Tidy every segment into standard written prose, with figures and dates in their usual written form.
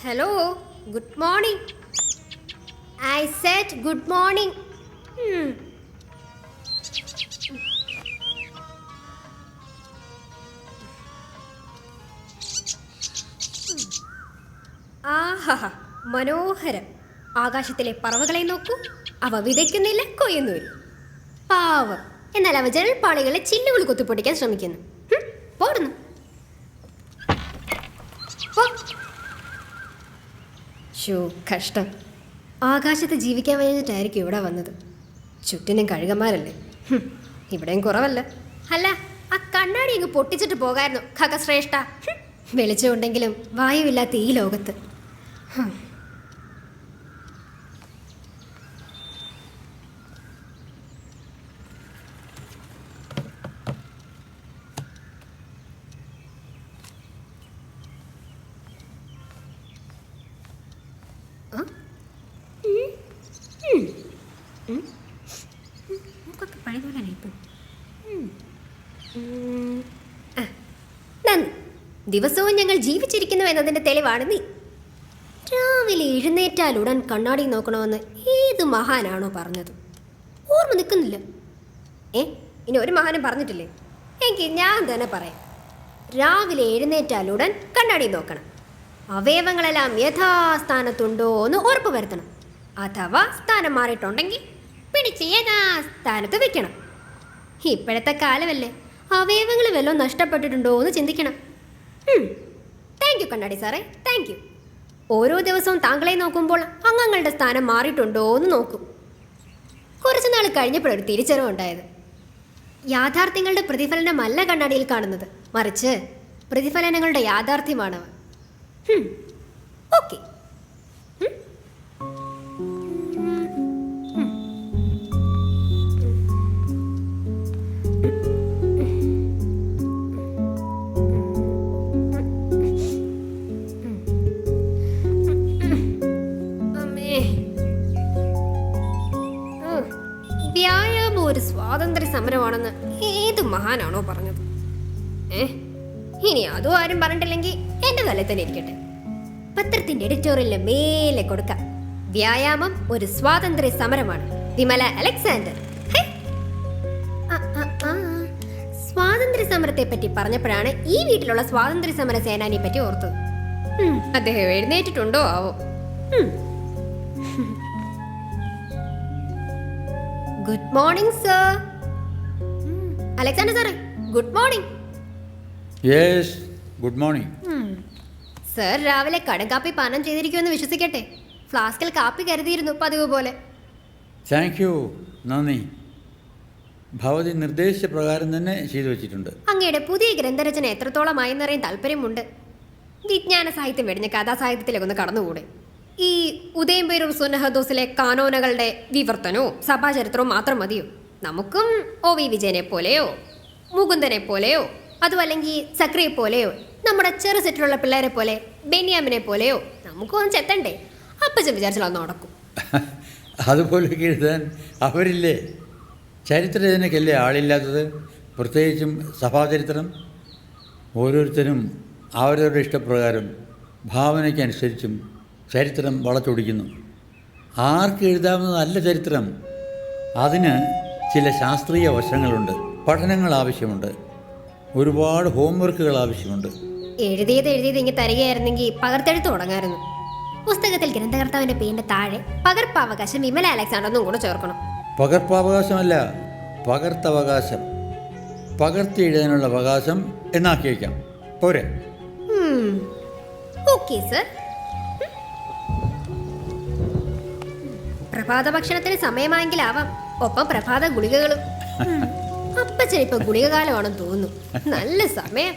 Hello, good morning. I said good morning. ആഹാ, മനോഹരം. ആകാശത്തിലെ പറവകളെ നോക്കൂ. അവ വിതയ്ക്കുന്നില്ല, കൊയ്യുന്നുമില്ല. പാവം. എന്നാൽ അവ ജനൽപ്പാളികളെ ചില്ലുകൾ കുത്തിപ്പൊട്ടിക്കാൻ ശ്രമിക്കുന്നു. പോടുന്നു. കഷ്ടം. ആകാശത്ത് ജീവിക്കാൻ വേണ്ടിയിട്ടായിരിക്കും ഇവിടെ വന്നത്. ചുറ്റിനും കഴുകന്മാരല്ലേ. ഇവിടെയും കുറവല്ല. അല്ല, ആ കണ്ണാടി അങ്ങ് പൊട്ടിച്ചിട്ട് പോകായിരുന്നു ഖഗശ്രേഷ്ഠ. വെളിച്ചമുണ്ടെങ്കിലും വായുവില്ലാത്ത ഈ ലോകത്ത്. ദിവസവും ഞങ്ങൾ ജീവിച്ചിരിക്കുന്നു എന്നതിന്റെ തെളിവാണ് നീ. രാവിലെ എഴുന്നേറ്റാലുടൻ കണ്ണാടി നോക്കണമെന്ന് ഏത് മഹാനാണോ പറഞ്ഞത്? ഓർമ്മ നിൽക്കുന്നില്ല. ഇനി ഒരു മഹാനും പറഞ്ഞിട്ടില്ലേ? എങ്കിൽ ഞാൻ തന്നെ പറയാം. രാവിലെ എഴുന്നേറ്റാലുടൻ കണ്ണാടി നോക്കണം. അവയവങ്ങളെല്ലാം യഥാസ്ഥാനത്തുണ്ടോ എന്ന് ഉറപ്പ് വരുത്തണം. അഥവാ സ്ഥാനം മാറിയിട്ടുണ്ടെങ്കിൽ പിടിച്ച് യഥാസ്ഥാനത്ത് വെക്കണം. ഇപ്പോഴത്തെ കാലമല്ലേ, അവയവങ്ങൾ വല്ലതും നഷ്ടപ്പെട്ടിട്ടുണ്ടോ എന്ന് ചിന്തിക്കണം. താങ്ക് യു കണ്ണാടി സാറേ, താങ്ക് യു. ഓരോ ദിവസവും താങ്കളെ നോക്കുമ്പോൾ അംഗങ്ങളുടെ സ്ഥാനം മാറിയിട്ടുണ്ടോ എന്ന് നോക്കും. കുറച്ചു നാൾ കഴിഞ്ഞപ്പോഴൊരു തിരിച്ചറിവുണ്ടായത്. യാഥാർത്ഥ്യങ്ങളുടെ പ്രതിഫലനമല്ല കണ്ണാടിയിൽ കാണുന്നത്, മറിച്ച് പ്രതിഫലനങ്ങളുടെ യാഥാർത്ഥ്യമാണവ. ഓക്കെ. വ്യായാമം ഒരു സ്വാതന്ത്ര്യ സമരമാണെന്ന് ഏത് മഹാനാണോ പറഞ്ഞത്? ഇനി അതും ആരും പറഞ്ഞിട്ടില്ലെങ്കിൽ എന്റെ തലയിൽ തന്നെ ഇരിക്കട്ടെ. പത്രത്തിന്റെ എഡിറ്റോറിയലിന് മേലെ കൊടുക്കാം. വ്യായാമം ഒരു സ്വാതന്ത്ര്യ സമരമാണ്. വിമല അലക്സാണ്ടർ. സ്വാതന്ത്ര്യ സമരത്തെ പറ്റി പറഞ്ഞപ്പോഴാണ് ഈ വീട്ടിലുള്ള സ്വാതന്ത്ര്യ സമര സേനാനിയെ പറ്റി ഓർത്തത്. അദ്ദേഹം എഴുന്നേറ്റിട്ടുണ്ടോ ആവോ? Good morning sir. അലക്സാണ്ടർ സാറേ, good morning. Yes, good morning. Sir രാവിലെ കടുങ്കാപ്പി പാനം ചെയ്തിരിക്കുമെന്ന് വിശ്വസിക്കട്ടെ. ഫ്ലാസ്കിൽ കാപ്പി കരുതിയിരുന്നു പതിവ് പോലെ. താങ്ക് യു, നന്ദി. ഭവതി നിർദ്ദേശിച്ച പ്രകാരം തന്നെ ചെയ്തു വെച്ചിട്ടുണ്ട്. അങ്ങയുടെ പുതിയ ഗ്രന്ഥരചന എത്രത്തോളമായി എന്നറിയാൻ താല്പര്യമുണ്ട്. വിജ്ഞാന സാഹിത്യം വെടിഞ്ഞ കഥാസാഹിത്യത്തിലേക്ക് ഒന്ന് കടന്നുകൂടെ? ഈ ഉദയംപേരൂർ സുന്നഹദോസിലെ കാനോനകളുടെ വിവർത്തനവും സഭാചരിത്രവും മാത്രം മതിയോ? നമുക്കും ഒ വി വിജയനെ പോലെയോ മുകുന്ദനെ പോലെയോ അതുമല്ലെങ്കിൽ സക്രിയെ പോലെയോ നമ്മുടെ ചെറു സെറ്റിലുള്ള പിള്ളേരെ പോലെ ബെന്യാമിനെ പോലെയോ നമുക്കും ഒന്ന് ചെത്തണ്ടേ? അപ്പച്ചൻ വിചാരിച്ചാൽ അത് നടക്കും. അതുപോലെ എഴുതാൻ അവരില്ലേ? ചരിത്രരചനയ്ക്കല്ലേ ആളില്ലാത്തത്? പ്രത്യേകിച്ചും സഭാചരിത്രം. ഓരോരുത്തരും അവരവരുടെ ഇഷ്ടപ്രകാരം ഭാവനയ്ക്കനുസരിച്ചും ചരിത്രം വളച്ചൊടിക്കുന്നു. ആർക്ക് എഴുതാവുന്നതല്ല ചരിത്രം. അതിന് ചില ശാസ്ത്രീയ വശങ്ങളുണ്ട്, പഠനങ്ങൾ ആവശ്യമുണ്ട്, ഒരുപാട് ഹോംവർക്കുകൾ ആവശ്യമുണ്ട്. എഴുതിയത് ഇങ്ങനെ തരികയായിരുന്നെങ്കിൽ പകർത്തെഴുത്ത് തുടങ്ങായിരുന്നു. പുസ്തകത്തിൽ ഗ്രന്ഥകർത്താവിന്റെ പേരിന്റെ താഴെ പകർപ്പവകാശം വിമല അലക്സാണ്ടർ എന്നും കൂടെ ചേർക്കണം. പകർപ്പവകാശമല്ല, പകർത്തവകാശം. പകർത്തി എഴുതാനുള്ള അവകാശം എന്നാക്കി വയ്ക്കാം. പോരെ? Okay sir. പ്രഭാത ഭക്ഷണത്തിന് സമയമായെങ്കിലാവാം, ഒപ്പം പ്രഭാത ഗുളികകളും. അപ്പച്ചൻ ഇപ്പൊ ഗുളിക കാലമാണെന്ന് തോന്നുന്നു. നല്ല സമയം.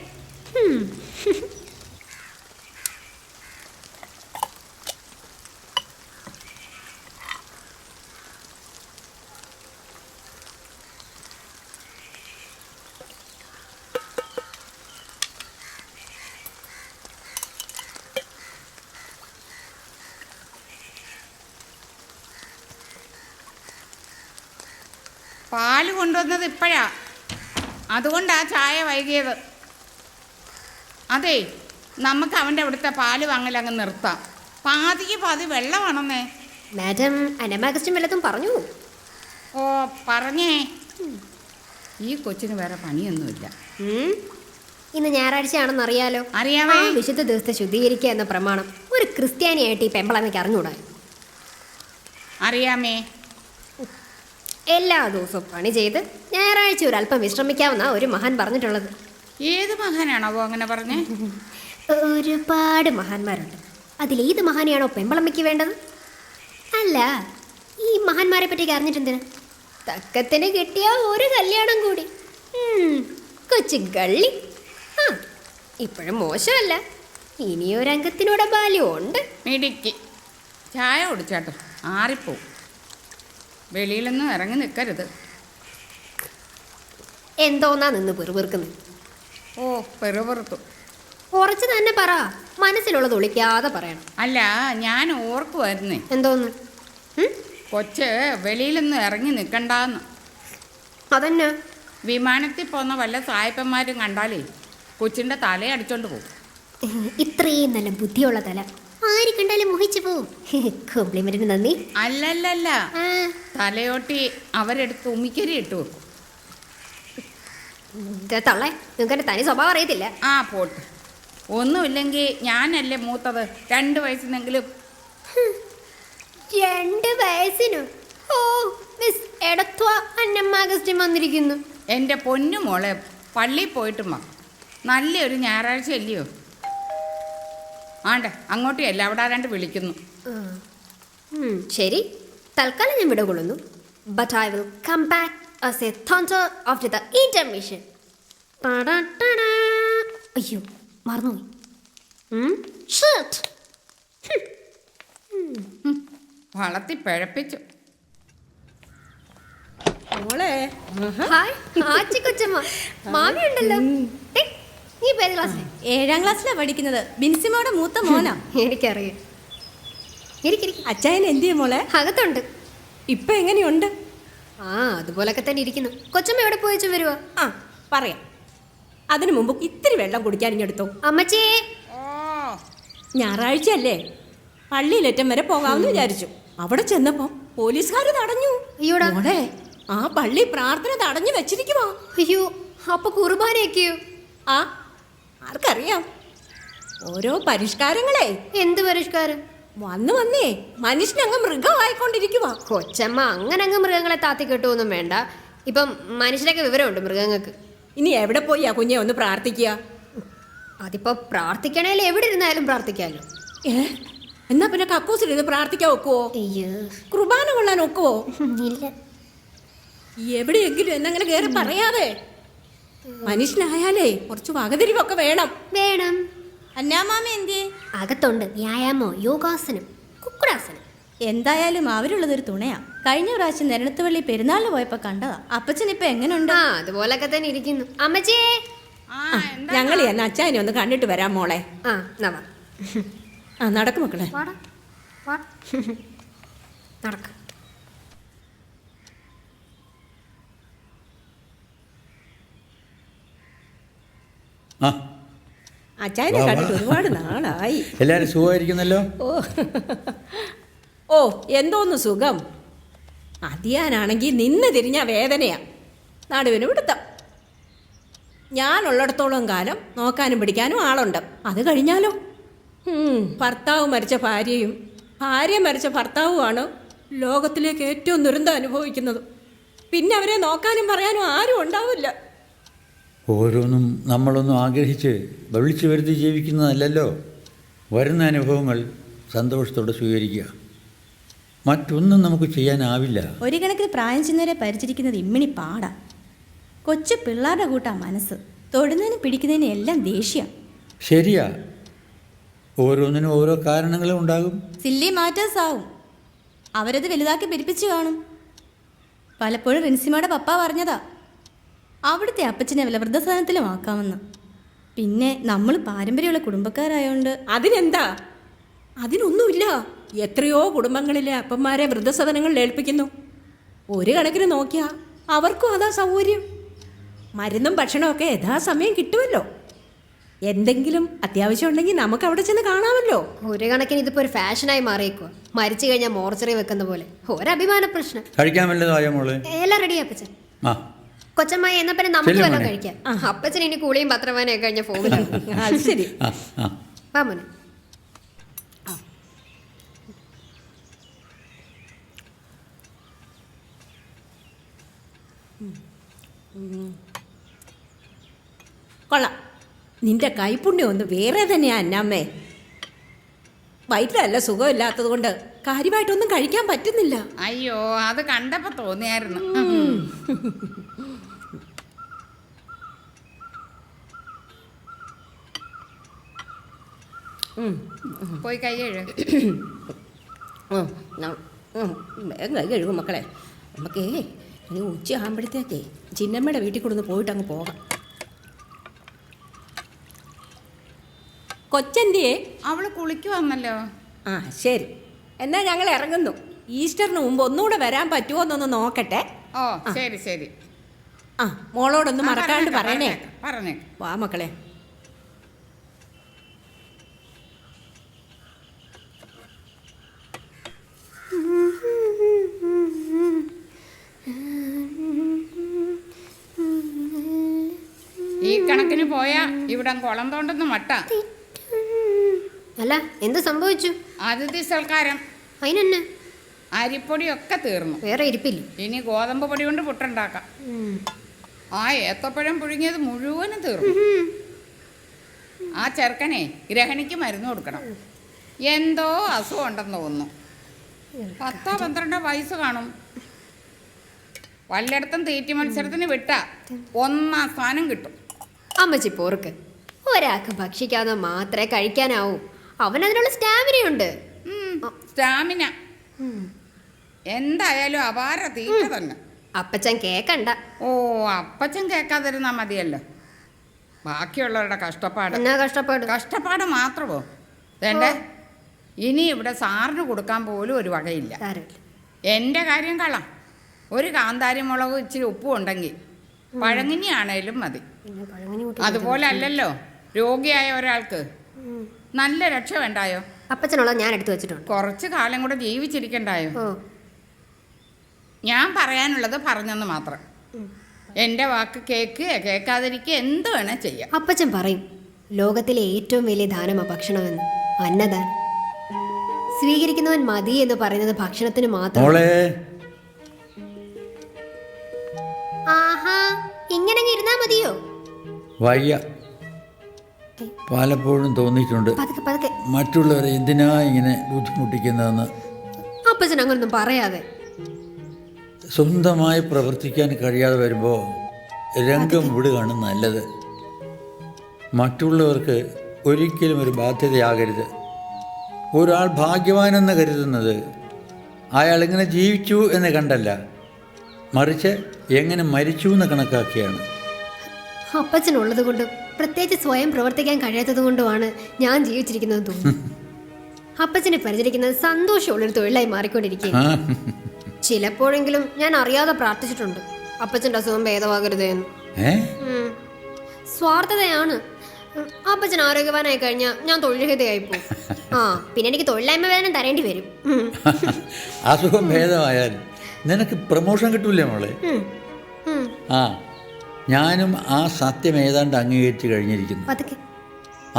പാല് കൊണ്ടുവന്നത് ഇപ്പോഴാ, അതുകൊണ്ടാ ചായ വൈകിയത്. അതെ, നമുക്ക് അവൻ്റെ അവിടുത്തെ പാല് വാങ്ങലങ്ങ് നിർത്താം. പാതിക്ക് പാതി വെള്ളമാണെന്നേ. മാഡം അനമാഗസ്റ്റും വല്ലതും പറഞ്ഞു? ഓ പറഞ്ഞേ. ഈ കൊച്ചിന് വേറെ പണിയൊന്നുമില്ല. ഇന്ന് ഞായറാഴ്ചയാണെന്ന് അറിയാലോ. അറിയാമേ. ആ വിശുദ്ധ ദിവസത്തെ ശുദ്ധീകരിക്കുക എന്ന പ്രമാണം ഒരു ക്രിസ്ത്യാനിയായിട്ട് ഈ പെമ്പളമ്മയ്ക്ക് അറിഞ്ഞൂടാ. അറിയാമേ. എല്ലാ ദിവസവും പണി ചെയ്ത് ഞായറാഴ്ച ഒരു അല്പം വിശ്രമിക്കാമെന്നാ ഒരു മഹാൻ പറഞ്ഞിട്ടുള്ളത്. ഏത് മഹാനാണോ അങ്ങനെ പറഞ്ഞേ? ഒരുപാട് മഹാന്മാരുണ്ട്. അതിലേത് മഹാനെയാണോ പെമ്പളമ്മയ്ക്ക് വേണ്ടത്? അല്ല, ഈ മഹാന്മാരെ പറ്റി അറിഞ്ഞിട്ടെന്തിനാ? തക്കത്തിന് കിട്ടിയ ഒരു കല്യാണം കൂടി. കൊച്ചു ഗള്ളി. ആ, ഇപ്പോഴും മോശമല്ല. ഇനിയൊരംഗത്തിനൂടെ ബാല്യമുണ്ട്. മിടിക്ക്. ചായ കുടിച്ചാട്ടോ, ആറിപ്പോവും. വെളിയിലൊന്നും ഇറങ്ങി നിൽക്കരുത്. എന്തോന്നാ നിന്ന് പെറുപെറുക്കുന്നത്? ഓ പെറുപെറുത്തു. കുറച്ച് തന്നെ പറ, മനസ്സിലുള്ളത് ഒളിക്കാതെ പറയണം. അല്ല, ഞാൻ ഓർക്കുമായിരുന്നേ. എന്തോന്ന്? കൊച്ച് വെളിയിലൊന്നും ഇറങ്ങി നിൽക്കണ്ടെന്ന്. അതന്നെ. വിമാനത്തിൽ പോകുന്ന വല്ല സായിപ്പന്മാരും കണ്ടാലേ കൊച്ചിൻ്റെ തലയടിച്ചോണ്ട് പോകും. ഇത്രയും നല്ല ബുദ്ധിയുള്ള തല ആര് കണ്ടാലും മോഹിച്ചു പോവും. കോംപ്ലിമെന്റിന് നന്ദി. അല്ലല്ലല്ല, തലയോട്ടി അവരെടുത്ത് ഉമിക്കരി ഇട്ടു വെക്കും. തള്ളേ, നിങ്ങൾക്ക് എൻ്റെ തനി സ്വഭാവം അറിയത്തില്ല. ആ പോട്ട്. ഒന്നുമില്ലെങ്കിൽ ഞാനല്ലേ മൂത്തത്. 2 വയസ്സിനെങ്കിലും. 2 വയസ്സിനോ? ഓ, മിസ് എടത്വ അന്നമ്മാഗസ്റ്റും വന്നിരിക്കുന്നു. എൻ്റെ പൊന്നു മോളെ, പള്ളിയിൽ പോയിട്ടും വാ. നല്ലൊരു ഞായറാഴ്ച അല്ലയോ? ആണ്ടെ അങ്ങോട്ടും അല്ല, അവിടെ ആരാണ്ട് വിളിക്കുന്നു. ശരി, തൽക്കാലം ഞാൻ വിടകൊള്ളുന്നു. But I will come back as a thunder after the intermission. അയ്യോ, മറന്നുപോയി. ഷർട്ട് വളർത്തി പിഴപ്പിച്ചു. മോളെ, ഹായ് ആച്ചി കൊച്ചമ്മ, മാമി ഉണ്ടല്ലോ. നീ ഇപ്പൊ ഏത് ക്ലാസ്സിൽ? 7ാം ക്ലാസ്സിലാണ് പഠിക്കുന്നത്. ബിൻസിമോടെ മൂത്ത മോനാ. എനിക്കറിയാം. ഇരിക്കിരിക്കും. അച്ചായൻ എന്തിയ മോളെ? അകത്തുണ്ട്. ഇപ്പൊ എങ്ങനെയുണ്ട്? ആ, അതുപോലൊക്കെ തന്നെ ഇരിക്കുന്നു. കൊച്ചമ്മ എവിടെ പോയിച്ചു വരുവാ? ആ പറയാം. അതിനു മുമ്പ് ഇത്തിരി വെള്ളം കുടിക്കാൻ ഇങ്ങെടുത്തോ. അമ്മച്ചേ. ഓ, ഞായറാഴ്ച അല്ലേ, പള്ളിയിലേറ്റം വരെ പോകാമെന്ന് വിചാരിച്ചു. അവിടെ ചെന്നപ്പോ പോലീസുകാർ തടഞ്ഞു. അയ്യോടാ. മോളെ, ആ പള്ളി പ്രാർത്ഥന തടഞ്ഞു വെച്ചിരിക്കുവാ. അയ്യോ, അപ്പൊ കുർബാനയൊക്കെയോ? ആ, ആർക്കറിയാം. ഓരോ പരിഷ്കാരങ്ങളെ. എന്ത് പരിഷ്കാരം? വന്നേ മനുഷ്യനങ്ങ് മൃഗമായിക്കൊണ്ടിരിക്കുവാ. കൊച്ചമ്മ അങ്ങനെ അങ്ങ് മൃഗങ്ങളെ താത്തി കെട്ടുവൊന്നും വേണ്ട. ഇപ്പം മനുഷ്യരൊക്കെ വിവരമുണ്ട് മൃഗങ്ങൾക്ക്. ഇനി എവിടെ പോയി ആ കുഞ്ഞെ ഒന്ന് പ്രാർത്ഥിക്കുക? അതിപ്പോ പ്രാർത്ഥിക്കണേൽ എവിടെ ഇരുന്നാലും പ്രാർത്ഥിക്കാമല്ലോ. എന്നാ പിന്നെ കക്കൂസിലിരുന്ന് പ്രാർത്ഥിക്കാൻ ഒക്കുവോ? അയ്യോ, കുർബാന കൊള്ളാൻ ഒക്കുവോ? ഇല്ല. എവിടെയെങ്കിലും എന്നങ്ങനെ കയറി പറയാതെ. മനുഷ്യനായാലേ കുറച്ച് വകതിരിവൊക്കെ വേണം. വേണം. അന്നാമാമ എന്തേ? അകത്തുണ്ട്. വ്യായാമോ, യോഗാസനം, കുക്കുടാസനം. എന്തായാലും അവരുള്ളതൊരു തുണയാ. കഴിഞ്ഞ പ്രാവശ്യം നെരണത്തുവള്ളി പെരുന്നാളിന് പോയപ്പോ കണ്ടതാ. അപ്പച്ചൻ ഇപ്പൊ എങ്ങനെയുണ്ട്? ആ, അതുപോലൊക്കെ തന്നെ ഇരിക്കുന്നു. അമ്മച്ചേ. ഞങ്ങൾ എന്നെ അച്ചായനെ ഒന്ന് കണ്ടിട്ട് വരാം മോളെ. ആ, എന്നാ വാ. ആ നടക്കും മക്കളെ. വാടാ, വാ. നടക്ക. ആ, അച്ചായനെ കണ്ടിട്ട് ഒരുപാട് നാളായി. എല്ലാവരും സുഖമായിരിക്കുന്നല്ലോ. ഓ എന്തോന്ന് സുഖം. അതിയാനാണെങ്കിൽ നിന്ന് തിരിഞ്ഞ വേദനയാ. നടുവിന് പിടുത്തം. ഞാനുള്ളിടത്തോളം കാലം നോക്കാനും പിടിക്കാനും ആളുണ്ട്. അത് കഴിഞ്ഞാലോ ഭർത്താവ് മരിച്ച ഭാര്യയും ഭാര്യ മരിച്ച ഭർത്താവുമാണ് ലോകത്തിലേക്ക് ഏറ്റവും ദുരന്തം അനുഭവിക്കുന്നത്. പിന്നെ അവരെ നോക്കാനും പറയാനും ആരും ഉണ്ടാവില്ല. ഓരോന്നും നമ്മളൊന്നും ആഗ്രഹിച്ച് വിളിച്ചു വരുത്തി ജീവിക്കുന്നതല്ലല്ലോ. വരുന്ന അനുഭവങ്ങൾ സന്തോഷത്തോടെ സ്വീകരിക്കുക. മറ്റൊന്നും നമുക്ക് ചെയ്യാനാവില്ല. ഒരു കണക്കിന് പ്രായം ചെന്നവരെ പരിചരിക്കുന്നത് ഇമ്മിണി പാടാ. കൊച്ചു പിള്ളേരുടെ കൂട്ടാ മനസ്സ്. തൊടുന്നതിനും പിടിക്കുന്നതിനും എല്ലാം ദേഷ്യ. ശരിയാ, ഓരോന്നിനും ഓരോ കാരണങ്ങളും ഉണ്ടാകും. സില്ലി മാറ്റേഴ്സ് ആവും. അവരത് വലുതാക്കി പെരുപ്പിച്ചു കാണും. പലപ്പോഴും റിൻസിമയുടെ പപ്പ പറഞ്ഞതാ അവിടുത്തെ അപ്പച്ചനെ വല്ല വൃദ്ധസദനത്തിലും ആക്കാമെന്ന്. പിന്നെ നമ്മൾ പാരമ്പര്യമുള്ള കുടുംബക്കാരായോണ്ട്. അതിനെന്താ? അതിനൊന്നുമില്ല. എത്രയോ കുടുംബങ്ങളിലെ അപ്പന്മാരെ വൃദ്ധസദനങ്ങളിൽ ഏൽപ്പിക്കുന്നു. ഒരു കണക്കിന് നോക്കിയാൽ അവർക്കും അതാ സൗകര്യം. മരുന്നും ഭക്ഷണമൊക്കെ യഥാസമയം കിട്ടുമല്ലോ. എന്തെങ്കിലും അത്യാവശ്യം ഉണ്ടെങ്കിൽ നമുക്ക് അവിടെ ചെന്ന് കാണാമല്ലോ. ഒരു കണക്കിന് ഇതിപ്പോ ഒരു ഫാഷനായി മാറിയേക്കുക. മരിച്ചു കഴിഞ്ഞാൽ മോർച്ചറി വെക്കുന്ന പോലെ ഒരഭിമാന പ്രശ്നം. കഴിക്കാൻ വല്ലതായോ മോള്? എല്ലാം റെഡി അപ്പച്ചൻ. ആ കൊച്ചമ്മായി എന്നാ പിന്നെ നമുക്ക് ചെല്ലു വല്ലതും മോനെ. കഴിക്കാം. അപ്പച്ചൻ ഇനി കൂളിയും പത്രവാനൊക്കെ കഴിഞ്ഞ ഫോമിലാണ്. അത് ശരി. ആ ആ വാ മോനെ. കൊള്ളാം. നിന്റെ കൈപ്പുണ്യം ഒന്ന് വേറെ തന്നെയാ അന്നാമ്മേ. വയറ്റിലല്ല സുഖമില്ലാത്തത് കൊണ്ട് കാര്യമായിട്ടൊന്നും കഴിക്കാൻ പറ്റുന്നില്ല. അയ്യോ, അത് കണ്ടപ്പോ തോന്നിയായിരുന്നു. പോയി കൈ കഴുക. വേഗം കൈ കഴുകും മക്കളെ. നമുക്കേ ഇനി ഉച്ചയാകുമ്പോഴത്തേക്കേ ചിന്നമ്മയുടെ വീട്ടിൽ കൊണ്ടൊന്ന് പോയിട്ട് അങ്ങ് പോകാം. കൊച്ചൻ്റെയെ അവള് കുളിക്ക് വന്നല്ലോ. ആ ശരി, എന്നാ ഞങ്ങൾ ഇറങ്ങുന്നു. ഈസ്റ്ററിന് മുമ്പ് ഒന്നുകൂടെ വരാൻ പറ്റുമോ എന്നൊന്ന് നോക്കട്ടെ. ഓ ശരി ശരി. ആ മോളോടൊന്ന് മറക്കാണ്ട് പറയണേ. പറഞ്ഞേ. വാ മക്കളെ. ഈ കണക്കിന് പോയാ ഇവിടെ കുളം തോണ്ടെന്ന് മട്ട. അല്ല എന്ത് സംഭവിച്ചു? അതിഥി സൽക്കാരം. അതിനെന്നെ അരിപ്പൊടിയൊക്കെ തീർന്നു. വേറെ ഇരിപ്പില്ല. ഇനി ഗോതമ്പ് പൊടി കൊണ്ട് പുട്ടുണ്ടാക്കാം. ആ ഏത്തപ്പഴം പുഴുങ്ങിയത് മുഴുവനും തീർന്നു. ആ ചെറുക്കനെ ഗ്രഹണിക്ക് മരുന്ന് കൊടുക്കണം. എന്തോ അസുഖം ഉണ്ടെന്ന് തോന്നുന്നു. 10-12 വയസ്സ് കാണും. വല്ലയിടത്തും തീറ്റി മത്സരത്തിന് വിട്ടാ 1ാം സ്ഥാനം കിട്ടും. അമ്മച്ചി പോർക്ക്. ഒരാൾക്ക് ഭക്ഷിക്കാതെ മാത്രമേ കഴിക്കാനാവൂ. അവനതിനുള്ള സ്റ്റാമിനയുണ്ട്. സ്റ്റാമിന എന്തായാലും അപാര തീറ്റ തന്നെ. അപ്പച്ചൻ കേക്കണ്ട. ഓ, അപ്പച്ചൻ കേൾക്കാതിരുന്നാ മതിയല്ലോ. ബാക്കിയുള്ളവരുടെ കഷ്ടപ്പാട്. എന്നാ കഷ്ടപ്പാട്? കഷ്ടപ്പാട് മാത്രമോ? വേണ്ടേ, ഇനി ഇവിടെ സാറിന് കൊടുക്കാൻ പോലും ഒരു വകയില്ല. സാരമില്ല. എൻ്റെ കാര്യം കള. ഒരു കാന്താരി മുളകും ഇച്ചിരി ഉപ്പും ഉണ്ടെങ്കിൽ പഴങ്ങിനിയാണേലും മതി. പിന്നെ പഴങ്കഞ്ഞി കൂട്ടി അതുപോലെ അല്ലല്ലോ രോഗിയായ ഒരാൾക്ക് നല്ല രക്ഷ വേണ്ടായോ? അപ്പച്ചനുള്ളത് ഞാൻ എടുത്തു വെച്ചിട്ടുണ്ട്. കുറച്ച് കാലം കൂടെ ജീവിച്ചിരിക്കണ്ടായോ? ഓ ഞാൻ പറയാനുള്ളത് പറഞ്ഞെന്ന് മാത്രം. എൻ്റെ വാക്ക് കേൾക്കാതിരിക്കുക എന്ത് വേണേൽ ചെയ്യാം. അപ്പച്ചൻ പറയും ലോകത്തിലെ ഏറ്റവും വലിയ ദാനമാണ് ഭക്ഷണമെന്ന്. അന്നദാനം. സ്വീകരിക്കുന്നവൻ മതി എന്ന് പറയുന്നത് ഭക്ഷണത്തിന് മാത്രം. മോളെ ആഹാ, ഇങ്ങനെ ഇരുന്നാ മതിയോ? വയ്യ. പലപ്പോഴും തോന്നിയിട്ടുണ്ട് പതുക്കെ പതുക്കെ. മറ്റുള്ളവരെ എന്തിനാ ഇങ്ങനെ ബുദ്ധിമുട്ടിക്കുന്നതെന്ന്. അപ്പച്ചൻ അങ്ങനൊന്നും പറയാതെ. സ്വന്തമായി പ്രവർത്തിക്കാൻ കഴിയാതെ വരുമ്പോൾ രംഗം വിടുകയാണ് നല്ലത്. മറ്റുള്ളവർക്ക് ഒരിക്കലും ഒരു ബാധ്യതയാകരുത്. ഒരാൾ ഭാഗ്യവാനെന്ന് കരുതുന്നത് അയാളിങ്ങനെ ജീവിച്ചു എന്ന് കണ്ടല്ല, മറിച്ച് എങ്ങനെ മരിച്ചു എന്ന് കണക്കാക്കിയാണ്. അപ്പച്ചനുള്ളത് കൊണ്ടും പ്രത്യേകിച്ച് സ്വയം പ്രവർത്തിക്കാൻ കഴിയാത്തത് കൊണ്ടുമാണ് ഞാൻ ജീവിച്ചിരിക്കുന്നത് തോന്നുന്നു. അപ്പച്ചനെ പരിചരിക്കുന്നത് സന്തോഷമുള്ളൊരു തൊഴിലായി മാറിക്കൊണ്ടിരിക്കുകയാണ്. ചിലപ്പോഴെങ്കിലും ഞാൻ അറിയാതെ പ്രാർത്ഥിച്ചിട്ടുണ്ട് അപ്പച്ചൻ്റെ അസുഖം ഭേദമാകരുതേ എന്ന്. സ്വാർത്ഥതയാണ്. അപ്പച്ചൻ ആരോഗ്യവാനായി കഴിഞ്ഞാൽ ഞാൻ തൊഴിൽരഹിതയായി പോകും. ആ പിന്നെ എനിക്ക് തൊഴിലില്ലായ്മ വേദന തരേണ്ടി വരും. അസുഖം ഭേദമായാൽ നിനക്ക് പ്രമോഷൻ കിട്ടൂലേ മോളെ? ആ, ഞാനും ആ സത്യം ഏതാണ്ട് അംഗീകരിച്ച് കഴിഞ്ഞിരിക്കുന്നു. പതുക്കെ.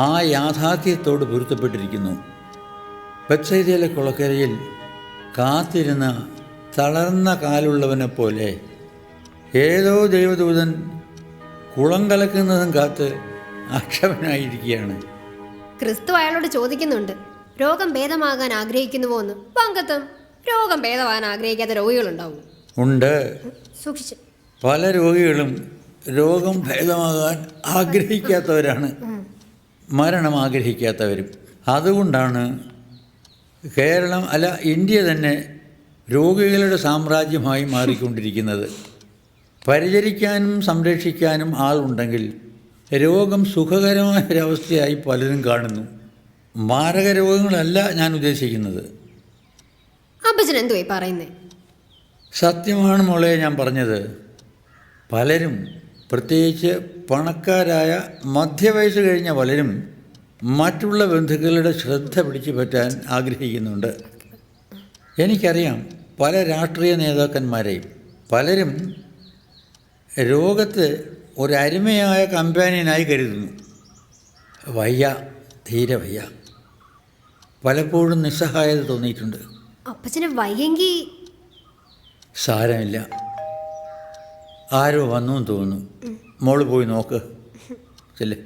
ആ യാഥാർത്ഥ്യത്തോട് പൊരുത്തപ്പെട്ടിരിക്കുന്നു. ബത്സൈദയിലെ കുളക്കരയിൽ കാത്തിരുന്ന തളർന്ന കാലുള്ളവനെ പോലെ ഏതോ ദൈവദൂതൻ കുളം കലക്കുന്നതും കാത്ത് അക്ഷമനായിരിക്കുകയാണ്. ക്രിസ്തു അയാളോട് ചോദിക്കുന്നുണ്ട്, രോഗം ഭേദമാകാൻ ആഗ്രഹിക്കുന്നുവോ എന്ന്. പങ്കത്തും രോഗം ഭേദമാകാൻ ആഗ്രഹിക്കാത്ത രോഗികളുണ്ടാവും. ഉണ്ട്. സൂക്ഷിച്ച്. പല രോഗികളും രോഗം ഭേദമാകാൻ ആഗ്രഹിക്കാത്തവരാണ്, മരണം ആഗ്രഹിക്കാത്തവരും. അതുകൊണ്ടാണ് കേരളം അല്ല ഇന്ത്യ തന്നെ രോഗികളുടെ സാമ്രാജ്യമായി മാറിക്കൊണ്ടിരിക്കുന്നത്. പരിചരിക്കാനും സംരക്ഷിക്കാനും ആളുണ്ടെങ്കിൽ രോഗം സുഖകരമായ ഒരവസ്ഥയായി പലരും കാണുന്നു. മാരക രോഗങ്ങളല്ല ഞാൻ ഉദ്ദേശിക്കുന്നത്. അപ്പച്ചൻ എന്തുവായി പറയുന്നേ? സത്യമാണ് മോളെ ഞാൻ പറഞ്ഞത്. പലരും, പ്രത്യേകിച്ച് പണക്കാരായ മധ്യവയസ്സ് കഴിഞ്ഞ പലരും മറ്റുള്ള ബന്ധുക്കളുടെ ശ്രദ്ധ പിടിച്ചു പറ്റാൻ ആഗ്രഹിക്കുന്നുണ്ട്. എനിക്കറിയാം പല രാഷ്ട്രീയ നേതാക്കന്മാരെയും. പലരും രോഗത്ത് ഒരരുമയായ കമ്പാനിയനായി കരുതുന്നു. വയ്യ, തീരെ വയ്യ. പലപ്പോഴും നിസ്സഹായത തോന്നിയിട്ടുണ്ട്. അപ്പച്ചന് വയ്യെങ്കിൽ സാരമില്ല, ആരോ വന്നു എന്ന് തോന്നുന്നു. മോള് പോയി നോക്ക്. ചെല്ലേ.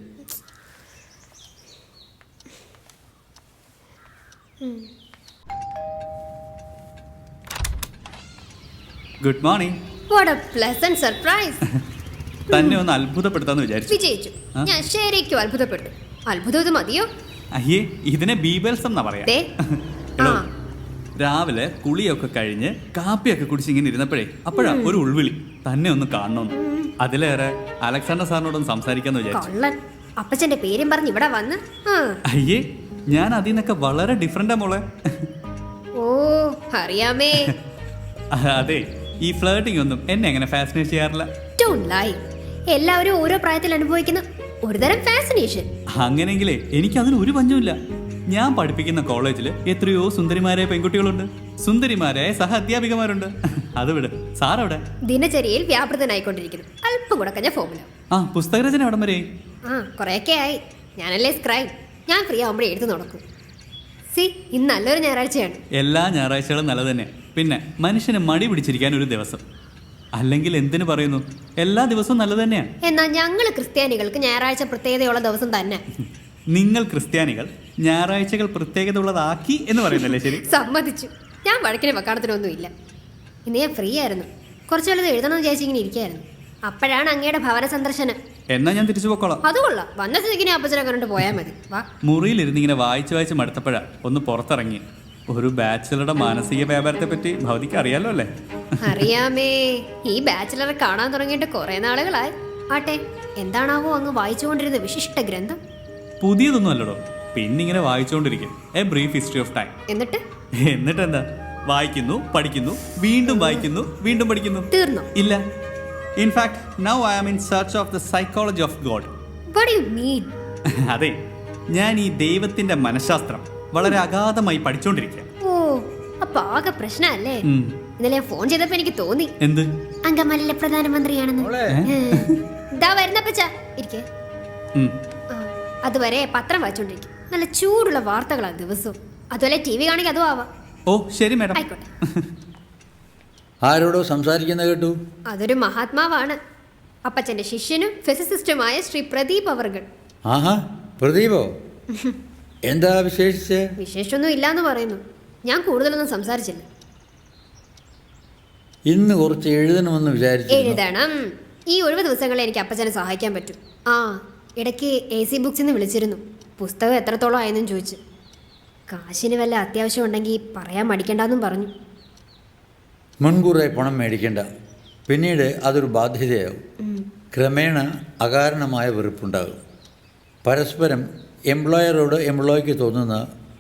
Good morning. What A pleasant surprise. തന്നെ ഒന്ന് അത്ഭുതപ്പെടുത്താന്ന് വിചാരിച്ചു. വിജയിച്ചു. ഞാൻ ശരിക്കും അത്ഭുതപ്പെട്ടു. അത്ഭുതം ഇത് മതിയോ? അയ്യേ, ഇതിനെ ബീബൽസം എന്നാ പറയാ. ദേ, എടോ, ആ. രാവിലെ കുളിയൊക്കെ കഴിഞ്ഞ് കാപ്പിയൊക്കെ കുടിച്ച് ഇങ്ങനെ ഇരുന്നപ്പോഴേ അപ്പോഴാ ഒരു ഉൾവിളി, തന്നെ ഒന്ന് കാണണമെന്ന്. അതിലേറെ അലക്സാണ്ടർ സാറിനോടൊന്ന് സംസാരിക്കാന്ന് വിചാരിച്ചു. കള്ളൻ. അപ്പച്ചന്റെ പേരും പറഞ്ഞ് ഇവിടെ വന്ന്. ആ. അയ്യേ, ഞാൻ അതിൽ നിന്നൊക്കെ വളരെ ഡിഫറെന്റാ മോളെ. ഓ, അറിയാമേ. അതെ, ഈ ഫ്ലേട്ടിംഗ് ഒന്നും എന്നെ അങ്ങനെ ഫാസിനേറ്റ് ചെയ്യാറില്ല. Don't lie. എല്ലാവരും ഓരോ പ്രായത്തിൽ അനുഭവിക്കുന്ന ഒരുതരം ഫാസിനേഷൻ. അങ്ങനെയെങ്കിലേ എനിക്കതിന് ഒരു പഞ്ചമില്ല. ഞാൻ പഠിപ്പിക്കുന്ന കോളേജിൽ എത്രയോ സുന്ദരിമാരായ പെൺകുട്ടികളുണ്ട്, സുന്ദരിമാരായ സഹ അധ്യാപികമാരുണ്ട്. അത് വിട്, സാറവിടെ ദിനചര്യയിൽ വ്യാപൃതനായിക്കൊണ്ടിരിക്കുന്നു. അല്പം കൂടെ കഴിഞ്ഞ ഫോമില. ആ പുസ്തകരചന എവിടം വരെ? ആ, കുറെയൊക്കെ ആയി. ഞാനല്ലേ സ്ക്രൈബ്. ഞാൻ ഫ്രീ ആവുമ്പോഴേ എഴുതി നടക്കും. സി, ഇന്ന് നല്ലൊരു ഞായറാഴ്ചയാണ്. എല്ലാ ഞായറാഴ്ചകളും നല്ല തന്നെ. പിന്നെ മനുഷ്യന് മടി പിടിച്ചിരിക്കാൻ ഒരു ദിവസം, അല്ലെങ്കിൽ എന്തിനു പറയുന്നു, എല്ലാ ദിവസവും നല്ലത് തന്നെയാണ്. എന്നാൽ ഞങ്ങൾ ക്രിസ്ത്യാനികൾക്ക് ഞായറാഴ്ച പ്രത്യേകതയുള്ള ദിവസം തന്നെ. നിങ്ങൾ ക്രിസ്ത്യാനികൾ ഞായറാഴ്ചകൾ പ്രത്യേകത ഉള്ളതാക്കി എന്ന് പറയുന്നല്ലേ ശരി? സമ്മതിച്ചു. ഞാൻ വഴക്കിന് വക്കാണത്തിനൊന്നും ഇല്ല. ഇന്ന് ഞാൻ ഫ്രീ ആയിരുന്നു. കുറച്ചു വല്ലതും എഴുതണമെന്ന് വിചാരിച്ച് ഇങ്ങനെ ഇരിക്കുകയായിരുന്നു. അപ്പോഴാണ് അങ്ങയുടെ ഭവന സന്ദർശനം. എന്നാ ഞാൻ തിരിച്ചു പോക്കോളാം. അത് കൊള്ളാം. വന്ന സ്ഥിതിക്കിനെ അപ്പച്ചനെ കണ്ടിട്ട് പോയാൽ മതി. വാ. മുറിയിലിരുന്ന് ഇങ്ങനെ വായിച്ച് വായിച്ച് മടുത്തപ്പോഴാ ഒന്ന് പുറത്തിറങ്ങി. ഒരു ബാച്ചിലറുടെ മാനസിക വ്യാപാരത്തെ പറ്റി ഭൗതിക്ക് അറിയാലോ അല്ലേ? അറിയാമേ. ഈ ബാച്ചിലറെ കാണാൻ തുടങ്ങിയിട്ട് കുറെ നാളുകളായി. ആട്ടെ, എന്താണാവോ അങ്ങ് വായിച്ചുകൊണ്ടിരുന്ന വിശിഷ്ട ഗ്രന്ഥം? പുതിയതൊന്നും അല്ലടോ, പിന്നിങ്ങനെ വായിച്ചുകൊണ്ടിരിക്കും. A brief history of time. എന്നിട്ട് എന്താ, വായിക്കുന്നു, പഠിക്കുന്നു, വീണ്ടും വായിക്കുന്നു, വീണ്ടും പഠിക്കുന്നു. തീർന്നു? ഇല്ല. In fact now I am in search of the psychology of god. What do you mean? അതെ, ഞാൻ ഈ ദൈവത്തിന്റെ മനഃശാസ്ത്രം വളരെ അഗാധമായി പഠിച്ചുകൊണ്ടിരിക്കുക. ഓ, അപ്പൊ ആകെ പ്രശ്നല്ലേ? ഇന്നലെ ഞാൻ ഫോൺ ചെയ്തപ്പോ എനിക്ക് തോന്നി എന്ത് അങ്കമാലിലെ പ്രധാനമന്ത്രിയാണെന്ന്. ഇതാ വരുന്നപ്പച്ച ഇരിക്കേ. അതുവരെ പത്രം വായിച്ചോണ്ടിരിക്കും. നല്ല ചൂടുള്ള വാർത്തകളാ ദിവസവും. അതുപോലെ TV കാണിക്കുക, അതും ആവാം. ഓ ശരി മാഡം. ആയിക്കോട്ടെ. ആരോടോ സംസാരിക്കുന്ന കേട്ടു. അതൊരു മഹാത്മാവാണ്. അപ്പച്ചന്റെ ശിഷ്യനും ഫിസിസിസ്റ്റുമായ ശ്രീ പ്രദീപ് അവർകൾ. ആഹാ, പ്രദീപോ? എന്താ വിശേഷിച്ച്? വിശേഷമൊന്നും ഇല്ലാന്ന് പറയുന്നു. ഞാൻ കൂടുതലൊന്നും സംസാരിച്ചില്ല. ഇന്ന് കുറച്ച് എഴുതണമെന്ന് വിചാരിച്ചു. എഴുതണം. ഈ ഒഴിവ് ദിവസങ്ങളിൽ എനിക്ക് അപ്പച്ചനെ സഹായിക്കാൻ പറ്റും. ആ, ഇടയ്ക്ക് AC ബുക്സിൽ നിന്ന് വിളിച്ചിരുന്നു. പുസ്തകം എത്രത്തോളം ആയെന്നും ചോദിച്ചു. കാശിന് വല്ല അത്യാവശ്യം ഉണ്ടെങ്കിൽ പറയാൻ മടിക്കണ്ടെന്നും പറഞ്ഞു. മുൻകൂറായി പണം മേടിക്കേണ്ട, പിന്നീട് അതൊരു ബാധ്യതയാവും. ക്രമേണ അകാരണമായ വെറുപ്പുണ്ടാകും. പരസ്പരം എംപ്ലോയറോട് എംപ്ലോയിക്ക് തോന്നുന്ന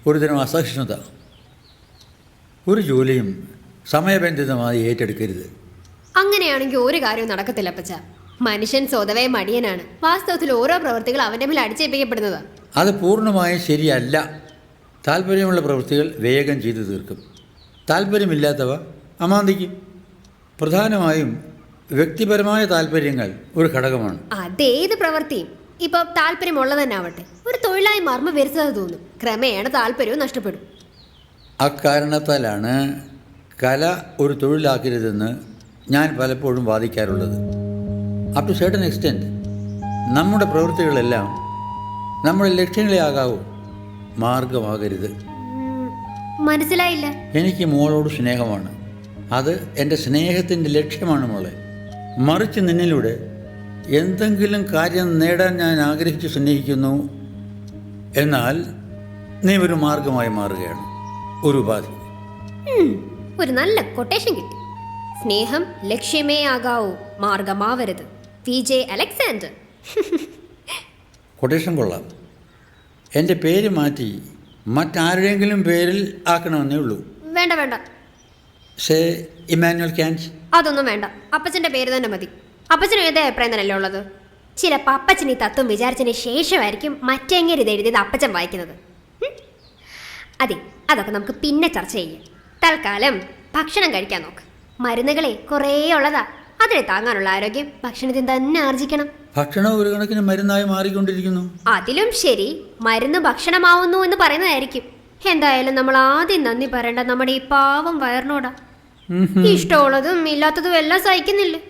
ഒരുതരം അസഹിഷ്ണുത. ഒരു ജോലിയും സമയബന്ധിതമായി ഏറ്റെടുക്കരുത്. അങ്ങനെയാണെങ്കിൽ ഒരു കാര്യവും നടക്കത്തില്ല അപ്പച്ച. മനുഷ്യൻ സ്വതവേ മടിയനാണ്. വാസ്തവത്തിൽ ഓരോ പ്രവൃത്തികൾ അവൻ്റെ മേൽ അടിച്ചേൽപ്പിക്കപ്പെടുന്നതാണ്. അത് പൂർണ്ണമായും ശരിയല്ല. താല്പര്യമുള്ള പ്രവൃത്തികൾ വേഗം ചെയ്തു തീർക്കും. താല്പര്യമില്ലാത്തവ അമാന്തിക്കും. പ്രധാനമായും വ്യക്തിപരമായ താല്പര്യങ്ങൾ ഒരു ഘടകമാണ്. അതേത് പ്രവൃത്തിയും ഇപ്പോൾ താല്പര്യമുള്ളത് തന്നെ ആവട്ടെ, ഒരു തൊഴിലായി മാറുമ്പോൾ വരുത്തത് തോന്നും. ക്രമേണ താല്പര്യവും നഷ്ടപ്പെടും. അക്കാരണത്താലാണ് കല ഒരു തൊഴിലാക്കരുതെന്ന് ഞാൻ പലപ്പോഴും വാദിക്കാറുള്ളത്. അപ് ടു സർട്ടൻ എക്സ്റ്റെൻറ്റ് നമ്മുടെ പ്രവൃത്തികളെല്ലാം നമ്മുടെ ലക്ഷ്യങ്ങളെ ആകാവൂ, മാർഗമാകരുത്. മനസ്സിലായില്ല. എനിക്ക് മോളോട് സ്നേഹമാണ്. അത് എൻ്റെ സ്നേഹത്തിൻ്റെ ലക്ഷ്യമാണ് മോളെ. മറിച്ച് നിന്നിലൂടെ എന്തെങ്കിലും കാര്യം നേടാൻ ഞാൻ ആഗ്രഹിച്ച് സ്നേഹിക്കുന്നു. എന്നാൽ നീ ഒരു മാർഗമായി മാറുകയാണ്, ഒരു ഉപാധി. ഒരു നല്ല കൊട്ടേഷൻ കിട്ടി. സ്നേഹം ലക്ഷ്യമേ ആകാവൂ, മാർഗമാവരുത്. PJ Alexander. കൊട്ടേഷൻ കൊള്ളാം. എൻ്റെ പേര് മാറ്റി മറ്റാരുടെയെങ്കിലും പേരിൽ ആക്കണമെന്നേ ഉള്ളൂ. വേണ്ട വേണ്ട. Say Emmanuel Kant. അതൊന്നും വേണ്ട. അപ്പച്ചൻ്റെ പേര് തന്നെ മതി. അപ്പച്ചനും ഏതേ അഭിപ്രായം തന്നെയല്ലേ ഉള്ളത്? ചിലപ്പോൾ അപ്പച്ചൻ ഈ തത്വം വിചാരിച്ചതിന് ശേഷമായിരിക്കും മറ്റെങ്ങനെ ഇത് എഴുതിയത് അപ്പച്ചൻ വായിക്കുന്നത്. അതെ, അതൊക്കെ നമുക്ക് പിന്നെ ചർച്ച ചെയ്യാം. തൽക്കാലം ഭക്ഷണം കഴിക്കാൻ നോക്ക്. മരുന്നുകളെ കുറേ ഉള്ളതാ. അതിനെ താങ്ങാനുള്ള ആരോഗ്യം ഭക്ഷണത്തിൽ തന്നെ ആർജിക്കണം. ഭക്ഷണം ഒരു കണക്കിന് മരുന്നായി മാറിക്കൊണ്ടിരിക്കുന്നു. അതിലും ശരി, മരുന്ന് ഭക്ഷണമാവുന്നു എന്ന് പറയുന്നതായിരിക്കും. എന്തായാലും നമ്മൾ ആദ്യം നന്ദി പറയേണ്ട നമ്മുടെ ഈ പാവം വയറിനോടാ. ഇഷ്ടമുള്ളതും ഇല്ലാത്തതും എല്ലാം സഹിക്കുന്നില്ലേ?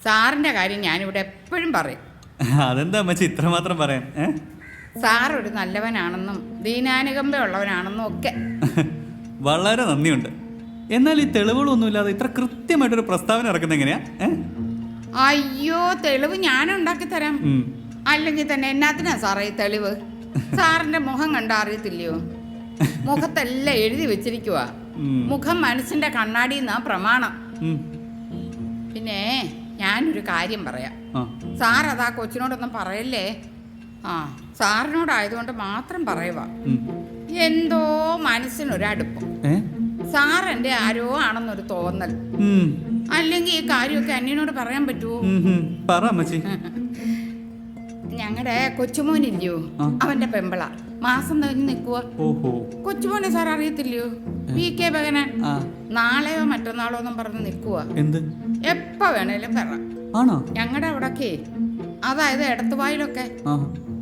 സാറിൻ്റെ കാര്യം ഞാനിവിടെ എപ്പോഴും പറയും. അതെന്താ അമ്മച്ചി ഇത്രമാത്രം പറയാൻ? സാർ ഒരു നല്ലവനാണെന്നും ദീനാനുകമ്പയുള്ളവനാണെന്നും ഒക്കെ. വളരെ നന്ദിയുണ്ട്. എന്നാൽ ഈ തെളിവുകളൊന്നുമില്ലാതെ ഇത്ര കൃത്യമായിട്ടൊരു പ്രസ്താവന ഇറക്കുന്നത് എങ്ങനെയാ? അയ്യോ, തെളിവ് ഞാൻ ഉണ്ടാക്കി തരാം. അല്ലെങ്കിൽ തന്നെ എന്നാത്തിനാ സാറേ ഈ തെളിവ്? സാറിന്റെ മുഖം കണ്ടാ അറിയത്തില്ലയോ? മുഖത്തെല്ലാം എഴുതി വെച്ചിരിക്കുക. മുഖം മനസ്സിന്റെ കണ്ണാടി എന്നാ പ്രമാണം. പിന്നെ ഞാനൊരു കാര്യം പറയാം. സാർ അതാ കൊച്ചിനോടൊന്നും പറയല്ലേ. സാറിനോടായതുകൊണ്ട് മാത്രം പറയുക. എന്തോ മനസ്സിനൊരടുപ്പം. സാർ എന്റെ ആരോ ആണെന്നൊരു തോന്നൽ. അല്ലെങ്കിൽ ഈ കാര്യമൊക്കെ അന്യനോട് പറയാൻ പറ്റുമോ? ഞങ്ങളുടെ കൊച്ചുമോനില്ലയോ, അവന്റെ പെമ്പിള മാസം കഴിഞ്ഞ് നിൽക്കുക. കൊച്ചുമോനെ സാർ അറിയത്തില്ലയോ? PK ബഹനാൻ. നാളെയോ മറ്റന്നാളോ എന്നും പറഞ്ഞ് നിൽക്കുക. എപ്പോ വേണേലും വരാം. ഞങ്ങളുടെ അവിടൊക്കെ, അതായത് എടത്തുവായിലൊക്കെ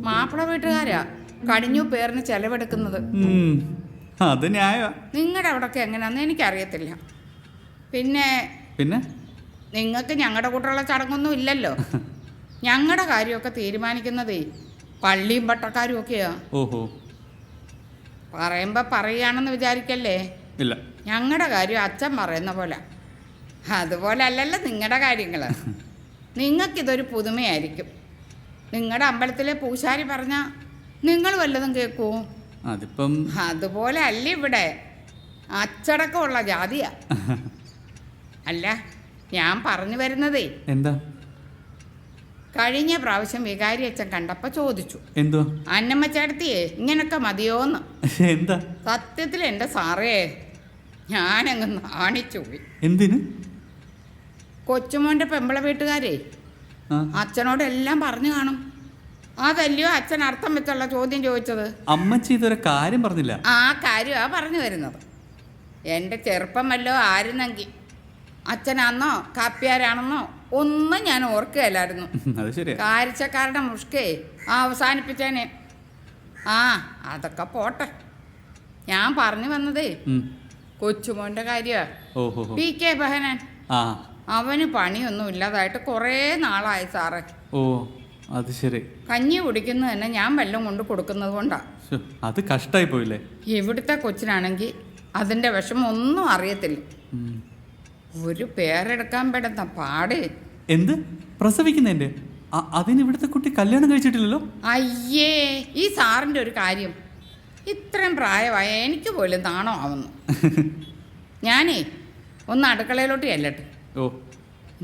മാപ്പിള വീട്ടുകാരാ കടിഞ്ഞു പേരിന് ചെലവെടുക്കുന്നത്. നിങ്ങളുടെ അവിടൊക്കെ എങ്ങനെയാന്ന് എനിക്കറിയത്തില്ല. പിന്നെ നിങ്ങൾക്ക് ഞങ്ങളുടെ കൂട്ടുള്ള ചടങ്ങൊന്നും ഇല്ലല്ലോ. ഞങ്ങളുടെ കാര്യമൊക്കെ തീരുമാനിക്കുന്നതേ പള്ളിയും പട്ടക്കാരും ഒക്കെയാ. പറയുമ്പോ പറയുകയാണെന്ന് വിചാരിക്കല്ലേ. ഞങ്ങളുടെ കാര്യം അച്ഛൻ പറയുന്ന പോലെ. അതുപോലെ അല്ലല്ലോ നിങ്ങളുടെ കാര്യങ്ങള്. നിങ്ങൾക്കിതൊരു പുതുമയായിരിക്കും. നിങ്ങളുടെ അമ്പലത്തിലെ പൂശാരി പറഞ്ഞ നിങ്ങൾ വല്ലതും കേൾക്കുമോ? അതുപോലെ അല്ല ഇവിടെ. അച്ചടക്കമുള്ള ജാതിയാ. അല്ല, ഞാൻ പറഞ്ഞു വരുന്നതേ എന്താ, കഴിഞ്ഞ പ്രാവശ്യം വികാരി അച്ഛൻ കണ്ടപ്പോ ചോദിച്ചു, അന്നമ്മ ചേട്ടത്തിയേ ഇങ്ങനൊക്കെ മതിയോന്ന്. എന്താ സത്യത്തിൽ എന്റെ സാറേ, ഞാനങ്ങ് നാണിച്ചു പോയി. എന്തിന്? കൊച്ചുമോന്റെ പെമ്പിള വീട്ടുകാരെ അച്ഛനോടെല്ലാം പറഞ്ഞു കാണും. അതല്ലയോ അച്ഛൻ അർത്ഥം വെച്ചുള്ള ചോദ്യം ചോദിച്ചത്. അമ്മച്ചി ഇതൊരു കാര്യം പറഞ്ഞില്ല. ആ കാര്യമാ പറഞ്ഞു വരുന്നത്. എന്റെ ചെറുപ്പം വല്ലോ ആയിരുന്നെങ്കിൽ അച്ഛനാണെന്നോ കാപ്പിയാരാണെന്നോ ഒന്നും ഞാൻ ഓർക്കുകയല്ലായിരുന്നു. കാരിച്ചക്കാരുടെ മുഷ്കേ അവസാനിപ്പിച്ചേനെ. അതൊക്കെ പോട്ടെ. ഞാൻ പറഞ്ഞു വന്നതേ കൊച്ചുമോന്റെ കാര്യമാ. PK ബഹനാൻ. അവന് പണിയൊന്നും ഇല്ലാതായിട്ട് കുറേ നാളായി സാറേ. അത് ശരി. കഞ്ഞി കുടിക്കുന്നത് തന്നെ ഞാൻ വെള്ളം കൊണ്ട് കൊടുക്കുന്നത് കൊണ്ടാ. അത് കഷ്ടായി പോയില്ലേ. ഇവിടുത്തെ കൊച്ചിനാണെങ്കിൽ അതിന്റെ വിഷമം ഒന്നും അറിയത്തില്ല. ഒരു പേരെടുക്കാൻ പെടുന്ന പാട്. എന്ത് പ്രസവിക്കുന്നതിന്റെ? അതിന് ഇവിടുത്തെ കുട്ടി കല്യാണം കഴിച്ചിട്ടില്ലല്ലോ. അയ്യേ, ഈ സാറിന്റെ ഒരു കാര്യം. ഇത്രയും പ്രായമായ എനിക്ക് പോലും നാണോ ആവുന്നു. ഞാനേ ഒന്ന് അടുക്കളയിലോട്ട് ചെല്ലട്ടെ.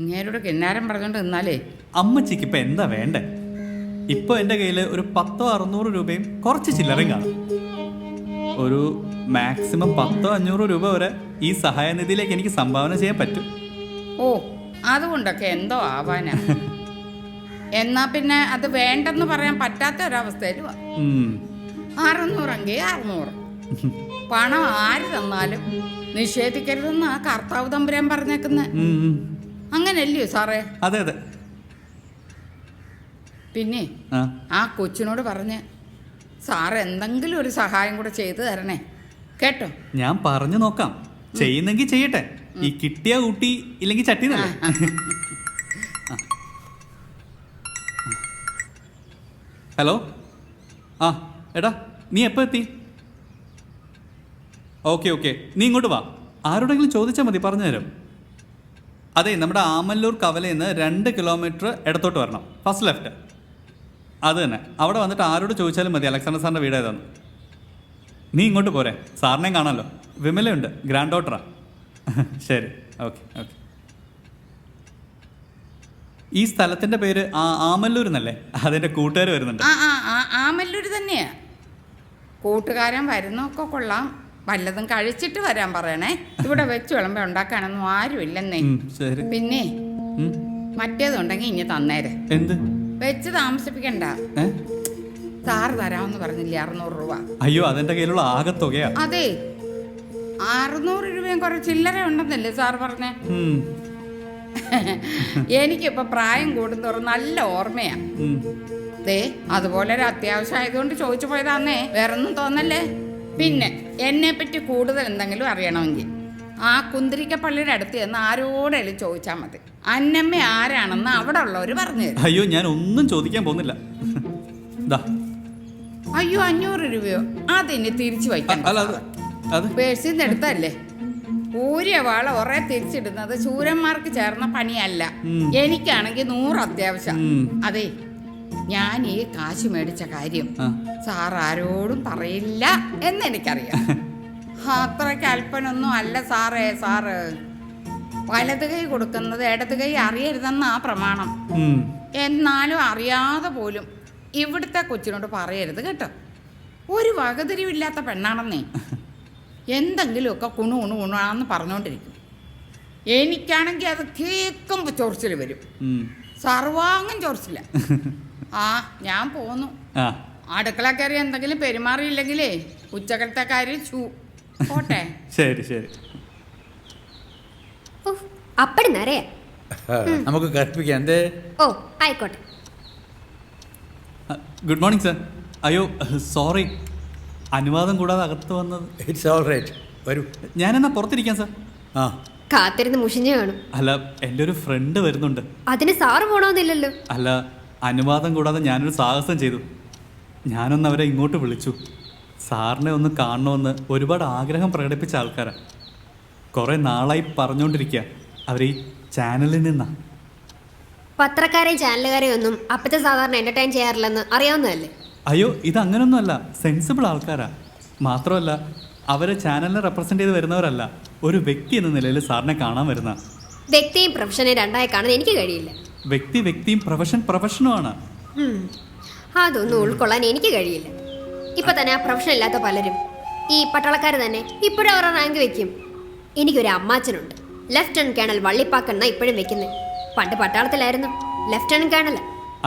ഇങ്ങേരോട് കിന്നാരം പറഞ്ഞോണ്ട് നിന്നാലേ. അമ്മച്ചിക്ക് ഇപ്പൊ എന്താ വേണ്ടേ? ഇപ്പൊ എന്റെ കയ്യില് ഒരു 100-600 രൂപയും കുറച്ച് ചില്ലറയും കാണും. ഒരു മാക്സിമം 100-500 രൂപ വരെ ഈ സഹായനിധിയിലേക്ക് എനിക്ക് സംഭാവന ചെയ്യാൻ പറ്റും. അതുകൊണ്ടൊക്കെ എന്തോ ആവാനാ. എന്നാ പിന്നെ അത് വേണ്ടെന്ന് പറയാൻ പറ്റാത്ത ഒരവസ്ഥയിലും 600 600. പണം ആര് തന്നാലും നിഷേധിക്കരുതെന്ന് ആ കർത്താവ് തമ്പുരാൻ പറഞ്ഞേക്കുന്നത്. അങ്ങനല്ലയോ സാറേ? അതെ. പിന്നെ ആ കൊച്ചിനോട് പറഞ്ഞ് സാർ എന്തെങ്കിലും ഒരു സഹായം കൂടെ ചെയ്തു തരണേ കേട്ടോ. ഞാൻ പറഞ്ഞു നോക്കാം. ചെയ്യുന്നെങ്കിൽ ചെയ്യട്ടെ. ഈ കിട്ടിയ ഊട്ടി ഇല്ലെങ്കിൽ ചട്ടി. ഹലോ. എടാ, നീ എപ്പോ എത്തി? ഓക്കെ, നീ ഇങ്ങോട്ട് വാ. ആരോടെങ്കിലും ചോദിച്ചാൽ മതി, പറഞ്ഞുതരാം. അതെ, നമ്മുടെ ആമല്ലൂർ കവലയിൽ നിന്ന് 2 കിലോമീറ്റർ ഇടത്തോട്ട് വരണം. First left. അത് തന്നെ. അവിടെ വന്നിട്ട് ആരോട് ചോദിച്ചാലും മതി അലക്സാണ്ടർ സാറിൻ്റെ വീട് ഏതാന്ന്. നീ ഇങ്ങോട്ട് പോരെ, സാറിനെയും കാണാമല്ലോ. വിമലയുണ്ട്, ഗ്രാൻഡ് ഡോട്ടറാ. ശരി, ഓക്കെ. ഈ സ്ഥലത്തിൻ്റെ പേര് ആമല്ലൂർ എന്നല്ലേ? അതെൻ്റെ കൂട്ടുകാർ വരുന്നുണ്ട്. ആമല്ലൂർ തന്നെയാ. കൂട്ടുകാരൻ വരുന്നൊക്കെ കൊള്ളാം, വല്ലതും കഴിച്ചിട്ട് വരാൻ പറയണേ. ഇവിടെ വെച്ച് വിളമ്പ ഉണ്ടാക്കാനൊന്നും ആരുമില്ലെന്നേ. ശരി. പിന്നെ മറ്റേതുണ്ടെങ്കിൽ ഇനി തന്നേരെ. എന്ത്? വെച്ച് താമസിപ്പിക്കണ്ട. സാറ് തരാമെന്ന് പറഞ്ഞില്ലേ 600 രൂപ? അയ്യോ, അതെന്റെ കയ്യിലുള്ള ആകെ തുകയാ. അതെ, 600 രൂപയും കുറെ ചില്ലറ ഉണ്ടെന്നല്ലേ സാർ പറഞ്ഞേ? എനിക്കിപ്പോ പ്രായം കൂടുന്തോറും നല്ല ഓർമ്മയാ. ദേ, അതുപോലെ ഒരു അത്യാവശ്യം ആയതുകൊണ്ട് ചോദിച്ചു പോയതാന്നേ, വേറൊന്നും തോന്നല്ലേ. പിന്നെ എന്നെ പറ്റി കൂടുതൽ എന്തെങ്കിലും അറിയണമെങ്കിൽ ആ കുന്തിരിക്കപ്പള്ളിയുടെ അടുത്ത് ചെന്ന് ആരോടെങ്കിലും ചോദിച്ചാൽ മതി. അന്നമ്മ ആരാണെന്ന് അവിടെ ഉള്ളവർ പറഞ്ഞു തരും. അയ്യോ, ഞാൻ ഒന്നും ചോദിക്കാൻ പോകുന്നില്ല. അയ്യോ, 500 രൂപയോ? അതിന് തിരിച്ചു വയ്ക്കാൻ പേഴ്സിൽ നിന്ന് എടുത്തല്ലേ. ഊരിയ വാള ഒറേ തിരിച്ചിടുന്നത് ശൂരന്മാർക്ക് ചേർന്ന പണിയല്ല. എനിക്കാണെങ്കിൽ 100 അത്യാവശ്യം. അതെ, ഞാൻ ഈ കാശ് മേടിച്ച കാര്യം സാർ ആരോടും പറയില്ല എന്നെനിക്കറിയാം. അത്രയ്ക്ക് അല്പനൊന്നും അല്ല സാറേ. സാറ് വലത് കൈ കൊടുക്കുന്നത് ഇടത് കൈ അറിയരുതെന്നാ പ്രമാണം. എന്നാലും അറിയാതെ പോലും ഇവിടുത്തെ കൊച്ചിനോട് പറയരുത് കേട്ടോ. ഒരു വകതിരിവില്ലാത്ത പെണ്ണാണെന്നേ. എന്തെങ്കിലുമൊക്കെ കുണുകുണുകുണാന്ന് പറഞ്ഞുകൊണ്ടിരിക്കും. എനിക്കാണെങ്കിൽ അത് കേൾക്കുമ്പോൾ ചൊറിച്ചിൽ വരും. സർവാംഗം ചൊറിച്ചില്ല. ആ, ഞാൻ പോന്നു. അടുക്കള കയറി എന്തെങ്കിലും പെരുമാറിയില്ലെങ്കിലേ ഉച്ചക്കലത്തെ കാര്യം പോട്ടെ. ശരി ശരി. അപ്പടി നിറയാ. നമുക്ക് കൽപ്പിക്കാം. എന്തേ? ഓ, ആയിക്കോട്ടെ. Good morning sir. അയ്യോ, സോറി, അനുവാദം കൂടാതെ അകത്ത് വന്നത്. ഇറ്റ്സ് ഓൾ റൈറ്റ്, വരൂ. ഞാനെന്നാ പുറത്തിരിക്കാം സർ. ആ, കാത്തിരുന്ന് മുഷിഞ്ഞു കാണും. അല്ല, എൻ്റെ ഒരു ഫ്രണ്ട് വരുന്നുണ്ട്. അതിന് സാറ് പോണമെന്നില്ലല്ലോ. അല്ല, അനുവാദം കൂടാതെ ഞാനൊരു സാഹസം ചെയ്തു. ഞാനൊന്ന് അവരെ ഇങ്ങോട്ട് വിളിച്ചു. സാറിനെ ഒന്ന് കാണണമെന്ന് ഒരുപാട് ആഗ്രഹം പ്രകടിപ്പിച്ച ആൾക്കാരാണ്. കുറേ നാളായി പറഞ്ഞുകൊണ്ടിരിക്കുക. അവർ ഈ ചാനലിൽ നിന്നാണ്. പത്രക്കാരെയും ചാനലുകാരെയും ഒന്നും അപ്പത്തെ സാധാരണ എന്റർടൈൻ ചെയ്യാറില്ലെന്ന് അറിയാവുന്നതല്ലേ? അയ്യോ, ഇത് അങ്ങനൊന്നുമല്ല. സെൻസിബിൾ ആൾക്കാരാ. മാത്രമല്ല, അവരെ ചാനലിനെ റെപ്രസെൻ്റ് ചെയ്ത് വരുന്നവരല്ല, ഒരു വ്യക്തി എന്ന നിലയിൽ സാറിനെ കാണാൻ വരുന്ന. വ്യക്തിയും പ്രൊഫഷനെയും രണ്ടായി കാണാൻ എനിക്ക് കഴിയില്ല. വ്യക്തി വ്യക്തിയും പ്രൊഫഷനുമാണ്. അതൊന്നും ഉൾക്കൊള്ളാൻ എനിക്ക് കഴിയില്ല. ഇപ്പൊ തന്നെ ആ പ്രൊഫഷൻ ഇല്ലാത്ത പലരും, ഈ പട്ടാളക്കാർ തന്നെ ഇപ്പോഴും അവരുടെ റാങ്ക് വെക്കും. എനിക്കൊരു അമ്മാച്ചനുണ്ട്, ലെഫ്റ്റനന്റ് കേണൽ വള്ളിപ്പാക്കൻ എന്നാ ഇപ്പോഴും വെക്കുന്നത്. പണ്ട് പട്ടാളത്തിലായിരുന്നു, ലെഫ്റ്റനന്റ് കേണൽ.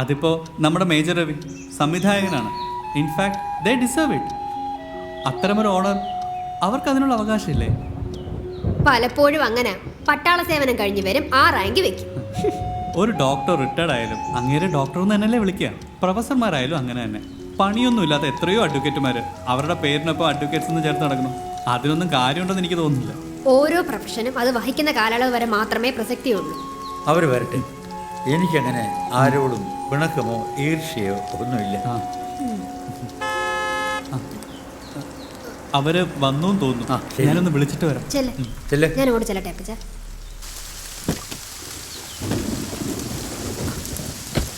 അതിപ്പോ നമ്മുടെ മേജർ രവി സംവിധായകനാണ്. In fact they deserve it. അത്തരമൊരു ഓണർ അവർക്ക് അതിനുള്ള അവകാശമില്ലേ? പലപ്പോഴും അങ്ങനെ പട്ടാള സേവനം കഴിഞ്ഞ് വരും, ആ റാങ്ക് വെക്കും. ഒരു ഡോക്ടർ റിട്ടയർഡ് ആയാലും അങ്ങേരെ ഡോക്ടർ എന്ന് തന്നെയല്ലേ വിളിക്കുക. പ്രൊഫസർമാരായാലും അങ്ങനെ തന്നെ. പണിയൊന്നുമില്ലാത്ത എത്രയോ അഡ്വക്കേറ്റുമാർ അവരുടെ പേരിനൊപ്പം അഡ്വക്കേറ്റ്സ് എന്ന് ചേർത്ത് നടക്കുന്നു. അതിനൊന്നും കാര്യമുണ്ടെന്ന് എനിക്ക് തോന്നുന്നില്ല. ഓരോ പ്രൊഫഷനും അത് വഹിക്കുന്ന കാലയളവ് വരെ മാത്രമേ പ്രസക്തിയുള്ളൂ. അവർ വരട്ടെ. എനിക്കങ്ങനെ ആരോടും പിണക്കമോ ഈർഷ്യയോ ഒന്നുമില്ല. അവര് വന്നു തോന്നുന്നു. ഞാനൊന്ന് വിളിച്ചിട്ട് വരാം. ഞാൻ ഓടി ചെല്ലട്ടെ അപ്പച്ച.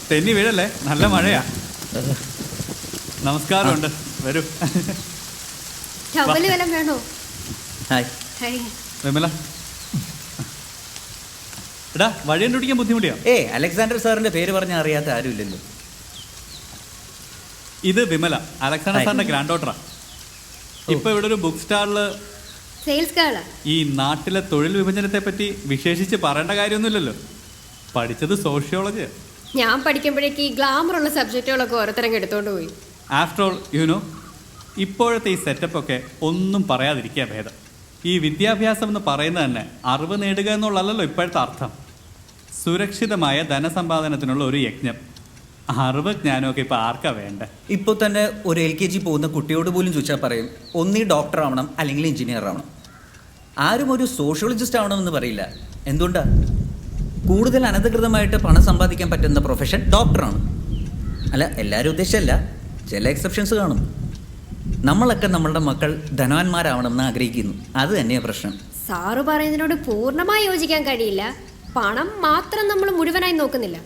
തെന്നി വീഴല്ലേ, നല്ല മഴയാ. നമസ്കാരമുണ്ട്, വരൂ. ടവല് വല്ലതും വേണോ? വിമല, എടാ, വഴി കണ്ടുപിടിക്കാൻ ബുദ്ധിമുട്ടിയോ? അലക്സാണ്ടർ സാറിന്റെ പേര് പറഞ്ഞാൽ അറിയാത്ത ആരുമില്ലല്ലോ. ഇത് വിമല, അലക്സാണ്ടർ സാറിന്റെ ഗ്രാൻഡ് ഡോട്ടറാ. ഇപ്പൊ ഇവിടെ ഒരു ബുക്ക് സ്റ്റാളില് സെയിൽസ് ഗേളാ. ഈ നാട്ടിലെ തൊഴിൽ വിഭജനത്തെ പറ്റി വിശേഷിച്ച് പറയേണ്ട കാര്യമൊന്നുമില്ലല്ലോ. പഠിച്ചത് സോഷ്യോളജി. ഞാൻ പഠിക്കുമ്പോഴേക്ക് ഈ ഗ്ലാമറുള്ള സബ്ജക്റ്റുകളൊക്കെ ഓരോരുത്തരങ്ങ് എടുത്തോണ്ട് പോയി. ആഫ്റ്റർ ഓൾ യുനോ, ഇപ്പോഴത്തെ ഈ സെറ്റപ്പൊക്കെ ഒന്നും പറയാതിരിക്കുക ഭേദം. ഈ വിദ്യാഭ്യാസം എന്ന് പറയുന്നത് തന്നെ അറിവ് നേടുക എന്നുള്ളതല്ലോ ഇപ്പോഴത്തെ അർത്ഥം. സുരക്ഷിതമായ ധനസമ്പാദനത്തിനുള്ള ഒരു യജ്ഞം. അറിവ് ജ്ഞാനമൊക്കെ ഇപ്പം ആർക്കാ വേണ്ടേ? ഇപ്പോൾ തന്നെ ഒരു LKG പോകുന്ന കുട്ടിയോട് പോലും ചോദിച്ചാൽ പറയും, ഒന്നീ ഡോക്ടർ ആവണം അല്ലെങ്കിൽ എഞ്ചിനീയർ ആവണം. ആരും ഒരു സോഷ്യോളജിസ്റ്റ് ആവണമെന്ന് പറയില്ല. എന്തുകൊണ്ടാ? കൂടുതൽ അനധികൃതമായിട്ട് പണം സമ്പാദിക്കാൻ പറ്റുന്ന പ്രൊഫഷൻ ഡോക്ടറാണ്. അല്ല, എല്ലാവരും ഉദ്ദേശമല്ല, ചില എക്സെപ്ഷൻസ് കാണും. നമ്മളൊക്കെ നമ്മളുടെ മക്കൾ ധനവാന്മാരാവണമെന്ന് ആഗ്രഹിക്കുന്നു. അത് തന്നെയാണ് പ്രശ്നം. സാറ് പറയുന്നതിനോട് പൂർണ്ണമായി യോജിക്കാൻ കഴിയില്ല. പണം മാത്രം നമ്മൾ മുഴുവനായി നോക്കുന്നില്ല.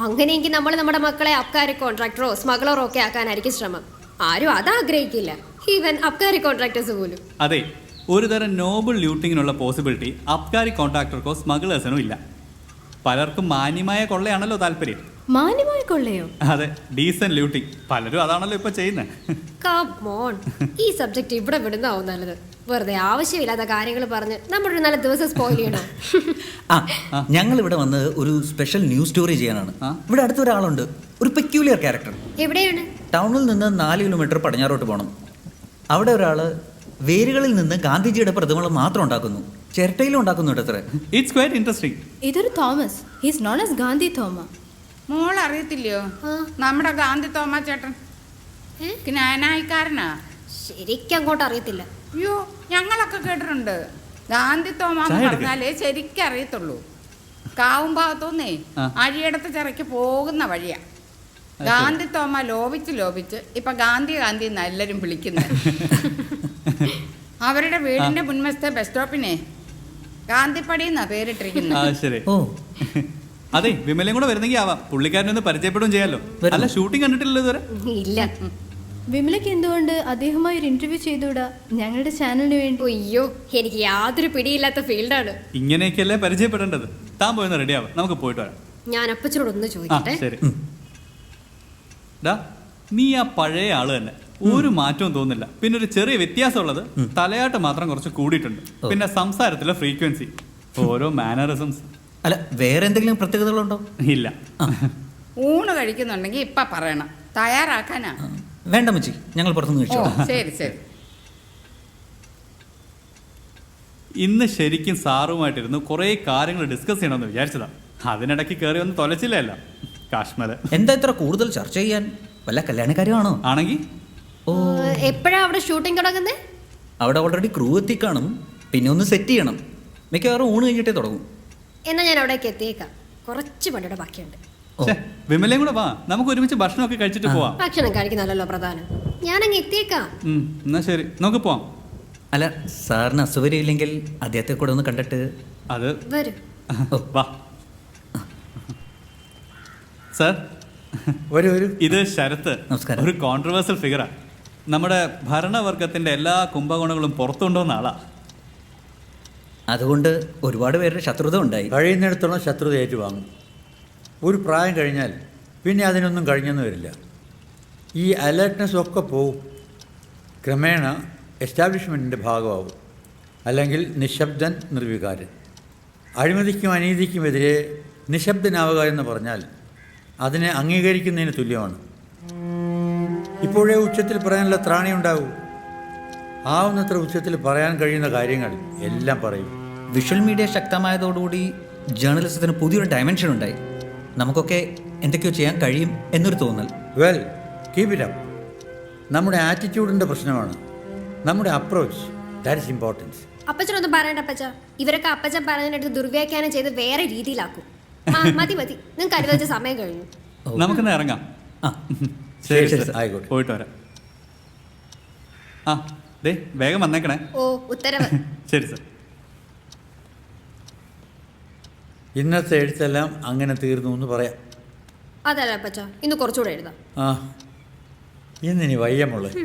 അങ്ങനെയെങ്കിൽ നമ്മൾ നമ്മുടെ മക്കളെ അബ്കാരി കോൺട്രാക്ടറോ സ്മഗ്ലറോ ഒക്കെ ആക്കാനായിരിക്കും ശ്രമം. ആരും അത് ആഗ്രഹിക്കില്ല, ഈവൻ അബ്കാരി കോൺട്രാക്ടേഴ്സ് പോലും. അതെ, ഒരു തരം നോബിൾ ലൂട്ടിങ്ങിനുള്ള പോസിബിലിറ്റി അബ്കാരി കോൺട്രാക്ടർക്കോ സ്മഗ്ലേഴ്സിനോ ഇല്ല. പലർക്കും മാന്യമായ കൊള്ളയാണല്ലോ താല്പര്യം. മാന്യമായി കൊള്ളയോ? അതെ, ഡീസന്റ് ലൂട്ടിങ്. പലരും അതാണല്ലോ ഇപ്പൊ ചെയ്യുന്നത്. കമോൺ, ഈ സബ്ജക്റ്റ് ഇവിടെ വിടുന്നതാവും നല്ലത്. വെറുതെ ആവശ്യമില്ലാത്ത കാര്യങ്ങൾ പറഞ്ഞ് നമ്മുടെ ഒരു നല്ല ദിവസം സ്പോയിൽ ചെയ്യണം. ഞങ്ങൾ ഇവിടെ വന്ന് ഒരു സ്പെഷ്യൽ ന്യൂസ് സ്റ്റോറി ചെയ്യാനാണ്. ഇവിടെ അടുത്തൊരാളുണ്ട്, ഒരു പെക്യൂലിയർ ക്യാരക്ടർ. എവിടെയാണ്? ടൗണിൽ നിന്ന് 4 കിലോമീറ്റർ പടിഞ്ഞാറോട്ട് പോകണം. അവിടെ ഒരാൾ വേരുകളിൽ നിന്ന് ഗാന്ധിജിയുടെ പ്രതിമകൾ മാത്രം ഉണ്ടാക്കുന്നു. ചിരട്ടയിലും ഉണ്ടാക്കുന്നുണ്ട് അത്ര. It's quite interesting. ഇതൊരു Thomas. He's known as Gandhi Thoma. മോൾ അറിയത്തില്ലയോ? നമ്മുടെ ഗാന്ധി തോമാ ചേട്ടൻ ജ്ഞാനായിക്കാരനാ. ശരിക്കും അങ്ങോട്ട് അറിയത്തില്ല. അയ്യോ, ഞങ്ങളൊക്കെ കേട്ടിട്ടുണ്ട്. ഗാന്ധി തോമ എന്ന് പറഞ്ഞാലേ ശരിക്കും അറിയത്തുള്ളൂ. കാവും ഭാഗത്തുനിന്നേ അഴിയടത്ത് ചിറയ്ക്ക് പോകുന്ന വഴിയാ. ഗാന്ധി തോമ ലോപിച്ച് ഇപ്പൊ ഗാന്ധി ഗാന്ധി എന്ന് എല്ലാരും വിളിക്കുന്നത്. അവരുടെ വീടിന്റെ മുൻവശത്തെ ബസ് സ്റ്റോപ്പിനെ ഗാന്ധിപ്പടി എന്നാ പേരിട്ടിരിക്കുന്നത്. ശരി. അതെ, വിമലയും കൂടെ വരുന്നെങ്കിൽ ആവാം. പുള്ളിക്കാരനൊന്ന് പരിചയപ്പെടുകയും ചെയ്യാലോ. അല്ല, ഷൂട്ടിംഗ് കണ്ടിട്ടില്ലല്ലോ ഇതുവരെ? ഇല്ല. വിമലയ്ക്ക് എന്തുകൊണ്ട് അദ്ദേഹമായി ഒരു ഇന്റർവ്യൂ ചെയ്തുകൂടാ ഞങ്ങളുടെ ചാനലിന് വേണ്ടി? അയ്യോ, എനിക്ക് യാതൊരു പിടിയില്ലാത്ത ഫീൽഡാണ്. ഇങ്ങനെയൊക്കെയല്ലേ പരിചയപ്പെടേണ്ടത്. താൻ പോയെന്ന് റെഡി ആവാം, നമുക്ക് പോയിട്ട് വരാം. ഞാൻ അപ്പച്ചനോടൊന്ന് ചോദിക്കട്ടെ. ശരി. ഡാ, നീ ആ പഴയ ആള് തന്നെ, ഒരു മാറ്റവും തോന്നില്ല. പിന്നെ ഒരു ചെറിയ വ്യത്യാസമുള്ളത് തലയാട്ട് മാത്രം കുറച്ച് കൂടിയിട്ടുണ്ട്. പിന്നെ സംസാരത്തിലെ ഫ്രീക്വൻസി, ഓരോ മാനറിസംസ്. അല്ല, വേറെ എന്തെങ്കിലും പ്രത്യേകതകളുണ്ടോ? ഇല്ല. ഊണ് കഴിക്കുന്നുണ്ടെങ്കിൽ ഇപ്പൊ പറയണം, തയ്യാറാക്കാനാ. വേണ്ട മച്ചി, ഞങ്ങൾ പുറത്തുനിന്ന് കഴിച്ചോ. ശരി ശരി. ഇന്ന് ശരിക്കും സാറുമായിട്ടിരുന്ന് കുറേ കാര്യങ്ങൾ ഡിസ്കസ് ചെയ്യണമെന്ന് വിചാരിച്ചതാ. അതിനിടയ്ക്ക് കയറി ഒന്ന് തൊലച്ചില്ലല്ലോ കാശ്മീർ. എന്താ ഇത്ര കൂടുതൽ ചർച്ച ചെയ്യാൻ? വല്ല കല്യാണക്കാരുമാണോ? ആണെങ്കിൽ എപ്പോഴാ അവിടെ ഷൂട്ടിംഗ് തുടങ്ങുന്നേ? അവിടെ ഓൾറെഡി ക്രൂ എത്തിക്കാണും. പിന്നെ ഒന്ന് സെറ്റ് ചെയ്യണം. മിക്കവാറും ഊണ് കഴിഞ്ഞിട്ടേ തുടങ്ങും. എന്നാ ഞാൻ അവിടേക്ക് എത്തിയേക്കാം. കുറച്ച് പണിയുടെ ബാക്കിയുണ്ട്. വിമലയും കൂടെ വാ, നമുക്ക് ഒരുമിച്ച് ഭക്ഷണമൊക്കെ കഴിച്ചിട്ട് പോവാം. ഭക്ഷണം കഴിക്കുന്നല്ലോ പ്രധാനം. ഞാനങ്ങ് എത്തിയേക്കാം. എന്നാ ശരി, നമുക്ക് പോവാം. അല്ല, സാറിന് അസുഖര്യം ഇല്ലെങ്കിൽ അദ്ദേഹത്തെ കൂടെ ഒന്ന് കണ്ടിട്ട്. അത് വരൂ. വാ സാർ. വരൂ. ഇത് ശരത്ത്. നമസ്കാരം. ഒരു കോൺട്രവേഴ്സൽ ഫിഗറാ. നമ്മുടെ ഭരണവർഗത്തിന്റെ എല്ലാ കുംഭകോണങ്ങളും പുറത്തുകൊണ്ടുവന്ന ആളാ. അതുകൊണ്ട് ഒരുപാട് പേരുടെ ശത്രുത ഉണ്ടായി. കഴിയുന്നിടത്തോളം ശത്രുത ഏറ്റുവാങ്ങും. ഒരു പ്രായം കഴിഞ്ഞാൽ പിന്നെ അതിനൊന്നും കഴിഞ്ഞെന്ന് വരില്ല. ഈ അലേർട്ട്നെസ് ഒക്കെ പോവും. ക്രമേണ എസ്റ്റാബ്ലിഷ്മെൻറ്റിൻ്റെ ഭാഗമാവും. അല്ലെങ്കിൽ നിശബ്ദൻ നിർവികാരൻ. അഴിമതിക്കും അനീതിക്കുമെതിരെ നിശബ്ദനാവുക എന്ന് പറഞ്ഞാൽ അതിനെ അംഗീകരിക്കുന്നതിന് തുല്യമാണ്. ഇപ്പോഴേ ഉച്ചത്തിൽ പറയാനുള്ള ത്രാണി ഉണ്ടാവൂ. ആവുന്നത്ര ഉച്ചത്തിൽ പറയാൻ കഴിയുന്ന കാര്യങ്ങൾ എല്ലാം പറയും. വിഷ്വൽ മീഡിയ ശക്തമായതോടുകൂടി ജേർണലിസത്തിന് പുതിയൊരു ഡയമെൻഷൻ ഉണ്ടായി. നമുക്കൊക്കെ എന്തൊക്കെയോ ചെയ്യാൻ കഴിയും എന്നൊരു തോന്നൽ. Well, keep it up. നമ്മുടെ ആറ്റിറ്റ്യൂഡിൻ്റെ പ്രശ്നമാണ്. നമ്മുടെ അപ്രോച്ച്, ദാറ്റ് ഇസ് ഇമ്പോർട്ടൻസ്. അപ്പച്ചനൊന്നും പറയണ്ട അപ്പച്ച. ഇവരൊക്കെ അപ്പച്ചൻ പറഞ്ഞതിനടുത്ത് ദുർവ്യാഖ്യാനം ചെയ്ത് വേറെ രീതിയിലാക്കും. മതി നിങ്ങൾക്ക് അനുവദിച്ച സമയം കഴിഞ്ഞു. നമുക്കിന്ന് ഇറങ്ങാം. ശരി, ആയിക്കോട്ടെ. പോയിട്ട് വരാം. ദേ വേഗം വന്നേക്കണേ. ഓ, ഉത്തരവ്. ശരി സാർ. ഇന്നത്തെ എഴുത്തെല്ലാം അങ്ങനെ തീർന്നു എന്ന് പറയാം. അതല്ല അപ്പച്ച, ഇന്ന് കുറച്ചുകൂടെ എഴുതാം. ഇന്നിനി വയ്യമുള്ളത്.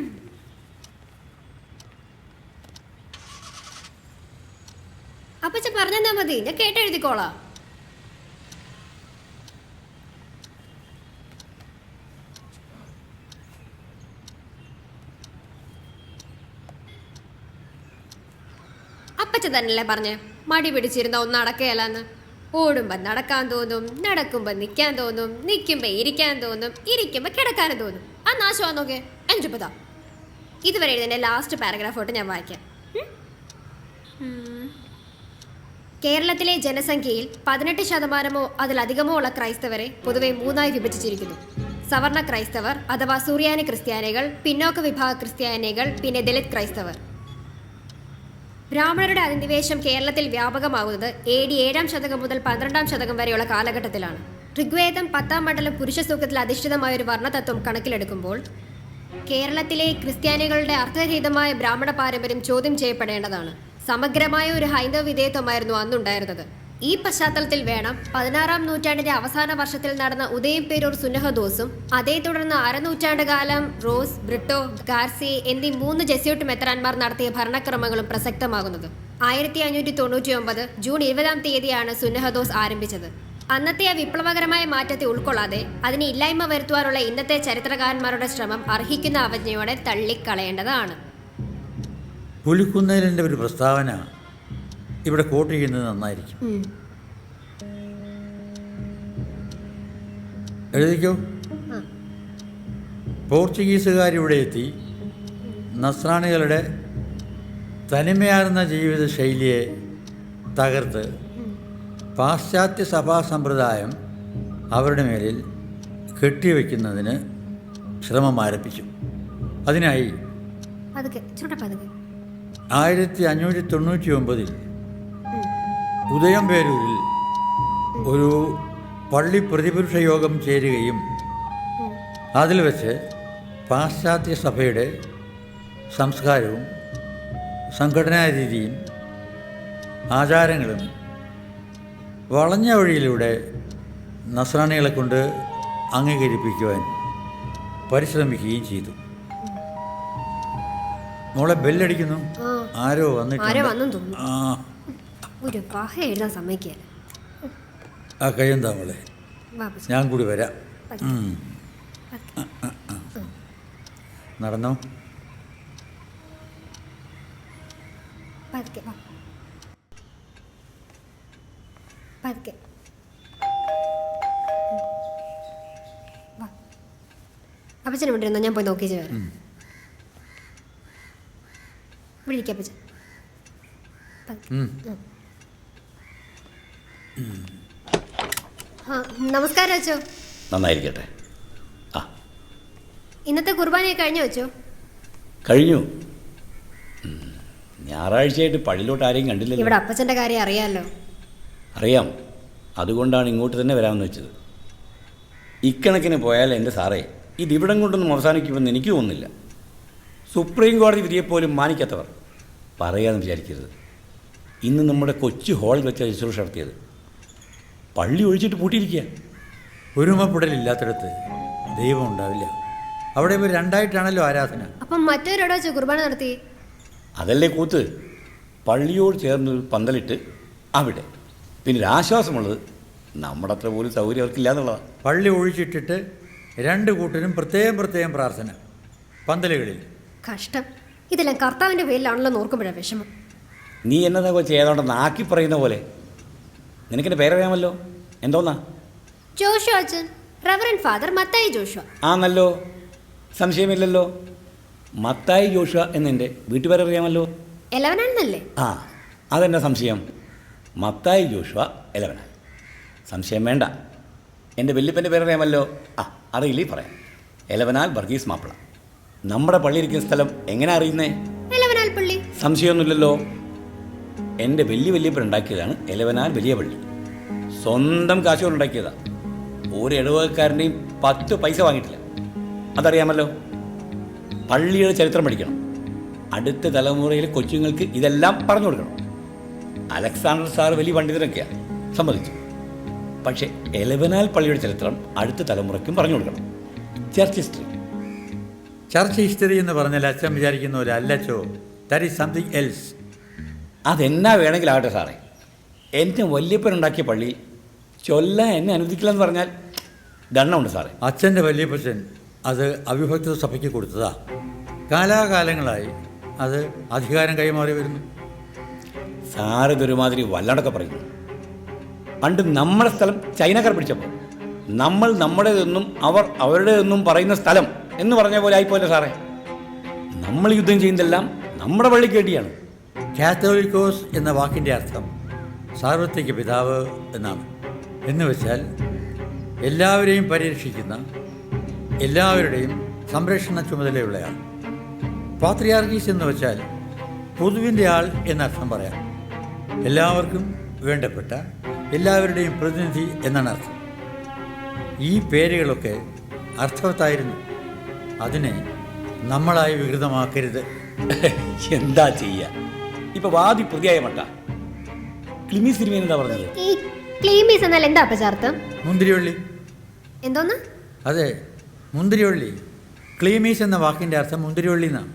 അപ്പച്ച പറഞ്ഞാ മതി, ഞാൻ കേട്ടെഴുതിക്കോളാം. അപ്പച്ച തന്നെയല്ലേ പറഞ്ഞേ മടി പിടിച്ചിരുന്ന ഒന്ന് നടക്കുകയല്ലെന്ന്. ഓടുമ്പോ നടക്കാൻ തോന്നും, നടക്കുമ്പോ നിൽക്കാൻ തോന്നും, നിൽക്കുമ്പോ ഇരിക്കാൻ തോന്നും, ഇരിക്കുമ്പോ കിടക്കാനും തോന്നും. ആ നാശമാ നോക്കേ. അഞ്ചുപ്പതാ ഇതുവരെ എഴുതിന്റെ ലാസ്റ്റ് പാരഗ്രാഫോട്ട് ഞാൻ വായിക്കാം. കേരളത്തിലെ ജനസംഖ്യയിൽ 18% അതിലധികമോ ഉള്ള ക്രൈസ്തവരെ പൊതുവെ 3ആയി വിഭജിച്ചിരിക്കുന്നു. സവർണ ക്രൈസ്തവർ അഥവാ സുറിയാനി ക്രിസ്ത്യാനികൾ, പിന്നോക്ക വിഭാഗ ക്രിസ്ത്യാനികൾ, പിന്നെ ദലിത് ക്രൈസ്തവർ. ബ്രാഹ്മണരുടെ അധിനിവേശം കേരളത്തിൽ വ്യാപകമാവുന്നത് AD 7 ശതകം മുതൽ 12 ശതകം വരെയുള്ള കാലഘട്ടത്തിലാണ്. ഋഗ്വേദം 10 മണ്ഡലം പുരുഷ സൂക്തത്തിൽ അധിഷ്ഠിതമായ ഒരു വർണ്ണതത്വം കണക്കിലെടുക്കുമ്പോൾ കേരളത്തിലെ ക്രിസ്ത്യാനികളുടെ അർത്ഥരഹിതമായ ബ്രാഹ്മണ പാരമ്പര്യം ചോദ്യം ചെയ്യപ്പെടേണ്ടതാണ്. സമഗ്രമായ ഒരു ഹൈന്ദവ വിധേയത്വമായിരുന്നു അന്നുണ്ടായിരുന്നത്. ഈ പശ്ചാത്തലത്തിൽ വേണം 16-ാം നൂറ്റാണ്ടിന്റെ അവസാന വർഷത്തിൽ നടന്ന ഉദയംപേരൂർ സുന്നഹദോസും അതേ തുടർന്ന് അരനൂറ്റാണ്ട് കാലം റോസ്, ബ്രിട്ടോ, ഗാർസി എന്നീ 3 ജെസ്യൂട്ട് മെത്രാൻമാർ നടത്തിയ ഭരണക്രമങ്ങളും പ്രസക്തമാകുന്നത്. 1599 ജൂൺ 20-ാം തീയതിയാണ് സുന്നഹദോസ് ആരംഭിച്ചത്. അന്നത്തെ ആ വിപ്ലവകരമായ മാറ്റത്തെ ഉൾക്കൊള്ളാതെ അതിനെ ഇല്ലായ്മ വരുത്തുവാനുള്ള ഇന്നത്തെ ചരിത്രകാരന്മാരുടെ ശ്രമം അർഹിക്കുന്ന അവജ്ഞയോടെ തള്ളിക്കളയേണ്ടതാണ്. പുലിക്കുന്നേലിൻ്റെ ഒരു പ്രസ്താവന ഇവിടെ കോട്ട് ചെയ്യുന്നത് നന്നായിരിക്കും. എഴുതിക്കോ. പോർച്ചുഗീസുകാരിവിടെ എത്തി നസ്രാണികളുടെ തനിമയാർന്ന ജീവിത ശൈലിയെ തകർത്ത് പാശ്ചാത്യ സഭാ സമ്പ്രദായം അവരുടെ മേലിൽ കെട്ടിവെക്കുന്നതിന് ശ്രമം ആരംഭിച്ചു. അതിനായി 1599 ഉദയംപേരൂരിൽ ഒരു പള്ളി പ്രതിപുരുഷ യോഗം ചേരുകയും അതിൽ വെച്ച് പാശ്ചാത്യ സഭയുടെ സംസ്കാരവും സംഘടനാ രീതിയും ആചാരങ്ങളും വളഞ്ഞ വഴിയിലൂടെ നസ്രാണികളെ കൊണ്ട് അംഗീകരിപ്പിക്കുവാൻ പരിശ്രമിക്കുകയും ചെയ്തു. മോളെ ബെല്ലടിക്കുന്നു. ആരോ വന്നിട്ടുണ്ട്. ആ ഒരു പഹ എഴുതാൻ സമ്മതിക്കുക. ആ കഴിയന്താ മോളെ, ഞാൻ കൂടി വരാം. നടന്നോ. അപ്പച്ചനെ വിട്ടിരുന്നോ? ഞാൻ പോയി നോക്കിച്ച് വരാം. ഇവിടെ ഇരിക്കാം അപ്പച്ചൻ. നമസ്കാരം അച്ചോ. നന്നായിരിക്കട്ടെ. ആ, ഇന്നത്തെ കുർബാനയൊക്കെ കഴിഞ്ഞു വെച്ചോ? കഴിഞ്ഞു. ഞായറാഴ്ചയായിട്ട് പള്ളിയിലോട്ട് ആരെയും കണ്ടില്ലല്ലോ. ഇവിടെ അപ്പച്ചൻ്റെ കാര്യം അറിയാമല്ലോ. അറിയാം, അതുകൊണ്ടാണ് ഇങ്ങോട്ട് തന്നെ വരാമെന്ന് വെച്ചത്. ഇക്കണക്കിന് പോയാൽ എൻ്റെ സാറേ ഇതിവിടം കൊണ്ടൊന്നും അവസാനിക്കുമെന്ന് എനിക്ക് തോന്നുന്നില്ല. സുപ്രീം കോടതി വിധിയെപ്പോലും മാനിക്കാത്തവർ പറയാമെന്ന് വിചാരിക്കരുത്. ഇന്ന് നമ്മുടെ കൊച്ചു ഹാളിൽ വെച്ച ശുശ്രൂഷ നടത്തിയത് പള്ളി ഒഴിച്ചിട്ട് പൂട്ടിയിരിക്കുക. ഒരുമപ്പെടലില്ലാത്തിടത്ത് ദൈവം ഉണ്ടാവില്ല. അവിടെ ഇവർ രണ്ടായിട്ടാണല്ലോ ആരാധന. അപ്പം മറ്റൊരിട വെച്ച് കുർബാന നടത്തി. അതല്ലേ കൂത്ത്. പള്ളിയോട് ചേർന്നൊരു പന്തലിട്ട് അവിടെ. പിന്നെ ഒരു ആശ്വാസമുള്ളത് നമ്മുടെ അത്ര പോലും സൗകര്യം അവർക്കില്ല എന്നുള്ളതാണ്. പള്ളി ഒഴിച്ചിട്ടിട്ട് രണ്ട് കൂട്ടരും പ്രത്യേകം പ്രാർത്ഥന പന്തലുകളിൽ. കഷ്ടം. ഇതെല്ലാം കർത്താവിൻ്റെ പേരിലാണല്ലോ നോക്കുമ്പോഴാണ് വിഷമം. നീ എന്നതാ കൊച്ചി ഏതാണ്ടെന്ന് ആക്കി പറയുന്ന പോലെ. നിനക്കെൻ്റെ പേരറിയാമല്ലോ. എന്തോന്നാ? ജോഷു അച്ഛൻ. Reverend father Mathai Joshua. ആന്നല്ലോ, സംശയമില്ലല്ലോ. മത്തായി ജോഷുവ എന്നെൻ്റെ വീട്ടുപേരറിയാമല്ലോ. എലവനാണെന്നല്ലേ? ആ, അതെന്നാ സംശയം? മത്തായി ജോഷുവ എലവനാൻ. സംശയം വേണ്ട. എൻ്റെ വല്യപ്പൻ്റെ പേരറിയാമല്ലോ. ആ, അറിയില്ലേ പറയാം. എലവനാൽ വർഗീസ് മാപ്പിള. നമ്മുടെ പള്ളിയിരിക്കുന്ന സ്ഥലം എങ്ങനെ അറിയുന്നേ? എലവനാൽ പള്ളി. സംശയമൊന്നുമില്ലല്ലോ. എൻ്റെ വല്യപ്പനുണ്ടാക്കിയതാണ് എലവനാൽ വലിയ പള്ളി. സ്വന്തം കാശുകൊണ്ടുണ്ടാക്കിയതാണ്. ഒരു ഇടവകക്കാരൻ്റെയും 10 പൈസ വാങ്ങിയിട്ടില്ല. അതറിയാമല്ലോ. പള്ളിയുടെ ചരിത്രം പഠിക്കണം. അടുത്ത തലമുറയിലെ കൊച്ചുങ്ങൾക്ക് ഇതെല്ലാം പറഞ്ഞു കൊടുക്കണം. അലക്സാണ്ടർ സാർ വലിയ പണ്ഡിതനൊക്കെയാണ്, സമ്മതിച്ചു. പക്ഷേ എലവനാൽ പള്ളിയുടെ ചരിത്രം അടുത്ത തലമുറയ്ക്കും പറഞ്ഞു കൊടുക്കണം. ചർച്ച് ഹിസ്റ്ററി എന്ന് പറഞ്ഞാൽ അച്ഛൻ വിചാരിക്കുന്ന പോലെ അല്ലച്ചോ. That is something else. അതെന്നാ വേണമെങ്കിലാകട്ടെ സാറേ. എൻ്റെ വല്യപ്പനുണ്ടാക്കിയ പള്ളി ചൊല്ലാൻ എന്നെ അനുവദിക്കില്ലെന്ന് പറഞ്ഞാൽ ദണ്ണമുണ്ട് സാറേ. അച്ഛൻ്റെ വല്യപ്പച്ചൻ അത് അവിഭക്ത സഭയ്ക്ക് കൊടുത്തതാ. കാലാകാലങ്ങളായി അത് അധികാരം കൈമാറി വരുന്നു. സാറ് ഇതൊരുമാതിരി വല്ലാണ്ടൊക്കെ പറയുന്നു. പണ്ട് നമ്മുടെ സ്ഥലം ചൈനക്കാർ പിടിച്ചപ്പോൾ നമ്മൾ നമ്മുടേതെന്നും അവർ അവരുടേതെന്നും പറയുന്ന സ്ഥലം എന്ന് പറഞ്ഞ പോലെ ആയിപ്പോലെ സാറേ. നമ്മൾ യുദ്ധം ചെയ്യുന്നതെല്ലാം നമ്മുടെ പള്ളിക്ക് വേണ്ടിയാണ്. കാത്തോലിക്കോസ് എന്ന വാക്കിൻ്റെ അർത്ഥം സാർവത്രിക പിതാവ് എന്നാണ്. എന്ന് വെച്ചാൽ എല്ലാവരെയും പരിരക്ഷിക്കുന്ന, എല്ലാവരുടെയും സംരക്ഷണ ചുമതലയുള്ളയാൾ. പാത്രിയാർക്കീസ് എന്ന് വെച്ചാൽ പൊതുവിൻ്റെ ആൾ എന്നർത്ഥം പറയാം. എല്ലാവർക്കും വേണ്ടപ്പെട്ട, എല്ലാവരുടെയും പ്രതിനിധി എന്നാണ് അർത്ഥം. ഈ പേരുകളൊക്കെ അർത്ഥവത്തായിരുന്നു. അതിനെ നമ്മളായി വികൃതമാക്കരുത്. എന്താ ചെയ്യുക? ഇപ്പൊ വാദി പ്രതിയായ മട്ട ക്ലിമീസ് തിരുമേനി എന്താ പറഞ്ഞത്? ഈ ക്ലീമീസ് എന്നാൽ എന്താ അപ്പച്ചാർത്ഥം? മുന്തിരിവള്ളി. എന്തോന്ന്? അതെ, മുന്തിരിവള്ളി. ക്ലീമീസ് എന്ന വാക്കിൻ്റെ അർത്ഥം മുന്തിരിവള്ളി എന്നാണ്.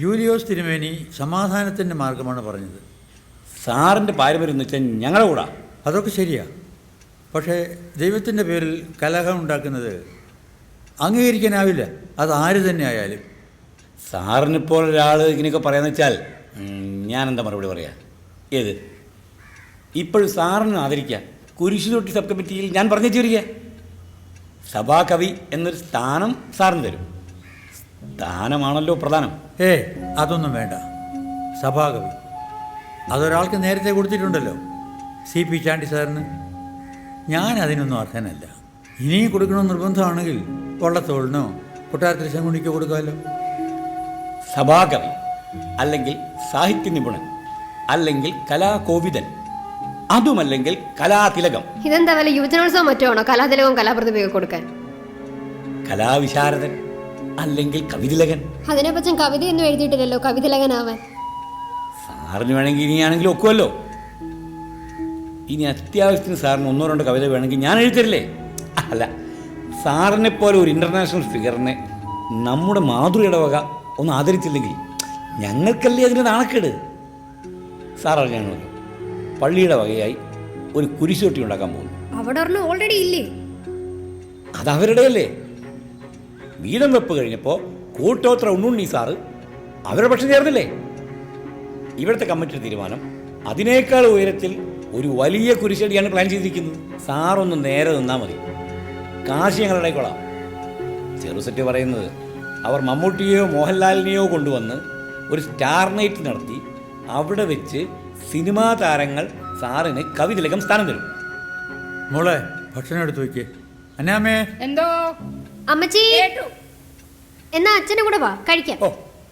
യൂലിയോസ് തിരുമേനി സമാധാനത്തിൻ്റെ മാർഗമാണ് പറഞ്ഞത്. സാറിൻ്റെ പാരമ്പര്യം എന്ന് വെച്ചാൽ ഞങ്ങളുടെ കൂടെ. അതൊക്കെ ശരിയാ. പക്ഷേ ദൈവത്തിൻ്റെ പേരിൽ കലഹം ഉണ്ടാക്കുന്നത് അംഗീകരിക്കാനാവില്ല, അത് ആര് തന്നെ ആയാലും. സാറിനിപ്പോൾ ഒരാൾ ഇങ്ങനെയൊക്കെ പറയാന്ന് വെച്ചാൽ ഞാനെന്താ മറുപടി പറയാ? ഏത് ഇപ്പോഴും സാറിന് ആദരിക്കുക കുരിശുതൊട്ടി സബ് കമ്മിറ്റിയിൽ ഞാൻ പറഞ്ഞു വരിക. സഭാകവി എന്നൊരു സ്ഥാനം സാറിന് തരും. സ്ഥാനമാണല്ലോ പ്രധാനം. അതൊന്നും വേണ്ട. സഭാകവി അതൊരാൾക്ക് നേരത്തെ കൊടുത്തിട്ടുണ്ടല്ലോ, CP ചാണ്ടി സാറിന്. ഞാൻ അതിനൊന്നും അർഹനല്ല. ഇനിയും കൊടുക്കണമെന്ന് നിർബന്ധമാണെങ്കിൽ വള്ളത്തോളിനോ കൊട്ടാരത്തിൽ ശങ്കുണിക്കോ കൊടുക്കാമല്ലോ. സഭാകവി അല്ലെങ്കിൽ സാഹിത്യ നിപുണൻ അല്ലെങ്കിൽ കലാകോവിദൻ, അതുമല്ലെങ്കിൽ കലാതിലകം. ഇതെന്താ വല്ല യുവജനോത്സവം മറ്റോ ആണോ കലാതിലകവും കലാപ്രതിഭയൊക്കെ കൊടുക്കാൻ? കലാവിശാരദൻ അല്ലെങ്കിൽ കവിതിലകൻ. അതിനെപ്പറ്റും കവിതയൊന്നും എഴുതിയിട്ടില്ലല്ലോ കവിതിലകനാവാൻ. സാറിന് വേണമെങ്കിൽ ഇനിയാണെങ്കിലും ഒക്കുമല്ലോ. ഇനി അത്യാവശ്യത്തിന് സാറിന് 1-2 കവിത വേണമെങ്കിൽ ഞാൻ എഴുതരില്ലേ? അല്ല, സാറിനെ പോലെ ഒരു ഇൻ്റർനാഷണൽ ഫിഗറിനെ നമ്മുടെ മാതൃയുടെ വക ഒന്ന് ആദരിച്ചില്ലെങ്കിൽ ഞങ്ങൾക്കല്ലേ അതിന് നാണക്കേട്. സാർ അറിഞ്ഞാണല്ലോ, പള്ളിയുടെ വകയായി ഒരു കുരിശുതൊട്ടി ഉണ്ടാക്കാൻ പോകുന്നു. അവിടെ ഒരെണ്ണം ഓൾറെഡി ഇല്ലേ? അതവരുടെ അല്ലേ. വീതം വെപ്പ് കഴിഞ്ഞപ്പോൾ കൂട്ടോത്ര ഉണ്ണുണ്ണി സാറ് അവരുടെ പക്ഷം ചേർന്നില്ലേ. ഇവിടുത്തെ കമ്മിറ്റിയുടെ തീരുമാനം അതിനേക്കാൾ ഉയരത്തിൽ ഒരു വലിയ കുരിശടിയാണ് പ്ലാൻ ചെയ്തിരിക്കുന്നത്. സാറൊന്ന് നേരെ നിന്നാൽ മതി, കാശ് ഞങ്ങൾ ഇടയ്ക്കൊള്ളാം. ചെറുസെറ്റ് പറയുന്നത് അവർ മമ്മൂട്ടിയെയോ മോഹൻലാലിനെയോ കൊണ്ടുവന്ന് ഒരു സ്റ്റാർ നൈറ്റ് നടത്തി അവിടെ വെച്ച് സിനിമാ താരങ്ങൾ സാറിന് കവിതിലകം സ്ഥാനം തരും. മോളെ ഭക്ഷണം എടുത്തു വയ്ക്കേ. അന്നാമേ. എന്തോ അമ്മച്ചി, എന്നാ അച്ഛനും കൂടെ വാ കഴിക്കാം. ഓ,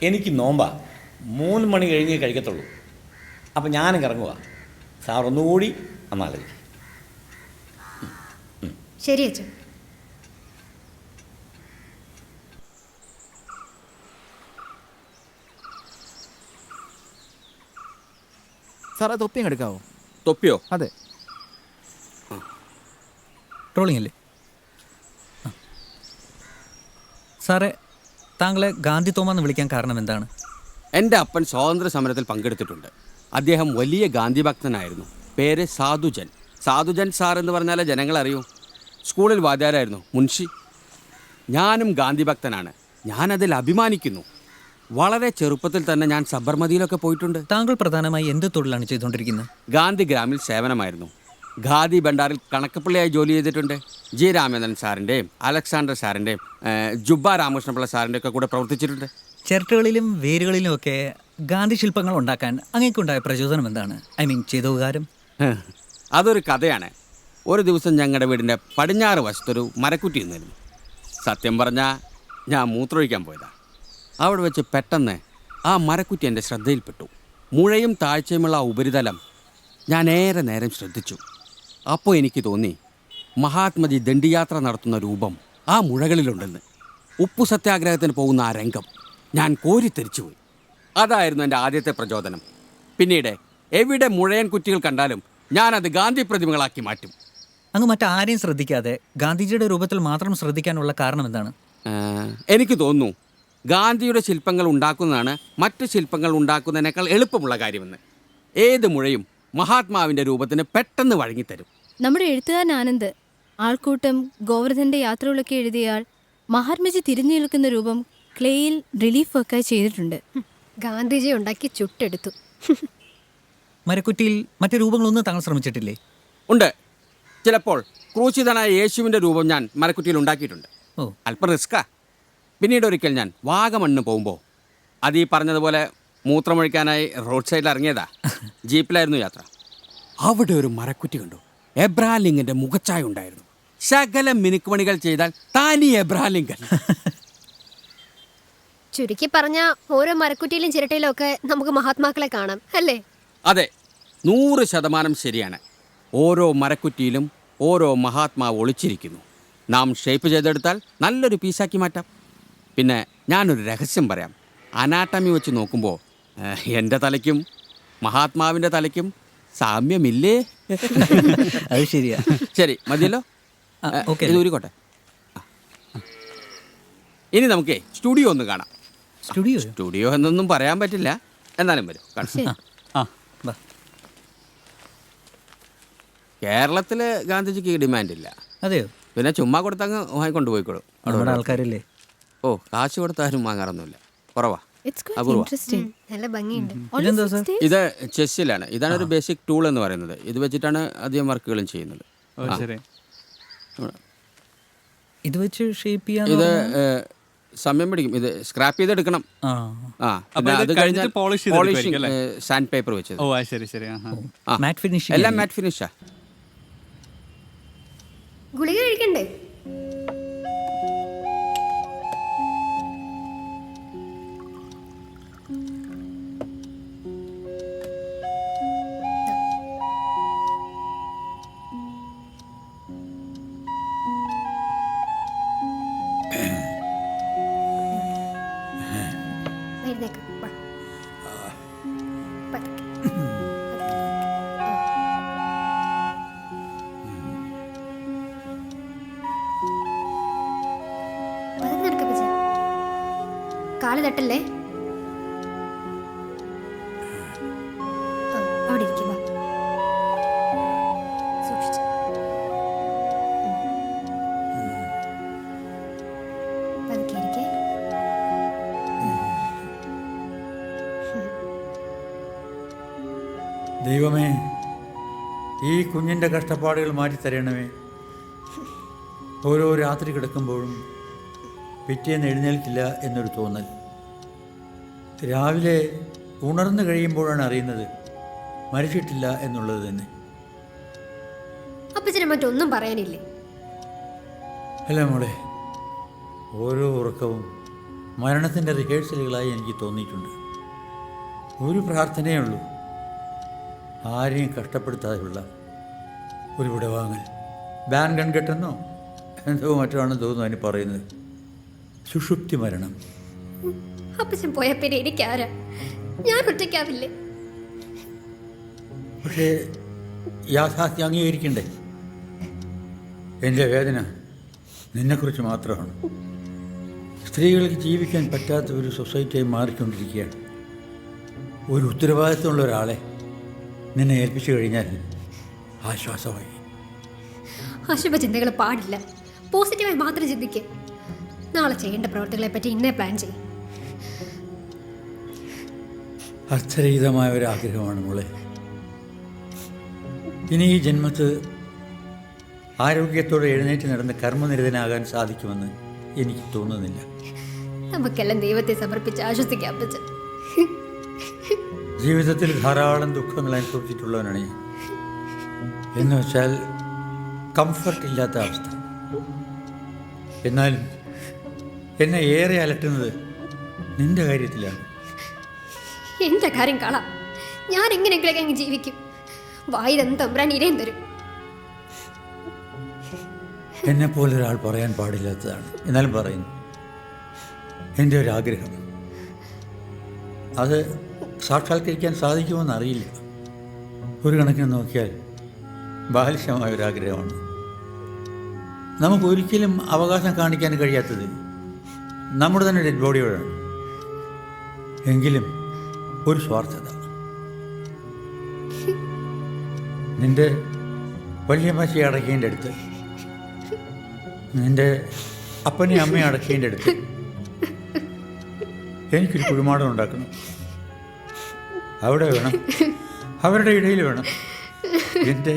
എനിക്ക് നോമ്പാ, 3 മണി കഴിഞ്ഞേ കഴിക്കത്തുള്ളൂ. അപ്പം ഞാനും ഇറങ്ങുക. സാർ ഒന്നുകൂടി അന്നാലോചിക്കും. ശരി അച്ഛൻ. സാറേ തൊപ്പി അങ്ങ് എടുക്കാവോ? തൊപ്പിയോ? അതെ. ട്രോളിംഗ് അല്ലേ സാറേ? താങ്കളെ ഗാന്ധി തോമ എന്ന് വിളിക്കാൻ കാരണം എന്താണ്? എൻ്റെ അപ്പൻ സ്വാതന്ത്ര്യ സമരത്തിൽ പങ്കെടുത്തിട്ടുണ്ട്. അദ്ദേഹം വലിയ ഗാന്ധി ഭക്തനായിരുന്നു. പേര് സാധുജൻ. സാധുജൻ സാർ എന്ന് പറഞ്ഞാൽ ജനങ്ങൾ അറിയൂ. സ്കൂളിൽ വാദ്യാരായിരുന്നു, മുൻഷി. ഞാനും ഗാന്ധി ഭക്തനാണ്. ഞാനതിൽ അഭിമാനിക്കുന്നു. വളരെ ചെറുപ്പത്തിൽ തന്നെ ഞാൻ സബർമതിയിലൊക്കെ പോയിട്ടുണ്ട്. താങ്കൾ പ്രധാനമായി എന്ത് തൊഴിലാണ് ചെയ്തുകൊണ്ടിരിക്കുന്നത്? ഗാന്ധി ഗ്രാമിൽ സേവനമായിരുന്നു. ഖാദി ഭണ്ഡാറിൽ കണക്കപ്പിള്ളിയായി ജോലി ചെയ്തിട്ടുണ്ട്. ജി രാമേന്ദ്രൻ സാറിൻ്റെയും അലക്സാണ്ടർ സാറിൻ്റെയും ജുബ്ബ രാമകൃഷ്ണപിള്ള സാറിൻ്റെ ഒക്കെ കൂടെ പ്രവർത്തിച്ചിട്ടുണ്ട്. ചിരട്ടകളിലും വേരുകളിലും ഒക്കെ ഗാന്ധി ശില്പങ്ങൾ ഉണ്ടാക്കാൻ അങ്ങേക്കുണ്ടായ പ്രചോദനം എന്താണ്? ചെയ്ത ഉപകാരം? അതൊരു കഥയാണ്. ഒരു ദിവസം ഞങ്ങളുടെ വീടിൻ്റെ പടിഞ്ഞാറ് വശത്തൊരു മരക്കുറ്റി നിന്നിരുന്നു. സത്യം പറഞ്ഞാൽ ഞാൻ മൂത്രമൊഴിക്കാൻ പോയതാണ്. അവിടെ വെച്ച് പെട്ടെന്ന് ആ മരക്കുറ്റി എൻ്റെ ശ്രദ്ധയിൽപ്പെട്ടു. മുഴയും താഴ്ചയുമുള്ള ആ ഉപരിതലം ഞാൻ ഏറെ നേരം ശ്രദ്ധിച്ചു. അപ്പോൾ എനിക്ക് തോന്നി, മഹാത്മജി ദണ്ഡിയാത്ര നടത്തുന്ന രൂപം ആ മുഴകളിലുണ്ടെന്ന്. ഉപ്പു സത്യാഗ്രഹത്തിന് പോകുന്ന ആ രംഗം ഞാൻ കോരിത്തെരിച്ചുപോയി. അതായിരുന്നു എൻ്റെ ആദ്യത്തെ പ്രചോദനം. പിന്നീട് എവിടെ മുഴയൻ കുറ്റികൾ കണ്ടാലും ഞാനത് ഗാന്ധി പ്രതിമകളാക്കി മാറ്റും. അങ്ങ് മറ്റാരെയും ശ്രദ്ധിക്കാതെ ഗാന്ധിജിയുടെ രൂപത്തിൽ മാത്രം ശ്രദ്ധിക്കാനുള്ള കാരണം എന്താണ്? എനിക്ക് തോന്നുന്നു ഗാന്ധിയുടെ ശില്പങ്ങൾ ഉണ്ടാക്കുന്നതാണ് മറ്റ് ശില്പങ്ങൾ ഉണ്ടാക്കുന്നതിനേക്കാൾ എളുപ്പമുള്ള കാര്യമെന്ന്. ഏത് മുഴയും മഹാത്മാവിൻ്റെ രൂപത്തിന് പെട്ടെന്ന് വഴങ്ങിത്തരും. നമ്മുടെ എഴുത്തുകാരൻ ആനന്ദ് ആൾക്കൂട്ടം, ഗോവർദ്ധന്റെ യാത്രകളൊക്കെ എഴുതിയാൽ മഹാത്മജി തിരിഞ്ഞു നിൽക്കുന്ന രൂപം ക്ലേയിൽ റിലീഫ് വർക്കായി ചെയ്തിട്ടുണ്ട്. ഗാന്ധിജി ഉണ്ടാക്കി ചുട്ടെടുത്തു. മരക്കുറ്റിയിൽ മറ്റു രൂപങ്ങളൊന്നും താങ്കൾ ശ്രമിച്ചിട്ടില്ലേ? ഉണ്ട്. ചിലപ്പോൾ ക്രൂശിതനായ യേശുവിൻ്റെ രൂപം ഞാൻ മരക്കുറ്റിയിൽ ഉണ്ടാക്കിയിട്ടുണ്ട്. അല്പം റിസ്ക്കാ. പിന്നീട് ഒരിക്കൽ ഞാൻ വാഗമണ്ണ് പോകുമ്പോൾ അത് ഈ പറഞ്ഞതുപോലെ മൂത്രമൊഴിക്കാനായി റോഡ് സൈഡിൽ ഇറങ്ങിയതാ. ജീപ്പിലായിരുന്നു യാത്ര. അവിടെ ഒരു മരക്കുറ്റി കണ്ടു. എബ്രഹാം ലിങ്കൻ്റെ മുഖച്ചായ ഉണ്ടായിരുന്നു. ശകല മിനുക്കുമണികൾ ചെയ്താൽ താനീ എബ്രഹാം ലിങ്കൻ. ചുരുക്കി പറഞ്ഞ ഓരോ മരക്കുറ്റിയിലും ചിരട്ടയിലും ഒക്കെ നമുക്ക് മഹാത്മാക്കളെ കാണാം, അല്ലേ? അതെ, 100% ശരിയാണ്. ഓരോ മരക്കുറ്റിയിലും ഓരോ മഹാത്മാവ് ഒളിച്ചിരിക്കുന്നു. നാം ഷേപ്പ് ചെയ്തെടുത്താൽ നല്ലൊരു പീസാക്കി മാറ്റാം. പിന്നെ ഞാനൊരു രഹസ്യം പറയാം. അനാട്ടമി വെച്ച് നോക്കുമ്പോൾ എൻ്റെ തലയ്ക്കും മഹാത്മാവിൻ്റെ തലയ്ക്കും സാമ്യമില്ലേ? അത് ശരിയാ. ശരി, മതിയല്ലോ. ഇത് ഊരിക്കോട്ടെ. ഇനി നമുക്ക് സ്റ്റുഡിയോ ഒന്ന് കാണാം. സ്റ്റുഡിയോ എന്നൊന്നും പറയാൻ പറ്റില്ല, എന്നാലും വരും. കേരളത്തിൽ ഗാന്ധിജിക്ക് ഈ ഡിമാൻഡില്ല. അതെയോ? പിന്നെ ചുമ്മാ കൊടുത്തങ്ങ് വാങ്ങിക്കൊണ്ട് പോയിക്കോളും. നമ്മുടെ ആൾക്കാരല്ലേ? ഓ, കാശ് കൊടുത്താരും വാങ്ങാറൊന്നുമില്ല, കുറവാ. It's quite അപൂർവ. interesting. നല്ല ഭംഗിയുണ്ട്. ഇതെന്താ സാർ? ഇത് ചെസ്സിലാണ്. ഇതാണ് ഒരു ബേസിക് ടൂൾ എന്ന് പറയുന്നത്. ഇത് വെച്ചിട്ടാണ് അധികം വർക്കുകളും ചെയ്യുന്നത്. ഓ ശരി. ഇത് വെച്ച് ഷേപ്പ് ചെയ്യാൻ ഇത് സമയം പിടിക്കും. ഇത് സ്ക്രാപ്പ് ചെയ്തെടുക്കണം. ആ അപ്പൊ ഇത് കഴിഞ്ഞിട്ട് polish ചെയ്തെടുക്കുമായിരിക്കും അല്ലേ? സാൻഡ് പേപ്പർ വെച്ചത്. ഓ ശരി ശരി. ആഹാ. മാറ്റ് ഫിനിഷിംഗ് എല്ലാം മാറ്റ് ഫിനിഷാ. ഗുളിക കഴിക്കണ്ടേ? എഴുന്നേക്ക്, വാ. പതുക്കെ. പതുക്കെ നടക്ക് അപ്പച്ചി. കാല് തട്ടല്ലേ? അവിടെ ഇരിക്കും. സൂക്ഷിച്ച്. പതുക്കെ ഇരിക്കേ. ദൈവമേ, ഈ കുഞ്ഞിൻ്റെ കഷ്ടപ്പാടുകൾ മാറ്റിത്തരണമേ. ഓരോ രാത്രി കിടക്കുമ്പോഴും പിറ്റേന്ന് എഴുന്നേൽക്കില്ല എന്നൊരു തോന്നൽ. രാവിലെ ഉണർന്നു കഴിയുമ്പോഴാണ് അറിയുന്നത് മരിച്ചിട്ടില്ല എന്നുള്ളത് തന്നെ. അപ്പച്ചനെ മറ്റൊന്നും പറയാനില്ലേ? അല്ല മോളെ, ഓരോ ഉറക്കവും മരണത്തിൻ്റെ റിഹേഴ്സലുകളായി എനിക്ക് തോന്നിയിട്ടുണ്ട്. ഒരു പ്രാർത്ഥനയേ ഉള്ളൂ, ആരെയും കഷ്ടപ്പെടുത്താതെയുള്ള ഒരു വിടവാങ്ങൽ. ബാൻ കൺകെട്ടെന്നോ എന്തോ മറ്റോ ആണെന്ന് തോന്നുന്നു അതിന് പറയുന്നത്. സുഷുപ്തി മരണം. അപ്പച്ചൻ പോയ പിന്നെ എനിക്കാരാ? ഞാൻ ഒറ്റയ്ക്കാവില്ലേ? പക്ഷേ യാഥാർത്ഥ്യം അംഗീകരിക്കണ്ടേ? എൻ്റെ വേദന നിന്നെക്കുറിച്ച് മാത്രമാണ്. സ്ത്രീകൾക്ക് ജീവിക്കാൻ പറ്റാത്ത ഒരു സൊസൈറ്റിയായി മാറിക്കൊണ്ടിരിക്കുകയാണ്. ഒരു ഉത്തരവാദിത്വമുള്ള ഒരാളെ നിന്നെ ഏൽപ്പിച്ചു കഴിഞ്ഞാൽ ആശ്വാസമായി. അശുഭചിന്തകൾ പാടില്ല. പോസിറ്റീവായി മാത്രം ചിന്തിക്കുക. നാളെ ചെയ്യേണ്ട പ്രവർത്തികളെ പറ്റി ഇന്നേ പ്ലാൻ ചെയ്യും. അർത്ഥരഹിതമായ ഒരാഗ്രഹമാണ് മോളെ. ഇനി ഈ ജന്മത്ത് ആരോഗ്യത്തോടെ എഴുന്നേറ്റ് നടന്ന് കർമ്മനിരതനാകാൻ സാധിക്കുമെന്ന് എനിക്ക് തോന്നുന്നില്ല. നമുക്കെല്ലാം ദൈവത്തെ സമർപ്പിച്ച് ആശ്വസിക്കാം അപ്പച്ചൻ. ജീവിതത്തിൽ ധാരാളം ദുഃഖങ്ങൾ അനുഭവിച്ചിട്ടുള്ളവനാണ് ഞാൻ. എന്ന് വെച്ചാൽ കംഫർട്ട് ഇല്ലാത്ത അവസ്ഥ. എന്നാലും എന്നെ ഏറെ അലട്ടുന്നത് നിന്റെ കാര്യത്തിലാണ്. എൻ്റെ കാര്യം കളാം. ഞാൻ എങ്ങനെയെങ്കിലൊക്കെ അങ്ങ് ജീവിക്കും. വായിരം തമ്പ്രാൻ ഇരയും തരും. എന്നെപ്പോലെ ഒരാൾ പറയാൻ പാടില്ലാത്തതാണ്, എന്നാലും പറയുന്നു. എൻ്റെ ഒരു ആഗ്രഹം, അത് സാക്ഷാത്കരിക്കാൻ സാധിക്കുമെന്ന് അറിയില്ല. ഒരു കണക്കിന് നോക്കിയാൽ ബാലിശമായ ഒരാഗ്രഹമാണ്. നമുക്കൊരിക്കലും അവകാശം കാണിക്കാൻ കഴിയാത്തത് നമ്മുടെ തന്നെ ഡെഡ് ബോഡിയോടാണ്. എങ്കിലും ഒരു സ്വാർത്ഥത. നിന്റെ വല്യമ്മച്ചി അടക്കേൻ്റെ അടുത്ത്, നിന്റെ അപ്പനെയും അമ്മയും അടക്കേൻ്റെ അടുത്ത് എനിക്കൊരു കുഴിമാടം ഉണ്ടാക്കണം. അവിടെ വേണം, അവരുടെ ഇടയിൽ വേണം. എൻ്റെ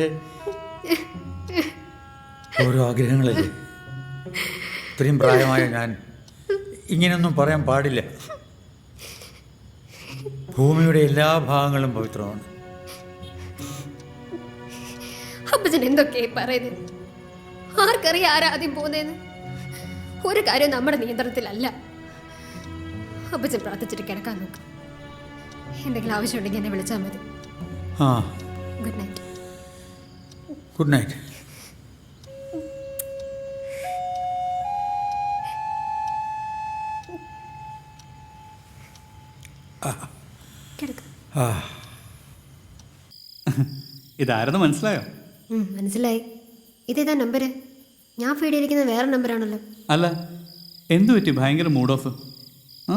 ഓരോ ആഗ്രഹങ്ങളല്ലേ. ഇത്രയും പ്രായമായ ഞാൻ ഇങ്ങനെയൊന്നും പറയാൻ പാടില്ല. ഭൂമിയുടെ എല്ലാ ഭാഗങ്ങളും പവിത്രമാണ്. അപ്പച്ചൻ എന്തൊക്കെയായി പറയുന്നത്? ആർക്കറിയാം ആരാ ആദ്യം പോകുന്നതെന്ന്? ഒരു കാര്യം നമ്മുടെ നിയന്ത്രണത്തിലല്ല. അപ്പച്ചൻ പ്രാർത്ഥിച്ചിട്ട് കിടക്കാൻ നോക്കും. എന്തെങ്കിലും ആവശ്യമുണ്ടെങ്കിൽ എന്നെ വിളിച്ചാൽ മതി. ആ, ഗുഡ് നൈറ്റ്. Good night. കിടക്ക. ആ, ഇതാരെന്ന് മനസ്സിലായോ? മനസ്സിലായി. ഇതേതാ നമ്പര്? ഞാൻ ഫീഡ് ചെയ്തിരിക്കുന്ന വേറെ നമ്പറാണല്ലോ. അല്ല, എന്തു പറ്റി ഭയങ്കര മൂഡ് ഓഫ്? ആ,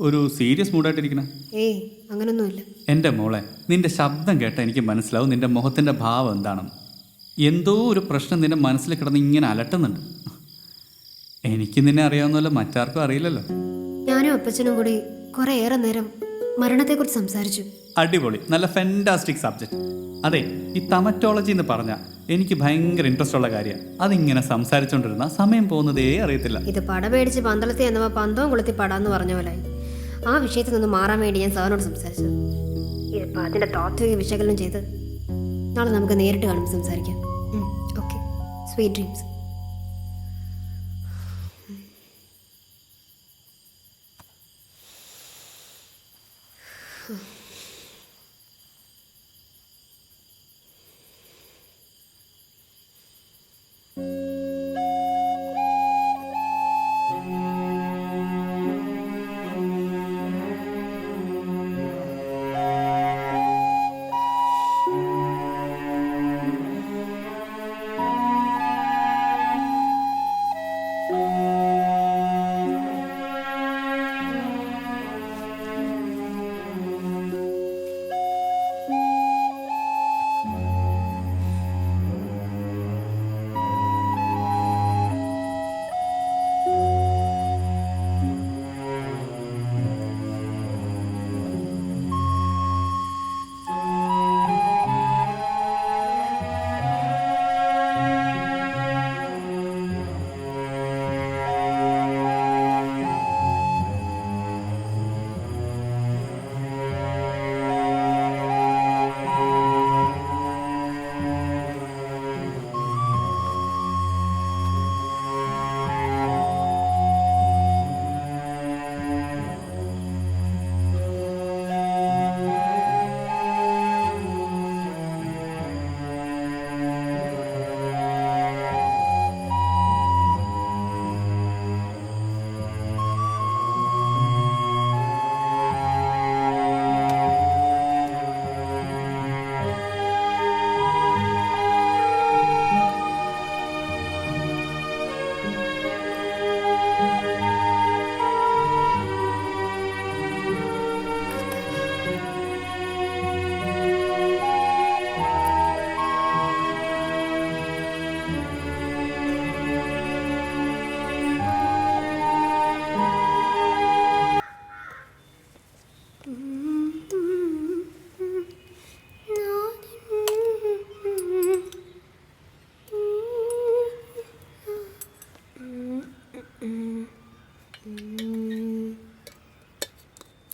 ഒരു സീരിയസ് മൂഡായിട്ടിരിക്കണേ? ഏയ് അങ്ങനൊന്നുമില്ല. എൻ്റെ മോളെ, നിന്റെ ശബ്ദം കേട്ടാൽ എനിക്ക് മനസ്സിലാവും നിന്റെ മുഖത്തിൻ്റെ ഭാവം എന്താണെന്ന്. എന്തോ ഒരു പ്രശ്നം നിന്റെ മനസ്സിൽ കിടന്ന് ഇങ്ങനെ അലട്ടുന്നുണ്ട്. എനിക്ക് നിന്നെ അറിയാവുന്നല്ലോ, മറ്റാർക്കും അറിയില്ലല്ലോ. ഞാനും അപ്പച്ചനും കൂടി കുറേയേറെ നേരം മരണത്തെക്കുറിച്ച് സംസാരിച്ചു. അടിപൊളി, നല്ല ഫെൻറ്റാസ്റ്റിക് സബ്ജക്റ്റ്. അതെ, ഈ തമറ്റോളജി എന്ന് പറഞ്ഞാൽ എനിക്ക് ഭയങ്കര ഇൻട്രസ്റ്റ് ഉള്ള കാര്യമാണ്. അതിങ്ങനെ സംസാരിച്ചുകൊണ്ടിരുന്ന സമയം പോകുന്നതേ അറിയത്തില്ല. ഇത് പട പേടിച്ച് പന്തളത്തി എന്നവ പന്തവും കൊളുത്തി പടാന്ന് പറഞ്ഞ പോലായി. ആ വിഷയത്തിൽ നിന്ന് മാറാൻ വേണ്ടി ഞാൻ സാറിനോട് സംസാരിച്ചത്. ഇതിപ്പോൾ അതിൻ്റെ താത്വിക വിശകലനം ചെയ്ത് നാളെ നമുക്ക് നേരിട്ട് കാണുമ്പോൾ സംസാരിക്കാം. Okay, sweet dreams.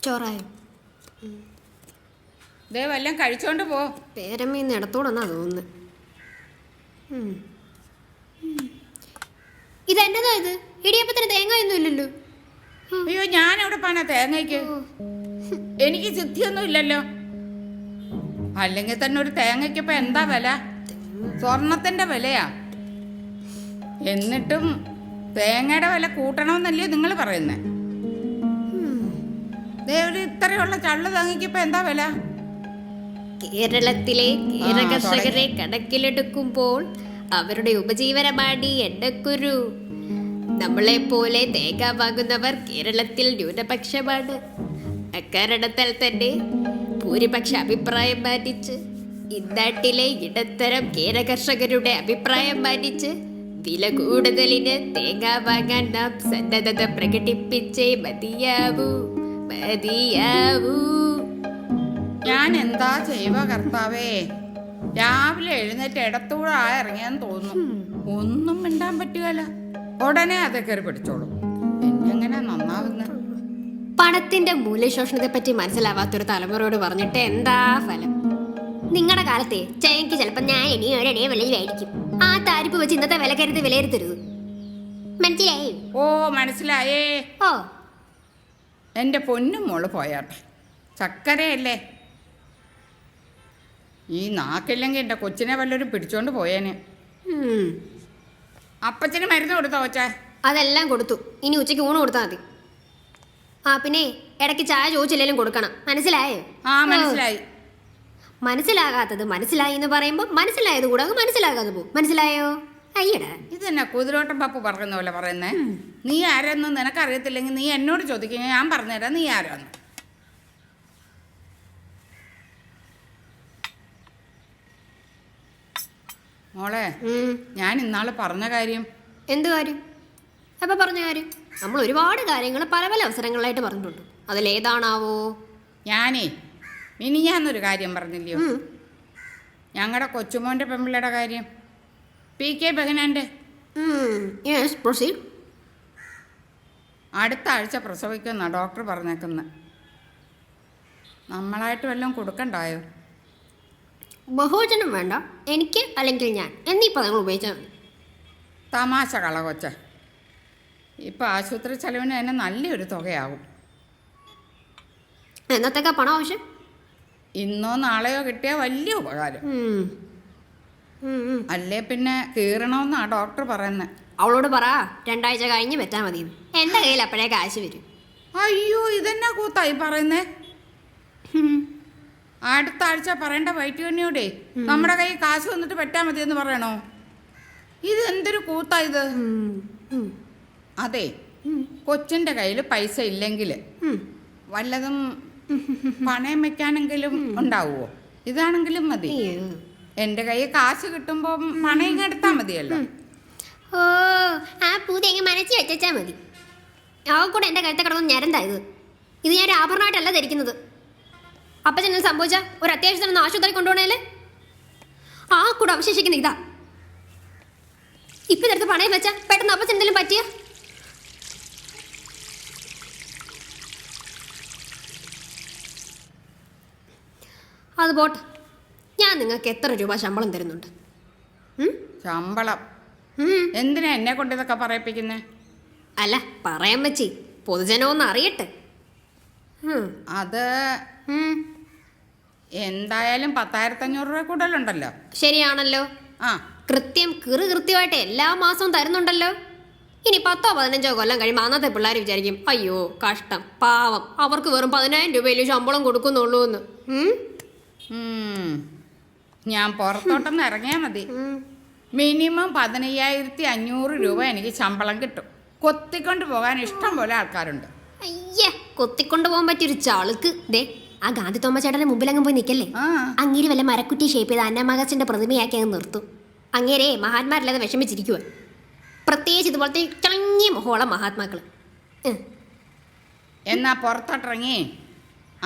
ചോറായോ? ദേ വല്ലതും കഴിച്ചോണ്ട് പോ. പേരമ്മീന്ന് ഇടത്തോടെന്നാ തോന്നുന്നത്. ഇതെന്നതാ ഇത്? ഇടിയപ്പത്തിന് തേങ്ങയൊന്നും ഇല്ലല്ലോ. അയ്യോ, ഞാൻ എവിടെ പാനാ തേങ്ങയ്ക്ക്? എനിക്ക് സിദ്ധിയൊന്നും ഇല്ലല്ലോ. അല്ലെങ്കിൽ തന്നെ ഒരു തേങ്ങയ്ക്ക് ഇപ്പൊ എന്താ വില? സ്വർണത്തിന്റെ വിലയാ. എന്നിട്ടും തേങ്ങയുടെ വില കൂട്ടണമെന്നല്ലേ നിങ്ങൾ പറയുന്നേ? ഒരു ഇത്രയുള്ള ചള്ളു തേങ്ങയ്ക്ക് ഇപ്പൊ എന്താ വില? കേരളത്തിലെ കർഷകരെ കണക്കിലെടുക്കുമ്പോൾ അവരുടെ ഉപജീവനമാണ് എണ്ണക്കുരു. നമ്മളെ പോലെ തേങ്ങ വാങ്ങുന്നവർ കേരളത്തിൽ ന്യൂനപക്ഷമാണ്. അക്കാരണത്താൽ തന്നെ ഭൂരിപക്ഷ അഭിപ്രായം മാനിച്ച് ഇന്നാട്ടിലെ ഇടത്തരം കർഷകരുടെ അഭിപ്രായം മാനിച്ച് വില കൂടുതലിന് തേങ്ങ വാങ്ങാൻ നാം സന്നദ്ധത പ്രകടിപ്പിച്ചേ മതിയാവൂ. ഞാൻ എന്താ ചെയ്യുക കർത്താവേ? രാവിലെ എഴുന്നേറ്റ് ഇടത്തൂടെ ഇറങ്ങിയാന്ന് തോന്നുന്നു. ഒന്നും മിണ്ടാൻ പറ്റുകയല്ല. ഉടനെ അതെ കയറി പിടിച്ചോളും. എന്നെങ്ങനെ നന്നാവുന്ന? പണത്തിന്റെ മൂല്യശോഷണത്തെ പറ്റി മനസ്സിലാവാത്തൊരു തലമുറയോട് പറഞ്ഞിട്ട് എന്താ ഫലം? നിങ്ങളുടെ കാലത്തെ ചേക്ക് ചിലപ്പോൾ ഞാൻ ഇനി ഒരേ വിലയിലായിരിക്കും. ആ താരിപ്പ് വെച്ച് ഇന്നത്തെ വില കരുതി വിലയിരുത്തരുത്. മനസ്സിലായേ? ഓ, മനസ്സിലായേ. ഓ, എൻ്റെ പൊന്നും മോള് പോയാട്ടെ. ചക്കരയല്ലേ? ഈ നാക്കില്ലെങ്കിൽ എൻ്റെ കൊച്ചിനെ വല്ലവരും പിടിച്ചോണ്ട് പോയേനെ. അപ്പച്ചന് മരുന്ന് കൊടുത്തോ കൊച്ചാ? അതെല്ലാം കൊടുത്തു. ഇനി ഉച്ചയ്ക്ക് ഊണ് കൊടുത്താൽ മതി. ആ, പിന്നെ ഇടയ്ക്ക് ചായ ചോദിച്ചില്ലെങ്കിലും കൊടുക്കണം. മനസ്സിലായോ? ആ, മനസ്സിലായി. മനസ്സിലാകാത്തത് മനസ്സിലായി എന്ന് പറയുമ്പോൾ മനസ്സിലായത് കൂടെ അങ്ങ് മനസ്സിലാകാതെ പോകും. മനസ്സിലായോ? അയ്യടാ, ഇതെന്നാ കുതിരോട്ടം പപ്പു പറയുന്ന പോലെ പറയുന്നേ? നീ ആരാന്ന് നിനക്കറിയത്തില്ലെങ്കിൽ നീ എന്നോട് ചോദിക്കുക, ഞാൻ പറഞ്ഞുതരാം നീ ആരാന്ന്. മോളെ, ഞാൻ ഇന്നാള് പറഞ്ഞ കാര്യം. എന്ത് കാര്യം? അപ്പം പറഞ്ഞ കാര്യം നമ്മൾ ഒരുപാട് കാര്യങ്ങൾ പല പല അവസരങ്ങളിലായിട്ട് പറഞ്ഞിട്ടുണ്ട്. അതിലേതാണാവോ? ഞാനേ മിനിഞ്ഞാന്നൊരു കാര്യം പറഞ്ഞില്ലയോ, ഞങ്ങളുടെ കൊച്ചുമോൻ്റെ പെമ്പിള്ളയുടെ കാര്യം, PK ബഹനാൻ്റെ. Yes, proceed. അടുത്ത ആഴ്ച പ്രസവിക്കുന്ന ഡോക്ടർ പറഞ്ഞേക്കുന്നത്. നമ്മളായിട്ട് വല്ലതും കൊടുക്കണ്ടായോ? ബഹുവചനം വേണ്ട, എനിക്ക് അല്ലെങ്കിൽ ഞാൻ എന്നീ പദങ്ങൾ ഉപയോഗിച്ചാൽ മതി. തമാശ കള കൊച്ച. ഇപ്പം ആശുപത്രി ചെലവിന് തന്നെ നല്ലൊരു തുകയാകും. എന്നത്തേക്കാ പണം ആവശ്യം? ഇന്നോ നാളെയോ കിട്ടിയാൽ വലിയ ഉപകാരം. അല്ലേ പിന്നെ കീറണമെന്നാ ഡോക്ടർ പറയുന്നത്. അവളോട് പറ 2 ആഴ്ച കഴിഞ്ഞ് വെച്ചാൽ മതി. എൻ്റെ കയ്യിൽ അപ്പോഴേ കാശ് വരും. അയ്യോ, ഇതെന്നാ കൂത്തായി പറയുന്നേ. അടുത്ത ആഴ്ച പറയേണ്ട വൈറ്റുകണ്ണിയോടെ നമ്മുടെ കയ്യിൽ കാശ് വന്നിട്ട് വെട്ടാൽ മതി എന്ന് പറയണോ? ഇത് എന്തൊരു കൂത്താ ഇത്. അതെ, കൊച്ചിൻ്റെ കയ്യിൽ പൈസ ഇല്ലെങ്കിൽ വല്ലതും പണയം വെക്കാനെങ്കിലും ഉണ്ടാവുമോ? ഇതാണെങ്കിലും മതി. എൻ്റെ കയ്യിൽ കാശ് കിട്ടുമ്പോൾ പണയം എടുത്താൽ മതിയല്ലോ. ഓ, ആ പൂതി എങ്ങനെ മനസ്സിൽ വെച്ചാൽ മതി. ആ കൂടെ എൻ്റെ കഴുത്തെ കിടന്ന് ഞരന്തായത്. ഇത് ഞാൻ ഒരു ആഭരണമായിട്ടല്ല ധരിക്കുന്നത്. അപ്പം ചെന്നാൽ സംഭവിച്ചാൽ ഒരു അത്യാവശ്യത്തിന് ആശുപത്രി കൊണ്ടുപോകണേല് ആ കൂടെ അവശേഷിക്കുന്ന ഇതാ. ഇപ്പം ഇതെടുത്ത് പണയം വെച്ചാൽ പെട്ടെന്ന് അപ്പം എന്തെങ്കിലും പറ്റിയ അത് പോട്ടെ. ഞാൻ നിങ്ങൾക്ക് എത്ര രൂപ ശമ്പളം തരുന്നുണ്ട്? ശമ്പളം എന്തിനാ എന്നെ കൊണ്ട് ഇതൊക്കെ പറയിപ്പിക്കുന്നേ? അല്ല, പറയാൻ വെച്ചേ പൊതുജനമൊന്ന് അറിയട്ടെ. അത് എന്തായാലും 10,500 രൂപ കൂടുതലുണ്ടല്ലോ. ശരിയാണല്ലോ. ആ, കൃത്യമായിട്ട് എല്ലാ മാസവും തരുന്നുണ്ടല്ലോ. ഇനി 10-15 കൊല്ലം കഴിയുമ്പോൾ അന്നത്തെ പിള്ളേർ വിചാരിക്കും, അയ്യോ കഷ്ടം, പാവം, അവർക്ക് വെറും 10,000 രൂപയിലും ശമ്പളം കൊടുക്കുന്നുള്ളൂ എന്ന്. ഞാൻ പുറത്തോട്ടൊന്ന് ഇറങ്ങിയാൽ മതി, മിനിമം 15,500 രൂപ എനിക്ക് ശമ്പളം കിട്ടും. കൊത്തിക്കൊണ്ട് പോകാൻ ഇഷ്ടം പോലെ ആൾക്കാരുണ്ട്. അയ്യേ, കൊത്തിക്കൊണ്ട് പോകാൻ പറ്റിയൊരു ചളുക്ക്. ദേ, ആ ഗാന്ധി തോമച്ചേട്ടന്റെ മുമ്പിൽ അങ്ങ് പോയി നിൽക്കല്ലേ. അങ്ങേര് വല്ല മരക്കുറ്റി ഷേപ്പ് ചെയ്ത് അന്നമകസിന്റെ പ്രതിമയാക്കി അങ്ങ് നിർത്തും. അങ്ങേരെ മഹാത്മാരില്ലാതെ വിഷമിച്ചിരിക്കുക. പ്രത്യേകിച്ച് ഇതുപോലത്തെ ചളങ്ങിയ മുഖമുള്ള മഹാത്മാക്കൾ. എന്നാ പുറത്തോട്ടിറങ്ങി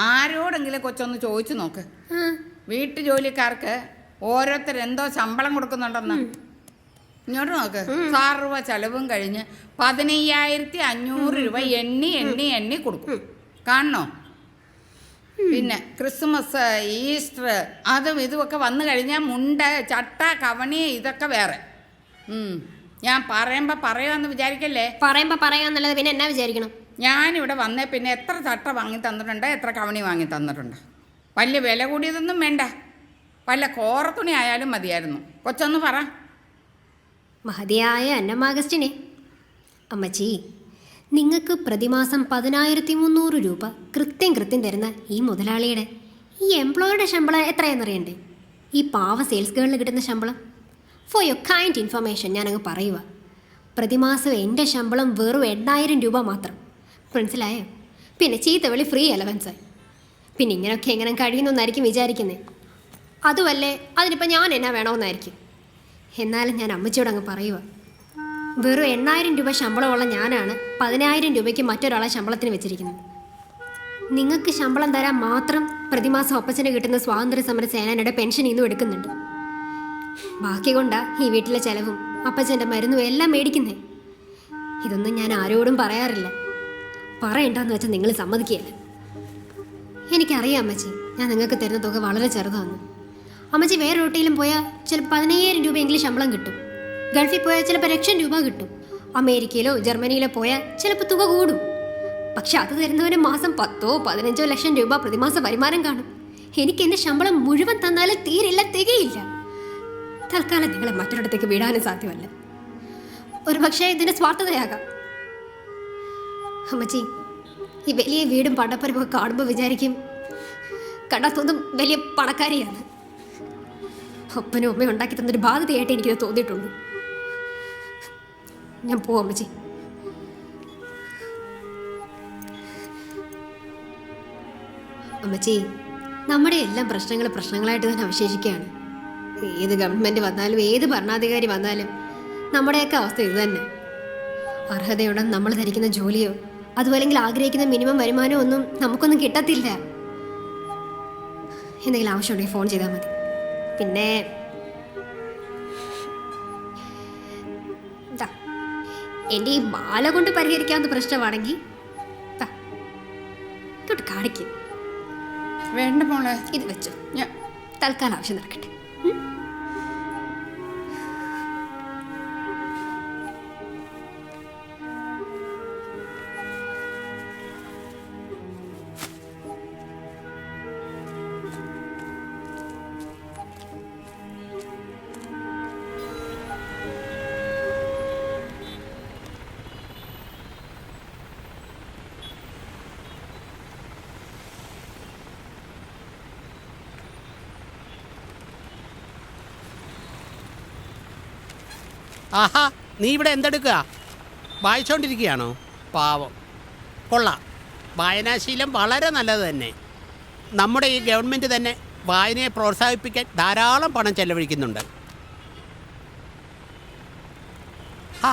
ആരോടെങ്കിലും കൊച്ചൊന്ന് ചോദിച്ചു നോക്ക്. വീട്ടു ജോലിക്കാർക്ക് ഓരോരുത്തരെന്തോ ശമ്പളം കൊടുക്കുന്നുണ്ടെന്ന്. ഇങ്ങോട്ട് നോക്ക്. സർവ്വ ചെലവും കഴിഞ്ഞ് 15,500 രൂപ എണ്ണി കൊടുക്കും. കാണണോ? പിന്നെ ക്രിസ്മസ്, ഈസ്റ്റർ, അതും ഇതുമൊക്കെ വന്നു കഴിഞ്ഞാൽ മുണ്ട്, ചട്ട, കവണി, ഇതൊക്കെ വേറെ. ഞാൻ പറയാമെന്ന് വിചാരിക്കല്ലേ. പറയാന്നുള്ളത് പിന്നെ എന്നാ വിചാരിക്കണം? ഞാനിവിടെ വന്നേ പിന്നെ എത്ര ചട്ട വാങ്ങി തന്നിട്ടുണ്ട്, എത്ര കവണി വാങ്ങി തന്നിട്ടുണ്ട്. വലിയ വില കൂടിയതൊന്നും വേണ്ട, വല്ല കോറത്തുണി ആയാലും മതിയായിരുന്നു. കൊച്ചൊന്ന് പറ. മഹതിയായ അന്നമാഗസ്റ്റിനെ, അമ്മച്ചി, നിങ്ങൾക്ക് പ്രതിമാസം 10,300 രൂപ കൃത്യം തരുന്ന ഈ മുതലാളിയുടെ, ഈ എംപ്ലോയിയുടെ ശമ്പളം എത്രയെന്നറിയണ്ടേ? ഈ പാവ സെയിൽസ് ഗേളിന് കിട്ടുന്ന ശമ്പളം? ഫോർ യുവർ കൈൻഡ് ഇൻഫർമേഷൻ ഞാനങ്ങ് പറയുക, പ്രതിമാസം എൻ്റെ ശമ്പളം വെറും 8,000 രൂപ മാത്രം. മനസ്സിലായോ? പിന്നെ ചീത്തവിളി ഫ്രീ അലവൻസ്. പിന്നെ ഇങ്ങനെയൊക്കെ എങ്ങനെ കഴിയുന്നെന്നായിരിക്കും വിചാരിക്കുന്നത്. അതുമല്ലേ, അതിനിപ്പോൾ ഞാൻ എന്നാ വേണമെന്നായിരിക്കും. എന്നാലും ഞാൻ അമ്മച്ചിയോട് അങ്ങ് പറയുക, വെറും 8,000 രൂപ ശമ്പളമുള്ള ഞാനാണ് 10,000 രൂപയ്ക്ക് മറ്റൊരാളെ ശമ്പളത്തിന് വെച്ചിരിക്കുന്നത്. നിങ്ങൾക്ക് ശമ്പളം തരാൻ മാത്രം പ്രതിമാസം ഒപ്പച്ചന് കിട്ടുന്ന സ്വാതന്ത്ര്യ സമര സേനയുടെ പെൻഷൻ ഇന്നും എടുക്കുന്നുണ്ട്. ബാക്കി കൊണ്ടാ ഈ വീട്ടിലെ ചെലവും അപ്പച്ചൻ്റെ മരുന്നും എല്ലാം മേടിക്കുന്നേ. ഇതൊന്നും ഞാൻ ആരോടും പറയാറില്ല. പറയണ്ടെന്ന് വെച്ചാൽ നിങ്ങൾ സമ്മതിക്കുകയല്ല. എനിക്കറിയാം അമ്മച്ചി, ഞാൻ നിങ്ങൾക്ക് തരുന്ന തുക വളരെ ചെറുതാണ്. അമ്മച്ചി വേറെ എവിടെയെങ്കിലും പോയാൽ ചിലപ്പോൾ 15,000 രൂപയെങ്കിലും ശമ്പളം കിട്ടും. ഗൾഫിൽ പോയാൽ ചിലപ്പോൾ 1,00,000 രൂപ കിട്ടും. അമേരിക്കയിലോ ജർമ്മനിയിലോ പോയാൽ ചിലപ്പോൾ തുക കൂടും. പക്ഷെ അത് തരുന്നവന് മാസം 10-15 ലക്ഷം രൂപ പ്രതിമാസ വരുമാനം കാണും. എനിക്ക് എൻ്റെ ശമ്പളം മുഴുവൻ തന്നാലും തീരില്ല, തികയില്ല. തൽക്കാലം നിങ്ങളെ മറ്റൊരിടത്തേക്ക് വിടാനും സാധ്യമല്ല. ഒരു പക്ഷേ ഇതിൻ്റെ സ്വാർത്ഥതയാകാം. അമ്മച്ചി, ഈ വലിയ വീടും പടപ്പരപ്പൊക്കെ കാണുമ്പോൾ വിചാരിക്കും, കണ്ടാത്തൊന്നും വലിയ പണക്കാരിയാണ്. ഒപ്പനും അമ്മയും ഉണ്ടാക്കി തന്നൊരു ബാധ്യതയായിട്ട് എനിക്കത് തോന്നിയിട്ടുള്ളൂ. ഞാൻ പോവാം അമ്മച്ചി. അമ്മച്ചി, നമ്മുടെ എല്ലാം പ്രശ്നങ്ങളായിട്ട് തന്നെ അവശേഷിക്കുകയാണ്. ഏത് ഗവൺമെൻറ് വന്നാലും ഏത് ഭരണാധികാരി വന്നാലും നമ്മുടെയൊക്കെ അവസ്ഥ ഇത് തന്നെ. അർഹതയുണ്ടെന്ന് നമ്മൾ ധരിക്കുന്ന ജോലിയോ അതുമല്ലെങ്കിൽ ആഗ്രഹിക്കുന്ന മിനിമം വരുമാനമോ ഒന്നും നമുക്കൊന്നും കിട്ടത്തില്ല. എന്തെങ്കിലും ആവശ്യമുണ്ടെങ്കിൽ ഫോൺ ചെയ്താൽ മതി. പിന്നെ എൻ്റെ ഈ മാല കൊണ്ട് പരിഹരിക്കാവുന്ന പ്രശ്നമാണെങ്കിൽ ഇങ്ങോട്ട് കാണിക്കും. വേണ്ട മോളെ, ഇത് വെച്ചോ, ഞാൻ തൽക്കാലം ആവശ്യം നടക്കട്ടെ. ആഹാ, നീ ഇവിടെ എന്തെടുക്കുക? വായിച്ചുകൊണ്ടിരിക്കുകയാണോ? പാവം, കൊള്ളാം. വായനാശീലം വളരെ നല്ലത് തന്നെ. നമ്മുടെ ഈ ഗവൺമെൻറ് തന്നെ വായനയെ പ്രോത്സാഹിപ്പിക്കാൻ ധാരാളം പണം ചെലവഴിക്കുന്നുണ്ട്. ആ,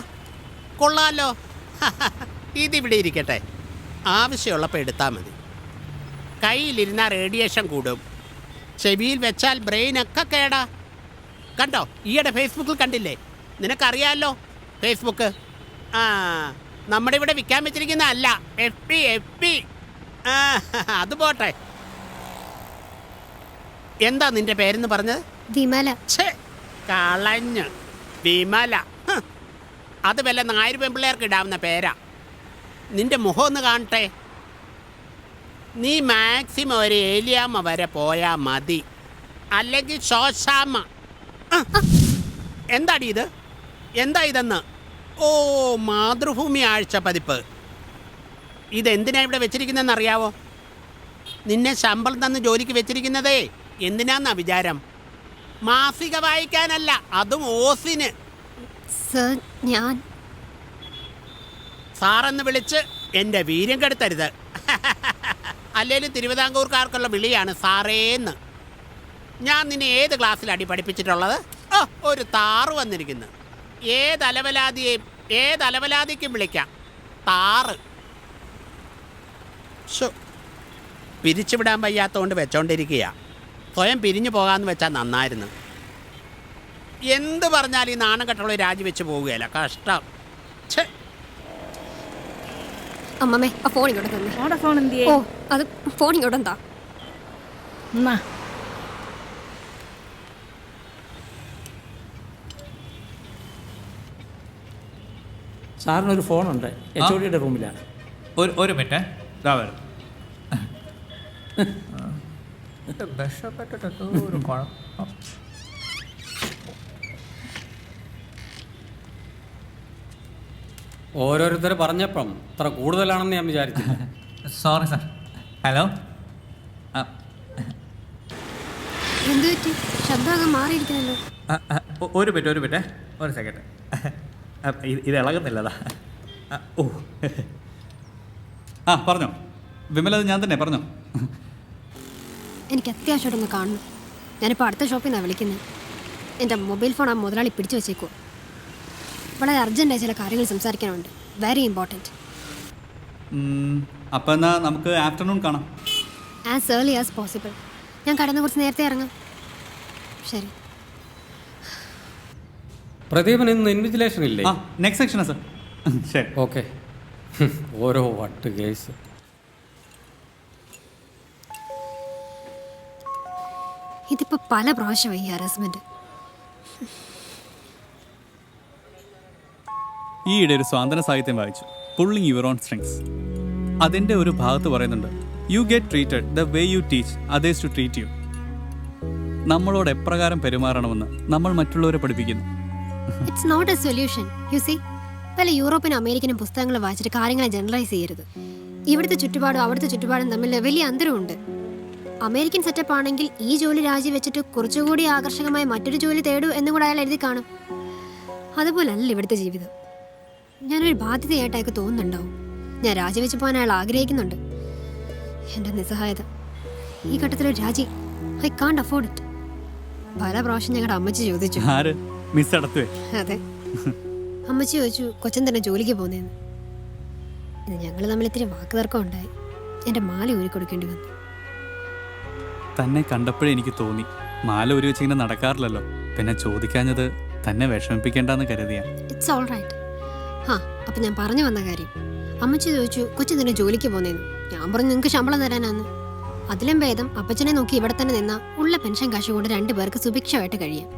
കൊള്ളാമല്ലോ. ഇതിവിടെ ഇരിക്കട്ടെ, ആവശ്യമുള്ളപ്പോൾ എടുത്താൽ മതി. കയ്യിലിരുന്നാൽ റേഡിയേഷൻ കൂടും, ചെവിയിൽ വെച്ചാൽ ബ്രെയിനൊക്കെ കേടാ. കണ്ടോ, ഈയിടെ ഫേസ്ബുക്കിൽ കണ്ടില്ലേ? നിനക്കറിയാമല്ലോ ഫേസ്ബുക്ക്. ആ, നമ്മുടെ ഇവിടെ വിൽക്കാൻ വെച്ചിരിക്കുന്ന അല്ല, FB. ആ, അത് പോട്ടെ. എന്താ നിന്റെ പേരെന്ന് പറഞ്ഞത്? വിമല. ഛേ, കളഞ്ഞ്. വിമല. അത് വല്ല നായർ പെൺപിള്ളേർക്ക് ഇടാവുന്ന പേരാ. നിന്റെ മുഖം ഒന്ന് കാണട്ടെ. നീ മാക്സിമം ഒരു ഏലിയാമ്മ വരെ പോയാൽ മതി, അല്ലെങ്കിൽ ശോശാമ്മ. എന്താടി ഇത്? എന്താ ഇതെന്ന്? ഓ, മാതൃഭൂമി ആഴ്ച പതിപ്പ്. ഇതെന്തിനാ ഇവിടെ വെച്ചിരിക്കുന്നതെന്ന് അറിയാവോ? നിന്നെ ശമ്പളം തന്ന് ജോലിക്ക് വെച്ചിരിക്കുന്നതേ എന്തിനാന്നാ വിചാരം? മാസിക വായിക്കാനല്ല, അതും ഓസിന്. സർ, ഞാൻ സാറെന്ന് വിളിച്ച് എൻ്റെ വീര്യം കെടുത്തരുത്. അല്ലേലും തിരുവിതാംകൂർക്കാർക്കുള്ള വിളിയാണ് സാറേന്ന്. ഞാൻ നിന്നെ ഏത് ക്ലാസ്സിലടി പഠിപ്പിച്ചിട്ടുള്ളത്? ഓ, ഒരു താറ് വന്നിരിക്കുന്നു. ഏതലവലാതിക്കും വിളിക്കാം താറ്. പിരിച്ചുവിടാൻ വയ്യാത്തതുകൊണ്ട് വെച്ചോണ്ടിരിക്കുക. സ്വയം പിരിഞ്ഞു പോകാമെന്ന് വെച്ചാൽ നന്നായിരുന്നു. എന്ത് പറഞ്ഞാൽ ഈ നാണം കെട്ടുള്ള രാജിവെച്ച് പോവുകയല്ല. കഷ്ടം. ഛേ, അമ്മമ്മേ, ആ ഫോൺ ഇങ്ങോട്ട് തന്നെ. ഫോൺ എന്ത് ഓ, അത് ഫോൺ ഇങ്ങോട്ട് എന്താ? സാറിനൊരു ഫോണുണ്ട്, HODയുടെ റൂമിലാണ്. ഒരു മിനിറ്റ്, ഇതാ വരും. ഒരു കുഴപ്പം. ഓരോരുത്തർ പറഞ്ഞപ്പം ഇത്ര കൂടുതലാണെന്ന് ഞാൻ വിചാരിച്ചില്ല. Sorry sir. ഹലോ. എന്ത് പറ്റി? ശബ്ദമൊക്കെ മാറിയിരിക്കുന്നല്ലോ. ഒരു മിനിറ്റ്, ഒരു സെക്കൻഡ്. ഇത് ഇളകുന്നില്ലതാ. ഓ, പറഞ്ഞോ വിമല, അത് ഞാൻ തന്നെ. പറഞ്ഞോ. എനിക്ക് അത്യാവശ്യമായിട്ടൊന്ന് കാണണം. ഞാനിപ്പോൾ അടുത്ത ഷോപ്പിൽ നിന്നാണ് വിളിക്കുന്നത്. എൻ്റെ മൊബൈൽ ഫോൺ ആ മുതലാളി പിടിച്ചു വെച്ചേക്കുമോ. വളരെ അർജൻറ്റായി ചില കാര്യങ്ങൾ സംസാരിക്കാനുണ്ട്. Very important. അപ്പോൾ എന്നാൽ നമുക്ക് ആഫ്റ്റർനൂൺ കാണാം. As early as possible. ഞാൻ കടന്ന് കുറച്ച് നേരത്തെ ഇറങ്ങാം. ശരി. പ്രദീപൻ ഇന്ന് ഇൻവിജിലേഷൻ ഇല്ലേ? നെക്സ്റ്റ് സെക്ഷനാ സാർ. ശരി, ഓക്കെ. ഓരോ വട്ട് കേസ്. ഇതിപ്പോൾ പല പ്രാവശ്യമായി ഈ ഹറാസ്മെൻറ്റ്. ഈയിടെ ഒരു സ്വാതന്ത്ര്യ സാഹിത്യം വായിച്ചു, പുള്ളിങ് യുവർ ഓൺ സ്ട്രിങ്സ്. അതിൻ്റെ ഒരു ഭാഗത്ത് പറയുന്നുണ്ട്, you get treated the way you teach others to treat you. നമ്മളോട് എപ്രകാരം പെരുമാറണമെന്ന് നമ്മൾ മറ്റുള്ളവരെ പഠിപ്പിക്കുന്നു. It's not a solution. You see, പല യൂറോപ്പിനും അമേരിക്കനും പുസ്തകങ്ങൾ വായിച്ചിട്ട് കാര്യങ്ങളെ ജനറലൈസ് ചെയ്യരുത്. ഇവിടുത്തെ ചുറ്റുപാടും അവിടുത്തെ ചുറ്റുപാടും തമ്മിൽ വലിയ അന്തരമുണ്ട്. അമേരിക്കൻ സെറ്റപ്പ് ആണെങ്കിൽ ഈ ജോലി രാജിവെച്ചിട്ട് കുറച്ചുകൂടി ആകർഷകമായ മറ്റൊരു ജോലി തേടൂ എന്നും കൂടെ അയാൾ എഴുതി കാണും. അതുപോലല്ല ഇവിടുത്തെ ജീവിതം. ഞാനൊരു ബാധ്യതയായിട്ട് അയാൾക്ക് തോന്നുന്നുണ്ടാവും. ഞാൻ രാജിവെച്ച് പോകാൻ അയാൾ ആഗ്രഹിക്കുന്നുണ്ട്. എൻ്റെ നിസ്സഹായത ഈ ഘട്ടത്തിലൊരു രാജി, ഐ കാണ്ട് അഫോർഡ് ഇറ്റ്. പല പ്രാവശ്യം ഞങ്ങളുടെ അമ്മച്ചി ചോദിച്ചു. ആര്? മിസ് അടത്തുവേ? അതെ, അമ്മച്ചി ചോദിച്ചു കൊച്ചൻ തന്നെ ജോലിക്ക് പോകുന്നതെന്ന്. ഞങ്ങൾ തമ്മിൽ ഇത്തിരി വാക്ക് തർക്കം ഉണ്ടായി. എൻ്റെ മാല ഊരി കൊടുക്കേണ്ടി വന്നു. തന്നെ കണ്ടപ്പോഴേ എനിക്ക് തോന്നി മാല ഒരു വെച്ച് ഇങ്ങനെ നടക്കാറില്ലല്ലോ, പിന്നെ ചോദിക്കാഞ്ഞത് തന്നെ വിഷമിപ്പിക്കേണ്ടെന്ന് കരുതിയാ. It's all right. അപ്പം ഞാൻ പറഞ്ഞു വന്ന കാര്യം, അമ്മച്ചി ചോദിച്ചു കൊച്ചൻ തന്നെ ജോലിക്ക് പോകുന്നതെന്ന്. ഞാൻ പറഞ്ഞു നിങ്ങൾക്ക് ശമ്പളം തരാനാന്ന്. അതിലും ഭേദം അപ്പച്ചനെ നോക്കി ഇവിടെ തന്നെ നിന്ന ഉള്ള പെൻഷൻ കാശ് കൊണ്ട് 2 പേർക്ക് സുഭിക്ഷമായിട്ട് കഴിയാം.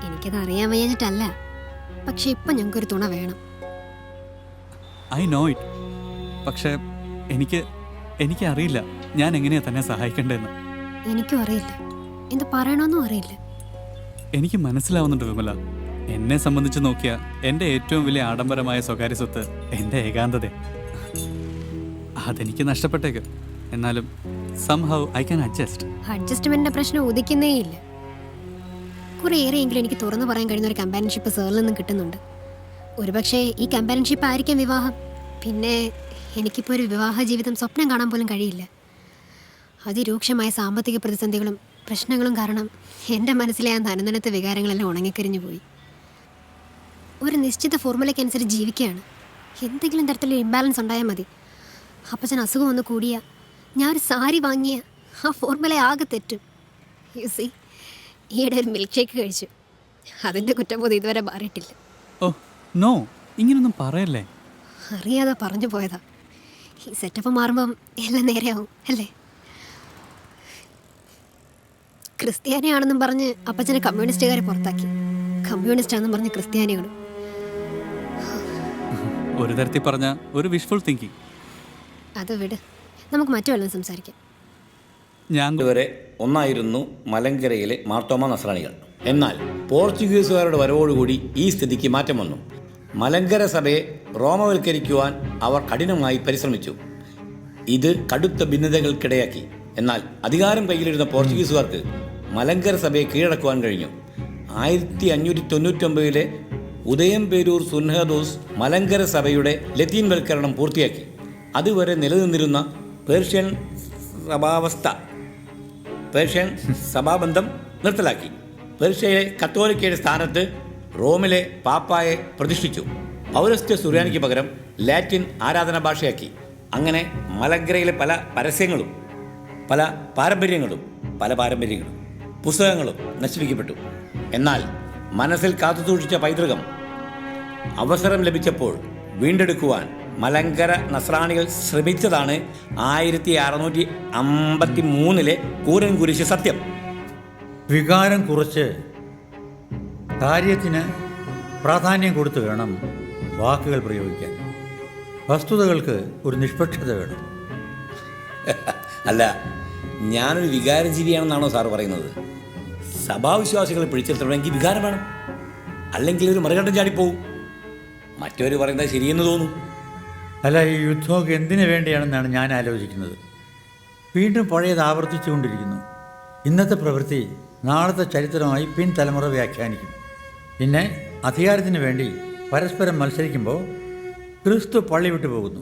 എനിക്കത് അറിയാൻ വയ്യാഞ്ഞിട്ടല്ല, പക്ഷെ ഇപ്പം ഞങ്ങൾക്കൊരു തുണ വേണം. I know it. പക്ഷേ എനിക്ക് അറിയില്ല ഞാൻ എങ്ങനെയാ തന്നെ സഹായിക്കേണ്ടതെന്ന്. എനിക്കും അറിയില്ല, എന്ത് പറയണമെന്നും അറിയില്ല. എനിക്ക് മനസ്സിലാവുന്നുണ്ട് വിമല. എന്നെ സംബന്ധിച്ച് നോക്കിയാൽ എൻ്റെ ഏറ്റവും വലിയ ആഡംബരമായ സ്വകാര്യ സ്വത്ത് എൻ്റെ ഏകാന്തത. അതെനിക്ക് നഷ്ടപ്പെട്ടേക്ക്. എന്നാലും സംഹൗ ഐ ക്യാൻ അഡ്ജസ്റ്റ്. അഡ്ജസ്റ്റ്മെന്റിന്റെ പ്രശ്നം ഉദിക്കുന്നേയില്ല. കുറേയേറെയെങ്കിലും എനിക്ക് തുറന്നു പറയാൻ കഴിയുന്ന ഒരു കമ്പാനിയൻഷിപ്പ് സാറിൽ നിന്നും കിട്ടുന്നുണ്ട്. ഒരുപക്ഷെ ഈ കമ്പാനിയൻഷിപ്പ് ആയിരിക്കും വിവാഹം. പിന്നെ എനിക്കിപ്പോൾ ഒരു വിവാഹ ജീവിതം സ്വപ്നം കാണാൻ പോലും കഴിയില്ല. അതിരൂക്ഷമായ സാമ്പത്തിക പ്രതിസന്ധികളും പ്രശ്നങ്ങളും കാരണം എൻ്റെ മനസ്സിലെ ആ നനനനത്തെ വികാരങ്ങളെല്ലാം ഉണങ്ങിക്കരിഞ്ഞു പോയി. ഒരു നിശ്ചിത ഫോർമുലയ്ക്കനുസരിച്ച് ജീവിക്കുകയാണ്. എന്തെങ്കിലും തരത്തിലൊരു ഇംബാലൻസ് ഉണ്ടായാൽ മതി. അപ്പച്ചൻ അസുഖം ഒന്ന് കൂടിയ, ഞാൻ ഒരു സാരി വാങ്ങിയ, ആ ഫോർമുല ആകെ തെറ്റും. യു സി, ഈയിടെ ഒരു മിൽക്ക് ഷേക്ക് കഴിച്ചു. അതിൻ്റെ കുറ്റബോധം ഇതുവരെ മാറിയിട്ടില്ല. ഓ നോ, ഇങ്ങനൊന്നും പറയല്ലേ. അറിയാതെ പറഞ്ഞു പോയതാ. ഈ സെറ്റപ്പ് മാറുമ്പം എല്ലാം നേരെയാവും അല്ലേ? ക്രിസ്ത്യാനിയാണെന്നും പറഞ്ഞ് അപ്പച്ചനെ കമ്മ്യൂണിസ്റ്റുകാരെ പുറത്താക്കി. കമ്മ്യൂണിസ്റ്റാണെന്നും പറഞ്ഞ് ക്രിസ്ത്യാനികളും. ഒരു തരത്തിൽ പറഞ്ഞ ഒരു വിഷ്ഫുൾ തിങ്കിങ്. അത് വിട്, നമുക്ക് മറ്റു വല്ലതും സംസാരിക്കാം. ഞാൻ ഇതുവരെ ഒന്നായിരുന്നു മലങ്കരയിലെ മാർത്തോമ നസ്രാണികൾ. എന്നാൽ പോർച്ചുഗീസുകാരുടെ വരവോടുകൂടി ഈ സ്ഥിതിക്ക് മാറ്റം വന്നു. മലങ്കര സഭയെ റോമവൽക്കരിക്കുവാൻ അവർ കഠിനമായി പരിശ്രമിച്ചു. ഇത് കടുത്ത ഭിന്നതകൾക്കിടയാക്കി. എന്നാൽ അധികാരം കയ്യിലിരുന്ന പോർച്ചുഗീസുകാർക്ക് മലങ്കര സഭയെ കീഴടക്കുവാൻ കഴിഞ്ഞു. 1599 ഉദയംപേരൂർ സുന്നഹദോസ് മലങ്കര സഭയുടെ ലത്തീൻവൽക്കരണം പൂർത്തിയാക്കി. അതുവരെ നിലനിന്നിരുന്ന പേർഷ്യൻ സഭാബന്ധം നിർത്തലാക്കി. പേർഷ്യയിലെ കത്തോലിക്കയുടെ സ്ഥാനത്ത് റോമിലെ പാപ്പായെ പ്രതിഷ്ഠിച്ചു. പൗരസ്ത്യ സുറിയാനിക്ക് പകരം ലാറ്റിൻ ആരാധനാ ഭാഷയാക്കി. അങ്ങനെ മലങ്കരയിലെ പല പാരമ്പര്യങ്ങളും പുസ്തകങ്ങളും നശിപ്പിക്കപ്പെട്ടു. എന്നാൽ മനസ്സിൽ കാത്തുസൂക്ഷിച്ച പൈതൃകം അവസരം ലഭിച്ചപ്പോൾ വീണ്ടെടുക്കുവാൻ മലങ്കര നസ്രാണികൾ ശ്രമിച്ചതാണ് 1653 കൂരൻ കുരിശ് സത്യം. വികാരം കുറച്ച് കാര്യത്തിന് പ്രാധാന്യം കൊടുത്ത് വേണം വാക്കുകൾ പ്രയോഗിക്കാൻ. വസ്തുതകൾക്ക് ഒരു നിഷ്പക്ഷത വേണം. അല്ല, ഞാനൊരു വികാരജീവിയാണെന്നാണോ സാറ് പറയുന്നത്? സഭാവിശ്വാസികളെ പിടിച്ചെടുത്തണമെങ്കിൽ വികാരം വേണം, അല്ലെങ്കിൽ ഒരു മറുകണ്ടം ചാടിപ്പോവും. മറ്റവർ പറയുന്നത് ശരിയെന്ന് തോന്നും. അല്ല, ഈ യുദ്ധമൊക്കെ എന്തിനു വേണ്ടിയാണെന്നാണ് ഞാൻ ആലോചിക്കുന്നത്. വീണ്ടും പഴയത് ആവർത്തിച്ചുകൊണ്ടിരിക്കുന്നു. ഇന്നത്തെ പ്രവൃത്തി നാളത്തെ ചരിത്രമായി പിൻതലമുറ വ്യാഖ്യാനിക്കും. പിന്നെ അധികാരത്തിന് വേണ്ടി പരസ്പരം മത്സരിക്കുമ്പോൾ ക്രിസ്തു പള്ളി വിട്ടു പോകുന്നു.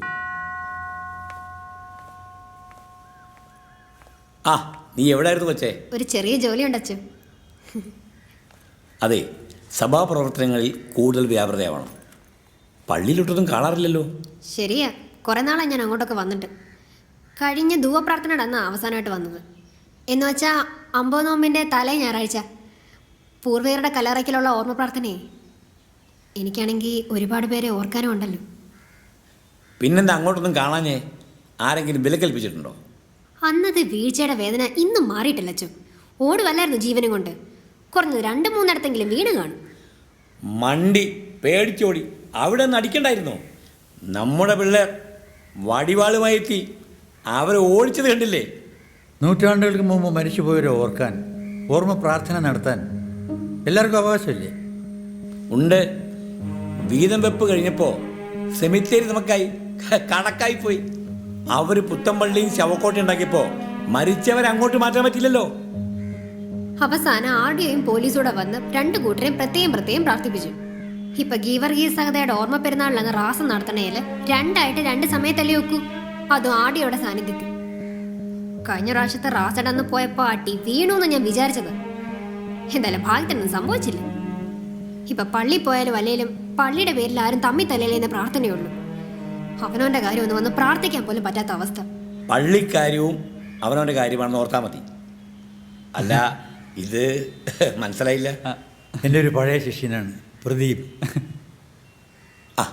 നീ എവിടെയായിരുന്നു കൊച്ചേ? ഒരു ചെറിയ ജോലി ഉണ്ടച്ചു. അതെ, സഭാപ്രവർത്തനങ്ങളിൽ കൂടുതൽ വ്യാപൃതയാവണം. പള്ളിയിലൊട്ടൊന്നും കാണാറില്ലല്ലോ. ശരിയാ, കുറേ നാളായി ഞാൻ അങ്ങോട്ടൊക്കെ വന്നിട്ട്. കഴിഞ്ഞ ധൂവപ്രാർത്ഥനയുടെ അന്ന് അവസാനമായിട്ട് വന്നത്. എന്ന് വെച്ചാൽ 50 നോമ്പിൻ്റെ തലേ ഞായറാഴ്ച പൂർവികരുടെ കല്ലറയ്ക്കലുള്ള ഓർമ്മ പ്രാർത്ഥനയെ. എനിക്കാണെങ്കിൽ ഒരുപാട് പേരെ ഓർക്കാനും ഉണ്ടല്ലോ. പിന്നെന്താ അങ്ങോട്ടൊന്നും കാണാഞ്ഞേ? ആരെങ്കിലും വിലക്കൽപ്പിച്ചിട്ടുണ്ടോ? അന്നത്തെ വീഴ്ചയുടെ വേദന ഇന്നും മാറിയിട്ടില്ല അച്ചു. ഓടുവല്ലായിരുന്നു ജീവനും കൊണ്ട്. കുറഞ്ഞത് 2-3 ഇടത്തെങ്കിലും വീണ് കാണും. മണ്ടി പേടിച്ചോടി. അവിടെ നിന്ന് അടിക്കണ്ടായിരുന്നോ? നമ്മുടെ പിള്ളേർ വടിവാളുമായി എത്തി അവരെ ഓടിച്ചത് കണ്ടില്ലേ? നൂറ്റാണ്ടുകൾക്ക് മുമ്പ് മരിച്ചുപോയവരെ ഓർക്കാൻ, ഓർമ്മ പ്രാർത്ഥന നടത്താൻ എല്ലാവർക്കും അവകാശമില്ലേ? ഉണ്ട്. വീതം വെപ്പ് കഴിഞ്ഞപ്പോൾ സെമിത്തേരി നമുക്കായി കണക്കായിപ്പോയി. അവർ പുത്തമ്പള്ളിയും ശവക്കോട്ട ഉണ്ടാക്കിയപ്പോൾ മരിച്ചവരെ അങ്ങോട്ട് മാറ്റാൻ പറ്റില്ലല്ലോ. അവസാനം ആർഡിയും പോലീസൂടെ വന്ന് 2 കൂട്ടരെയും പ്രത്യേകം പ്രാർത്ഥിപ്പിച്ചു. ഇപ്പൊ ഗീവർഗീസ് സഹതയുടെ ഓർമ്മ പെരുന്നാളിലാണ് റാസം നടത്തണേല് 2 സമയത്തല്ലേ വെക്കൂ, അതും ആർഡിയോടെ സാന്നിധ്യത്തിൽ. കഴിഞ്ഞ പ്രാവശ്യത്തെ റാസടന്ന് പോയപ്പോൾ അട്ടി വീണു എന്ന് ഞാൻ വിചാരിച്ചത്. എന്തായാലും ഭാഗ്യത്തിനൊന്നും സംഭവിച്ചില്ല. ഇപ്പൊ പള്ളി പോയാലും അല്ലെങ്കിലും പള്ളിയുടെ പേരിൽ ആരും തമ്മി തലയിലെന്ന് പ്രാർത്ഥനയുള്ളൂ. അവനവന്റെ കാര്യം ഒന്ന് വന്ന് പ്രാർത്ഥിക്കാൻ പോലും പറ്റാത്ത അവസ്ഥ. പള്ളിക്കാര്യവും അവനവൻ്റെ കാര്യമാണെന്ന് ഓർത്താൽ മതി. അല്ല, ഇത് മനസ്സിലായില്ല. എൻ്റെ ഒരു പഴയ ശിഷ്യനാണ് പ്രദീപ്. ആ,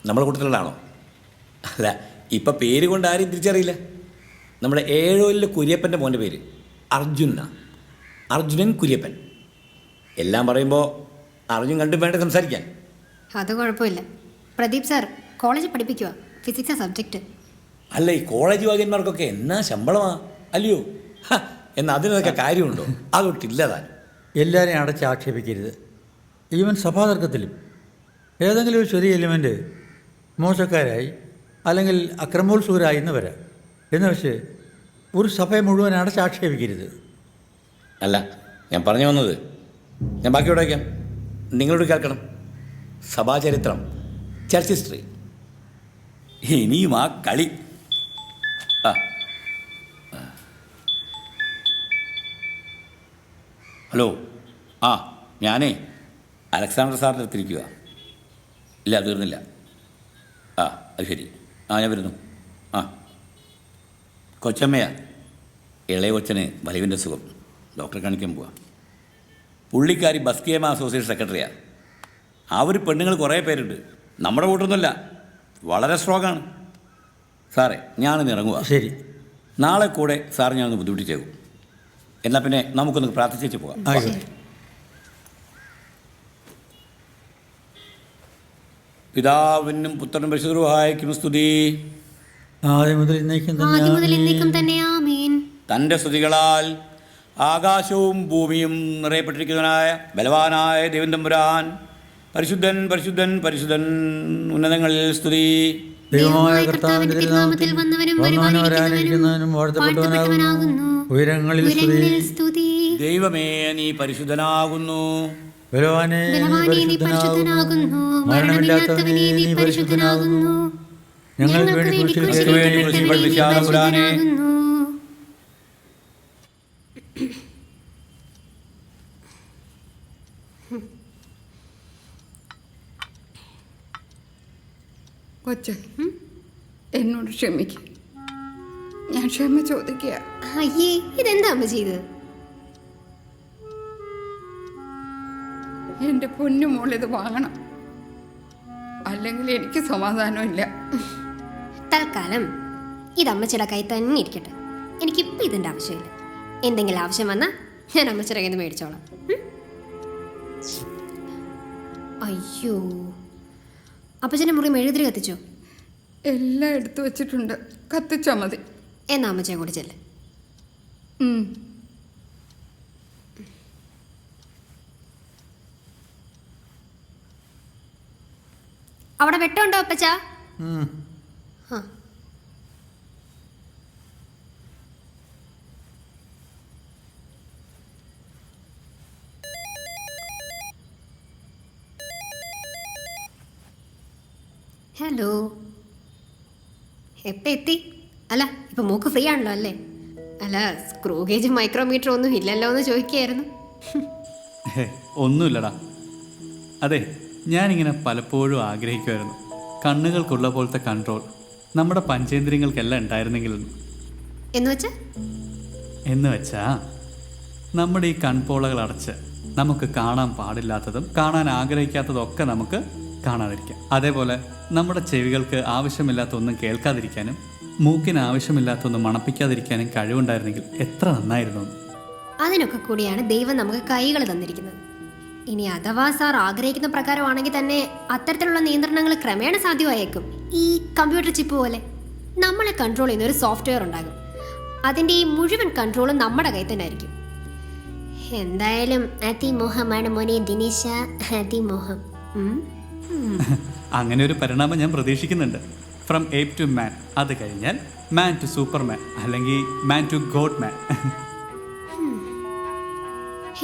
നമ്മളെ കൂട്ടത്തിലുള്ളതാണോ? അല്ല, ഇപ്പം പേര് കൊണ്ട് ആരും തിരിച്ചറിയില്ല. നമ്മുടെ ഏഴോലിലെ കുര്യപ്പൻ്റെ മോൻ്റെ പേര് അർജുന. അർജുനൻ കുര്യപ്പൻ. എല്ലാം പറയുമ്പോൾ അർജുൻ കണ്ടും വേണ്ട സംസാരിക്കാൻ. അത് കുഴപ്പമില്ല. പ്രദീപ് സാർ കോളേജിൽ പഠിപ്പിക്കുക, ഫിസിക്സാ സബ്ജക്റ്റ്. അല്ല, ഈ കോളേജ് വാഗ്യന്മാർക്കൊക്കെ എന്നാ ശമ്പളമാ അല്ലയോ? എന്നാൽ അതിനൊക്കെ കാര്യമുണ്ടോ? അതൊട്ടില്ല താൻ. എല്ലാവരെയും അടച്ച് ആക്ഷേപിക്കരുത്. ഈവൻ സഭാതർക്കത്തിലും ഏതെങ്കിലും ഒരു ചെറിയ എലിമെൻ്റ് മോശക്കാരായി അല്ലെങ്കിൽ അക്രമോത്സുകരായി എന്ന് വരാം. എന്ന് വെച്ച് ഒരു സഭയെ മുഴുവൻ അടച്ച് ആക്ഷേപിക്കരുത്. അല്ല, ഞാൻ പറഞ്ഞു വന്നത്, ഞാൻ ബാക്കിയോടെ വയ്ക്കാം, നിങ്ങളോട് കേൾക്കണം. സഭാചരിത്രം, ചർച്ച് ഹിസ്റ്ററി, ഇനിയും ആ കളി. ആ, ഹലോ. ആ, ഞാനേ അലക്സാണ്ടർ സാറിൻ്റെ അടുത്തിരിക്കുക. ഇല്ല, തീർന്നില്ല. ആ, അത് ശരി. ആ, ഞാൻ വരുന്നു. ആ, കൊച്ചമ്മയാ, ഇളയ കൊച്ചന് വലിവിൻ്റെ സുഖം, ഡോക്ടറെ കാണിക്കാൻ പോവാം. പുള്ളിക്കാരി ബസ്കേമ അസോസിയേഷൻ സെക്രട്ടറിയാണ്. അവർ പെണ്ണുങ്ങൾ കുറേ പേരുണ്ട്, നമ്മുടെ കൂട്ടൊന്നുമല്ല, വളരെ സ്ട്രോങ്ങാണ്. സാറേ, ഞാനൊന്ന് ഇറങ്ങുക. ശരി, നാളെ കൂടെ സാർ ഞാനൊന്ന് ബുദ്ധിമുട്ടിച്ചേക്കും. എന്നാൽ പിന്നെ നമുക്കൊന്ന് പ്രാർത്ഥിച്ചേച്ച് പോകാം. ആയിക്കോട്ടെ. പിതാവിനും പുത്രനും പരിശുദ്ധരുമായിരിക്കും സ്തുതി. ആദ്യം മുതൽ ഇന്നേക്കും തന്നെ ആമേൻ. തൻ്റെ സ്തുതികളാൽ ആകാശവും ഭൂമിയും നിറയപ്പെട്ടിരിക്കുന്നവനായ ബലവാനായ ദൈവം തമ്പുരാൻ പരിശുദ്ധൻ പരിശുദ്ധൻ പരിശുദ്ധൻ, ഉന്നതങ്ങളിൽ സ്തുതി. ദൈവമായ കർത്താവിന്റെ തിരുനാമത്തിൽ വന്നവനും വാഴ്ത്തപ്പെട്ടവനാകുന്നു. ഉയരങ്ങളിൽ സ്തുതി. ദൈവമേ, നീ പരിശുദ്ധനാകുന്നു. ബലവാനേ, നീ പരിശുദ്ധനാകുന്നു. മരണമില്ലാത്തവനേ, നീ പരിശുദ്ധനാകുന്നു. ഞങ്ങൾക്ക് വേണ്ടി ക്രൂശിൽ പഠിപ്പിച്ചാകുരാനേ. കൊച്ചെ, എന്നോട് ക്ഷമിക്കുക. ഞാൻ ക്ഷമ ചോദിക്കുക. അയ്യേ, ഇതെന്താ അമ്മ ചെയ്തത്? എൻ്റെ പൊന്നു മോളിത് വാങ്ങണം, അല്ലെങ്കിൽ എനിക്ക് സമാധാനമില്ല. തൽക്കാലം ഇത് അമ്മച്ചിയുടെ കൈ തന്നെ ഇരിക്കട്ടെ. എനിക്കിപ്പോൾ ഇതിൻ്റെ ആവശ്യമില്ല. എന്തെങ്കിലും ആവശ്യം വന്നാൽ ഞാൻ അമ്മച്ചിയുടെ കയ്യിൽ നിന്ന് മേടിച്ചോളാം. അയ്യോ, അപ്പച്ചൻ്റെ മുറി മെഴുതിരി കത്തിച്ചോ? എല്ലാം എടുത്തു വച്ചിട്ടുണ്ട്, കത്തിച്ചാൽ മതി. എന്നാ അമ്മച്ചയെ കൂടി ചെല്ല്. അവിടെ വെട്ടമുണ്ടോ അപ്പച്ച? ആ, ഹലോ, എപ്പോൾ എത്തി? അല്ല, ഇപ്പം മൂക്ക് ഫ്രീ ആണല്ലോ അല്ലേ? അല്ല, സ്ക്രൂ ഗേജും മൈക്രോമീറ്ററും ഒന്നും ഇല്ലല്ലോ എന്ന് ചോദിക്കുകയായിരുന്നു. ഒന്നുമില്ലടാ. അതെ, ഞാനിങ്ങനെ പലപ്പോഴും ആഗ്രഹിക്കുമായിരുന്നു കണ്ണുകൾക്കുള്ള പോലത്തെ കൺട്രോൾ നമ്മുടെ പഞ്ചേന്ദ്രിയങ്ങൾക്കെല്ലാം ഉണ്ടായിരുന്നെങ്കിലും. എന്ന് വെച്ചാ നമ്മുടെ ഈ കൺപോളകൾ അടച്ച് നമുക്ക് കാണാൻ പാടില്ലാത്തതും കാണാൻ ആഗ്രഹിക്കാത്തതും ഒക്കെ നമുക്ക് കാണാതിരിക്കാം. അതേപോലെ നമ്മുടെ ചെവികൾക്ക് ആവശ്യമില്ലാത്ത ഒന്നും കേൾക്കാതിരിക്കാനും മൂക്കിന് ആവശ്യമില്ലാത്ത ഒന്നും മണപ്പിക്കാതിരിക്കാനും കഴിവുണ്ടായിരുന്നെങ്കിൽ എത്ര നന്നായിരുന്നു. അതിനൊക്കെ കൂടിയാണ് ദൈവം നമുക്ക് കൈകൾ തന്നിരിക്കുന്നത്. ഇനി അഥവാ സാർ ആഗ്രഹിക്കുന്ന പ്രകാരമാണെങ്കിൽ തന്നെ അത്തരത്തിലുള്ള നിയന്ത്രണങ്ങൾ ക്രമേണ സാധ്യമായേക്കും. ഈ കമ്പ്യൂട്ടർ ചിപ്പ് പോലെ നമ്മളെ കൺട്രോൾ ചെയ്യുന്ന ഒരു സോഫ്റ്റ്വെയർ ഉണ്ടാകും. അതിൻ്റെ ഈ മുഴുവൻ കൺട്രോളും നമ്മുടെ കയ്യിൽ തന്നെ ആയിരിക്കും. എന്തായാലും അതിമോഹമാണ് മോനെ ദിനേശ, അതിമോഹം. അങ്ങനെ ഒരു പരിണാമം ഞാൻ പ്രതീക്ഷിക്കുന്നുണ്ട്. ഫ്രം ഏപ്പ് ടു മാൻ, അത് കഴിഞ്ഞാൽ മാൻ ടു സൂപ്പർമാൻ, അല്ലെങ്കിൽ man to god man.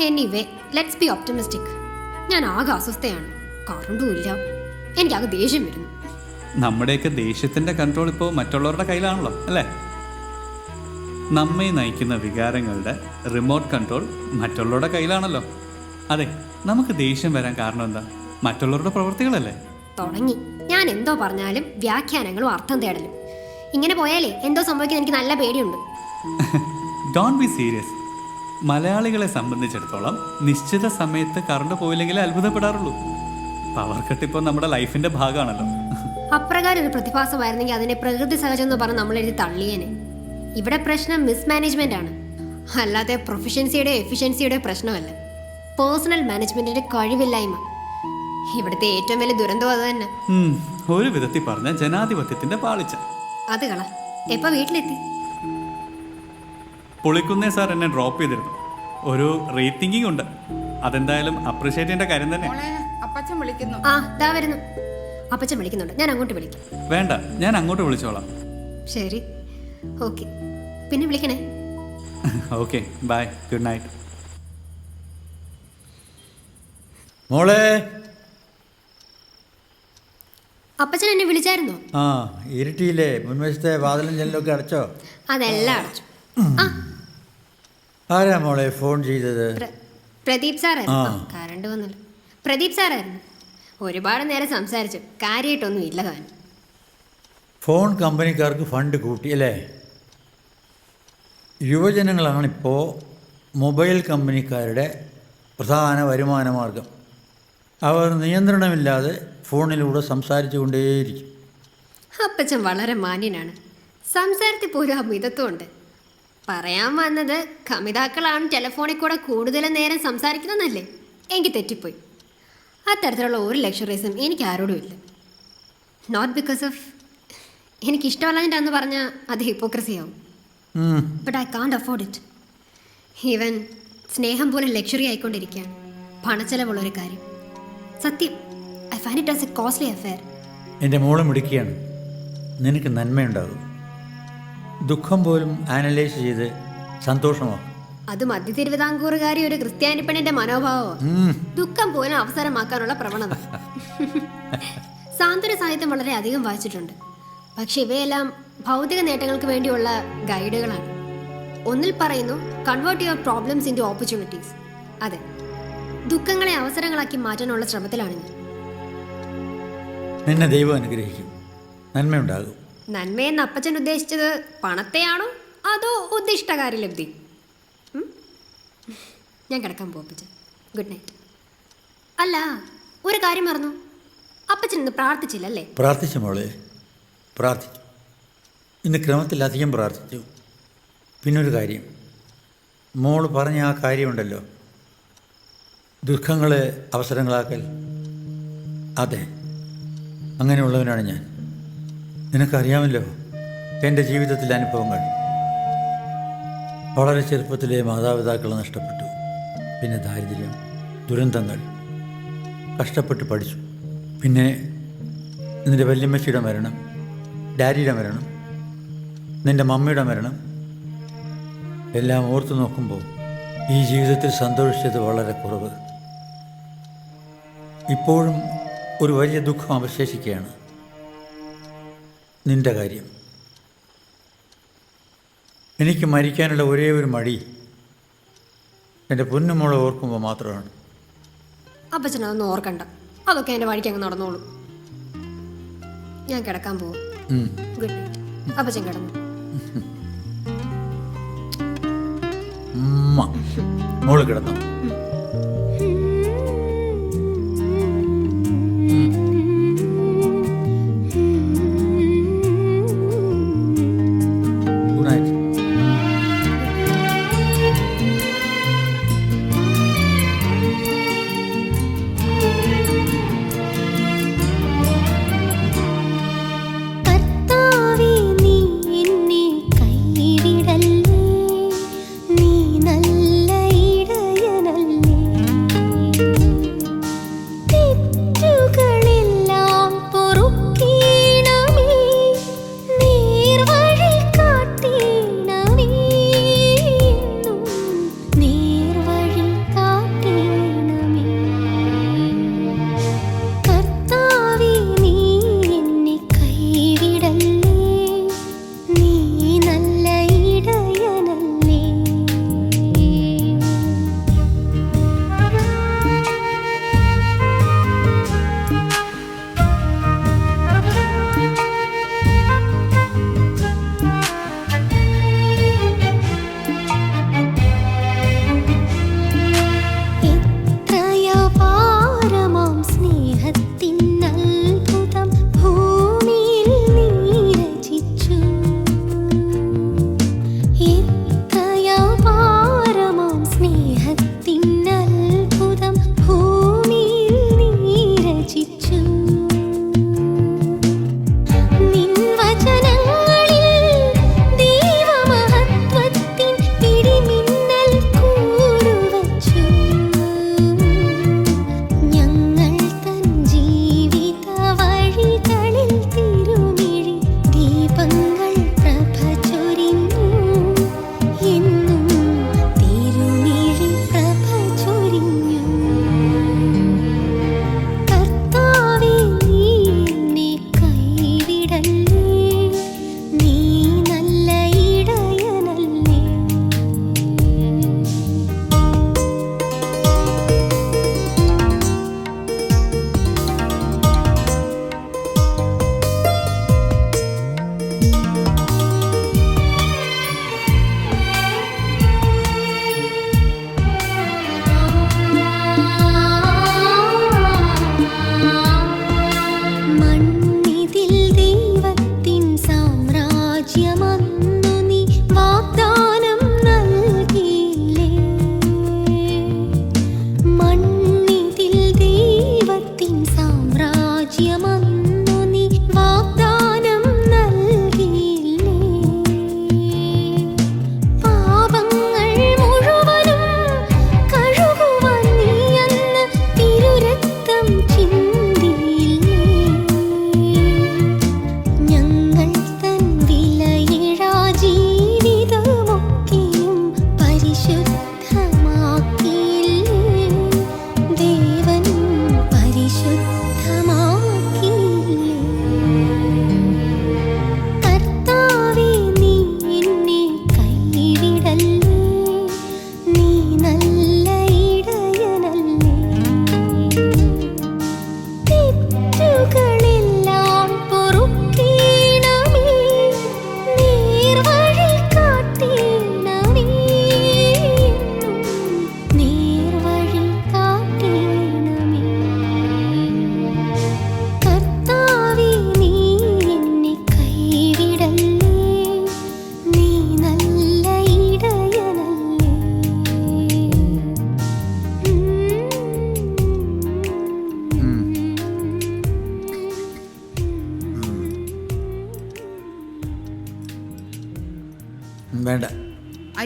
Anyway, let's be optimistic. ഞാൻ ആകെ അസ്വസ്ഥയാണ്, കറണ്ടും ഇല്ല, എനിക്കാകെ ദേഷ്യം വരുന്നു. നമ്മുടെയൊക്കെ ദേഷ്യത്തിൻ്റെ കൺട്രോൾ ഇപ്പോൾ മറ്റുള്ളവരുടെ കയ്യിലാണല്ലോ അല്ലേ? നമ്മെ നയിക്കുന്ന വികാരങ്ങളുടെ റിമോട്ട് കൺട്രോൾ മറ്റുള്ളവരുടെ കയ്യിലാണല്ലോ. അതെ, നമുക്ക് ദേഷ്യം വരാൻ കാരണം എന്താ? മറ്റുള്ളവരുടെ പ്രവൃത്തികളല്ലേ. തുടങ്ങി. ഞാൻ എന്തോ പറഞ്ഞാലും വ്യാഖ്യാനങ്ങളും അർത്ഥം തേടലും. ഇങ്ങനെ പോയാലേ എന്തോ സംഭവിക്കാൻ എനിക്ക് നല്ല പേടിയുണ്ട്. Don't be serious. മലയാളികളെ സംബന്ധിച്ചിടത്തോളം നിശ്ചിത സമയത്ത് കറണ്ട് പോയില്ലെങ്കിലേ അത്ഭുതപ്പെടാറുള്ളൂ. പവർ കട്ട് ഇപ്പോൾ നമ്മുടെ ലൈഫിന്റെ ഭാഗമാണല്ലോ. അപ്രകാരം ഒരു പ്രതിഭാസമായിരുന്നെങ്കിൽ അതിനെ പ്രകൃതി സഹജം എന്ന് പറഞ്ഞ് നമ്മളെഴുതി തള്ളിയേനെ. ഇവിടെ പ്രശ്നം മിസ്മാനേജ്മെന്റ് ആണ്, അല്ലാതെ പ്രൊഫഷൻസിയുടെ എഫിഷ്യൻസിയുടെ പ്രശ്നമല്ല. പേഴ്സണൽ മാനേജ്മെന്റിന്റെ കഴിവില്ലായ്മ ഇവിടുത്തെ ഏറ്റവും വലിയ ദുരന്തം അത് തന്നെ. ഒരു വിധത്തിൽ പറഞ്ഞ ജനാധിപത്യത്തിന്റെ പാളിച്ച. അത് കള. എപ്പോ വീട്ടിലെത്തി? പുളിക്കുന്നേ സാർ എന്നെ ഡ്രോപ്പ് ചെയ്തിരുന്നു. ഒരു റേറ്റിംഗിങ് ഉണ്ട്, അതെന്തായാലും അപ്രീഷിയേറ്റ് ചെയ്യേണ്ട കാര്യം തന്നെ. മോളെ, അപ്പച്ചൻ വിളിക്കുന്നു. ആ ദാ വരുന്നു. അപ്പച്ചൻ വിളിക്കുന്നുണ്ട്, ഞാൻ അങ്ങോട്ട് വിളിക്കാം. വേണ്ട, ഞാൻ അങ്ങോട്ട് വിളിച്ചോളാം. ശരി, ഓക്കെ. പിന്നെ വിളിക്കണേ. Okay, bye, good night. മോളെ, അപ്പച്ചൻ എന്നെ വിളിച്ചായിരുന്നോ? ആ ഇരുട്ടിയില്ലേ, മുൻവശത്തെ വാതിലും ജനലൊക്കെ അടച്ചോ? അതെല്ലാം അടച്ചു. ആരാ മോളെ ഫോൺ ചെയ്തത്? പ്രദീപ് സാറായിരുന്നു. കറണ്ട് വന്നല്ലോ. പ്രദീപ് സാറായിരുന്നു. ഒരുപാട് നേരം സംസാരിച്ചു, കാര്യമായിട്ടൊന്നും ഇല്ല താൻ. ഫോൺ കമ്പനിക്കാർക്ക് ഫണ്ട് കൂട്ടി അല്ലേ? യുവജനങ്ങളാണിപ്പോൾ മൊബൈൽ കമ്പനിക്കാരുടെ പ്രധാന വരുമാന മാർഗം. അവർ നിയന്ത്രണമില്ലാതെ ഫോണിലൂടെ സംസാരിച്ചു കൊണ്ടേയിരിക്കും. അപ്പച്ചൻ വളരെ മാന്യനാണ്. സംസാരത്തിൽ പോലും ആ മിതത്വമുണ്ട്. പറയാൻ വന്നത് കമിതാക്കളാണ് ടെലിഫോണിൽ കൂടെ കൂടുതൽ നേരം സംസാരിക്കുന്നതെന്നല്ലേ? എനിക്ക് തെറ്റിപ്പോയി. അത്തരത്തിലുള്ള ഒരു ലക്ഷറീസും എനിക്ക് ആരോടും ഇല്ല. നോട്ട് ബിക്കോസ് ഓഫ് എനിക്കിഷ്ടമല്ലാഞ്ഞിട്ടാന്ന് പറഞ്ഞാൽ അത് ഹിപ്പോക്രസിയാവും. But I can't afford it. Even സ്നേഹം പോലെ ലക്ഷറി ആയിക്കൊണ്ടിരിക്കുകയാണ്, പണച്ചെലവുള്ളൊരു കാര്യം. സത്യം, I find it as a costly affair. എൻ്റെ മോളും മിടുക്കിയാണ്, നിനക്ക് നന്മയുണ്ടാകും. ദുഃഖം പോലും ആനലൈസ് ചെയ്ത് സന്തോഷമാക്കും. അത് മധ്യ തിരുവിതാംകൂറുകാരി ഒരു ക്രിസ്ത്യാനി പെണ്ണിന്റെ മനോഭാവമാണ്. ദുഃഖം പോലും അവസരമാക്കാനുള്ള പ്രവണത. സാന്ത്വന സാഹിത്യം വളരെ അധികം വായിച്ചിട്ടുണ്ട്. പക്ഷെ ഇവയെല്ലാം ഭൗതിക നേട്ടങ്ങൾക്ക് വേണ്ടിയുള്ള ഗൈഡുകളാണ്. ഒന്നിൽ പറയുന്നു, convert your problems into opportunities. അതെ, ദുഃഖങ്ങളെ അവസരങ്ങളാക്കി മാറ്റാനുള്ള ശ്രമത്തിലാണ് ഞാൻ. നിന്നെ ദൈവം അനുഗ്രഹിക്കും, നന്മയുണ്ടാകും. നന്മയെന്ന് അപ്പച്ചൻ ഉദ്ദേശിച്ചത് പണത്തെയാണോ അതോ ഉദ്ദിഷ്ടകാര്യലബ്ധി? ഞാൻ കിടക്കാൻ പോകും അപ്പച്ചൻ. Good night. അല്ല, ഒരു കാര്യം മറന്നു. അപ്പച്ചൻ ഇന്ന് പ്രാർത്ഥിച്ചില്ലല്ലേ? പ്രാർത്ഥിച്ചു മോളെ, പ്രാർത്ഥിച്ചു. ഇന്ന് ക്രമത്തിലധികം പ്രാർത്ഥിച്ചു. പിന്നൊരു കാര്യം, മോള് പറഞ്ഞ ആ കാര്യമുണ്ടല്ലോ, ദുഃഖങ്ങളെ അവസരങ്ങളാക്കൽ. അതെ, അങ്ങനെയുള്ളവനാണ് ഞാൻ. നിനക്കറിയാമല്ലോ എൻ്റെ ജീവിതത്തിലെ അനുഭവങ്ങൾ. വളരെ ചെറുപ്പത്തിലെ മാതാപിതാക്കളെ നഷ്ടപ്പെട്ടു. പിന്നെ ദാരിദ്ര്യം, ദുരന്തങ്ങൾ, കഷ്ടപ്പെട്ട് പഠിച്ചു. പിന്നെ നിൻ്റെ വല്യമ്മച്ചിയുടെ മരണം, ഡാഡിയുടെ മരണം, നിൻ്റെ മമ്മിയുടെ മരണം എല്ലാം ഓർത്തു നോക്കുമ്പോൾ ഈ ജീവിതത്തിൽ സന്തോഷിച്ചത് വളരെ കുറവ്. ഇപ്പോഴും ഒരു വലിയ ദുഃഖം അവശേഷിക്കുകയാണ്, നിൻ്റെ കാര്യം. എനിക്ക് മരിക്കാനുള്ള ഒരേ ഒരു മടി എൻ്റെ പൊന്നുമോളെ ഓർക്കുമ്പോൾ മാത്രമാണ്. അപ്പച്ചൻ അതൊന്നും ഓർക്കണ്ട, അതൊക്കെ എൻ്റെ വഴിക്ക് അങ്ങ് നടന്നോളൂ. ഞാൻ കിടക്കാൻ പോകും. Good night. അപ്പച്ചൻ കിടന്നു. മോള് കിടന്നു. Good night. നീ നല്ല ഇടയനല്ലേ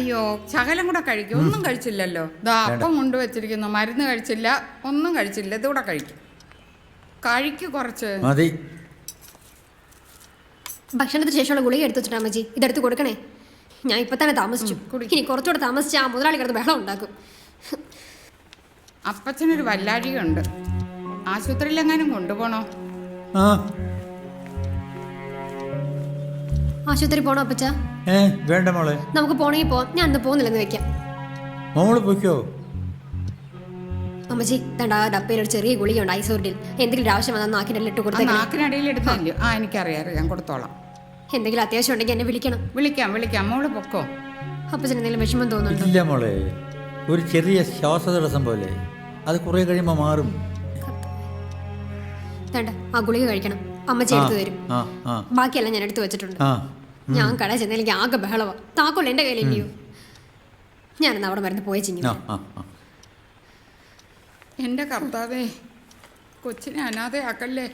അയ്യോ ശകലം കൂടെ കഴിക്കും. ഒന്നും കഴിച്ചില്ലല്ലോ. ദാ അപ്പം കൊണ്ടുവച്ചിരിക്കുന്നു. മരുന്ന് കഴിച്ചില്ല, ഒന്നും കഴിച്ചില്ല. ഇതുകൂടെ കഴിക്കും. കഴിക്കു കുറച്ച്. മതി. ഭക്ഷണത്തിന് ശേഷമുള്ള ഗുളിക എടുത്തു വെച്ചിട്ടാ അമ്മച്ചി. ഇതെടുത്ത് കൊടുക്കണേ. ഞാൻ ഇപ്പൊ തന്നെ താമസിച്ചു. ഇനി കുറച്ചുകൂടെ താമസിച്ച് ആ മുതലാളി കിടന്ന് ബഹളം ഉണ്ടാക്കും. അപ്പച്ചനൊരു വല്ലാഴികയുണ്ട്. ആശുപത്രിയിലെങ്ങാനും കൊണ്ടുപോകണോ? ആ ആശുപത്രി പോണോ അപ്പച്ച? വേണ്ട മോളെ, നമുക്ക് പോണെങ്കിൽ പോവാം. ഞാൻ അന്ന് പോകുന്നില്ലെന്ന് വെക്കാം. മോള് പൊയ്ക്കോ. അമ്മച്ചി തണ്ട ആ ഡപ്പയിൽ ഒരു ചെറിയ ഗുളികയുണ്ട് ഐസോർഡിൽ. എന്തെങ്കിലും ആവശ്യം വന്നാൽ നാക്കിനെല്ലാം ഇട്ട് കൊടുത്തേക്കാം. നാക്കിനടിയിൽ എടുത്തല്ലോ. ആ എനിക്കറിയാം, ഞാൻ കൊടുത്തോളാം. എന്തെങ്കിലും അത്യാവശ്യം ഉണ്ടെങ്കിൽ എന്നെ വിളിക്കണം. വിളിക്കാം. മോള് പൊക്കോ. അപ്പച്ചന് എന്തെങ്കിലും വിഷമം തോന്നുന്നുണ്ടോ? ഇല്ല മോളെ, ഒരു ചെറിയ ശ്വാസതടസ്സം പോലെ. അത് കുറെ കഴിയുമ്പോൾ മാറും. തണ്ട ആ ഗുളിക കഴിക്കണം. അമ്മച്ചി എടുത്തു തരും. ബാക്കിയെല്ലാം ഞാൻ എടുത്തു വെച്ചിട്ടുണ്ട്. ഞാൻ കട ചെന്ന എനിക്ക് ആകെ ബഹളവാ. താക്കോൽ എൻ്റെ കയ്യിലില്ലയോ? ഞാനെന്ന് അവിടെ മരുന്ന് പോയ ചിങ്ങി. എൻ്റെ കർത്താവേ, കൊച്ചിനെ അനാഥയാക്കല്ലേ.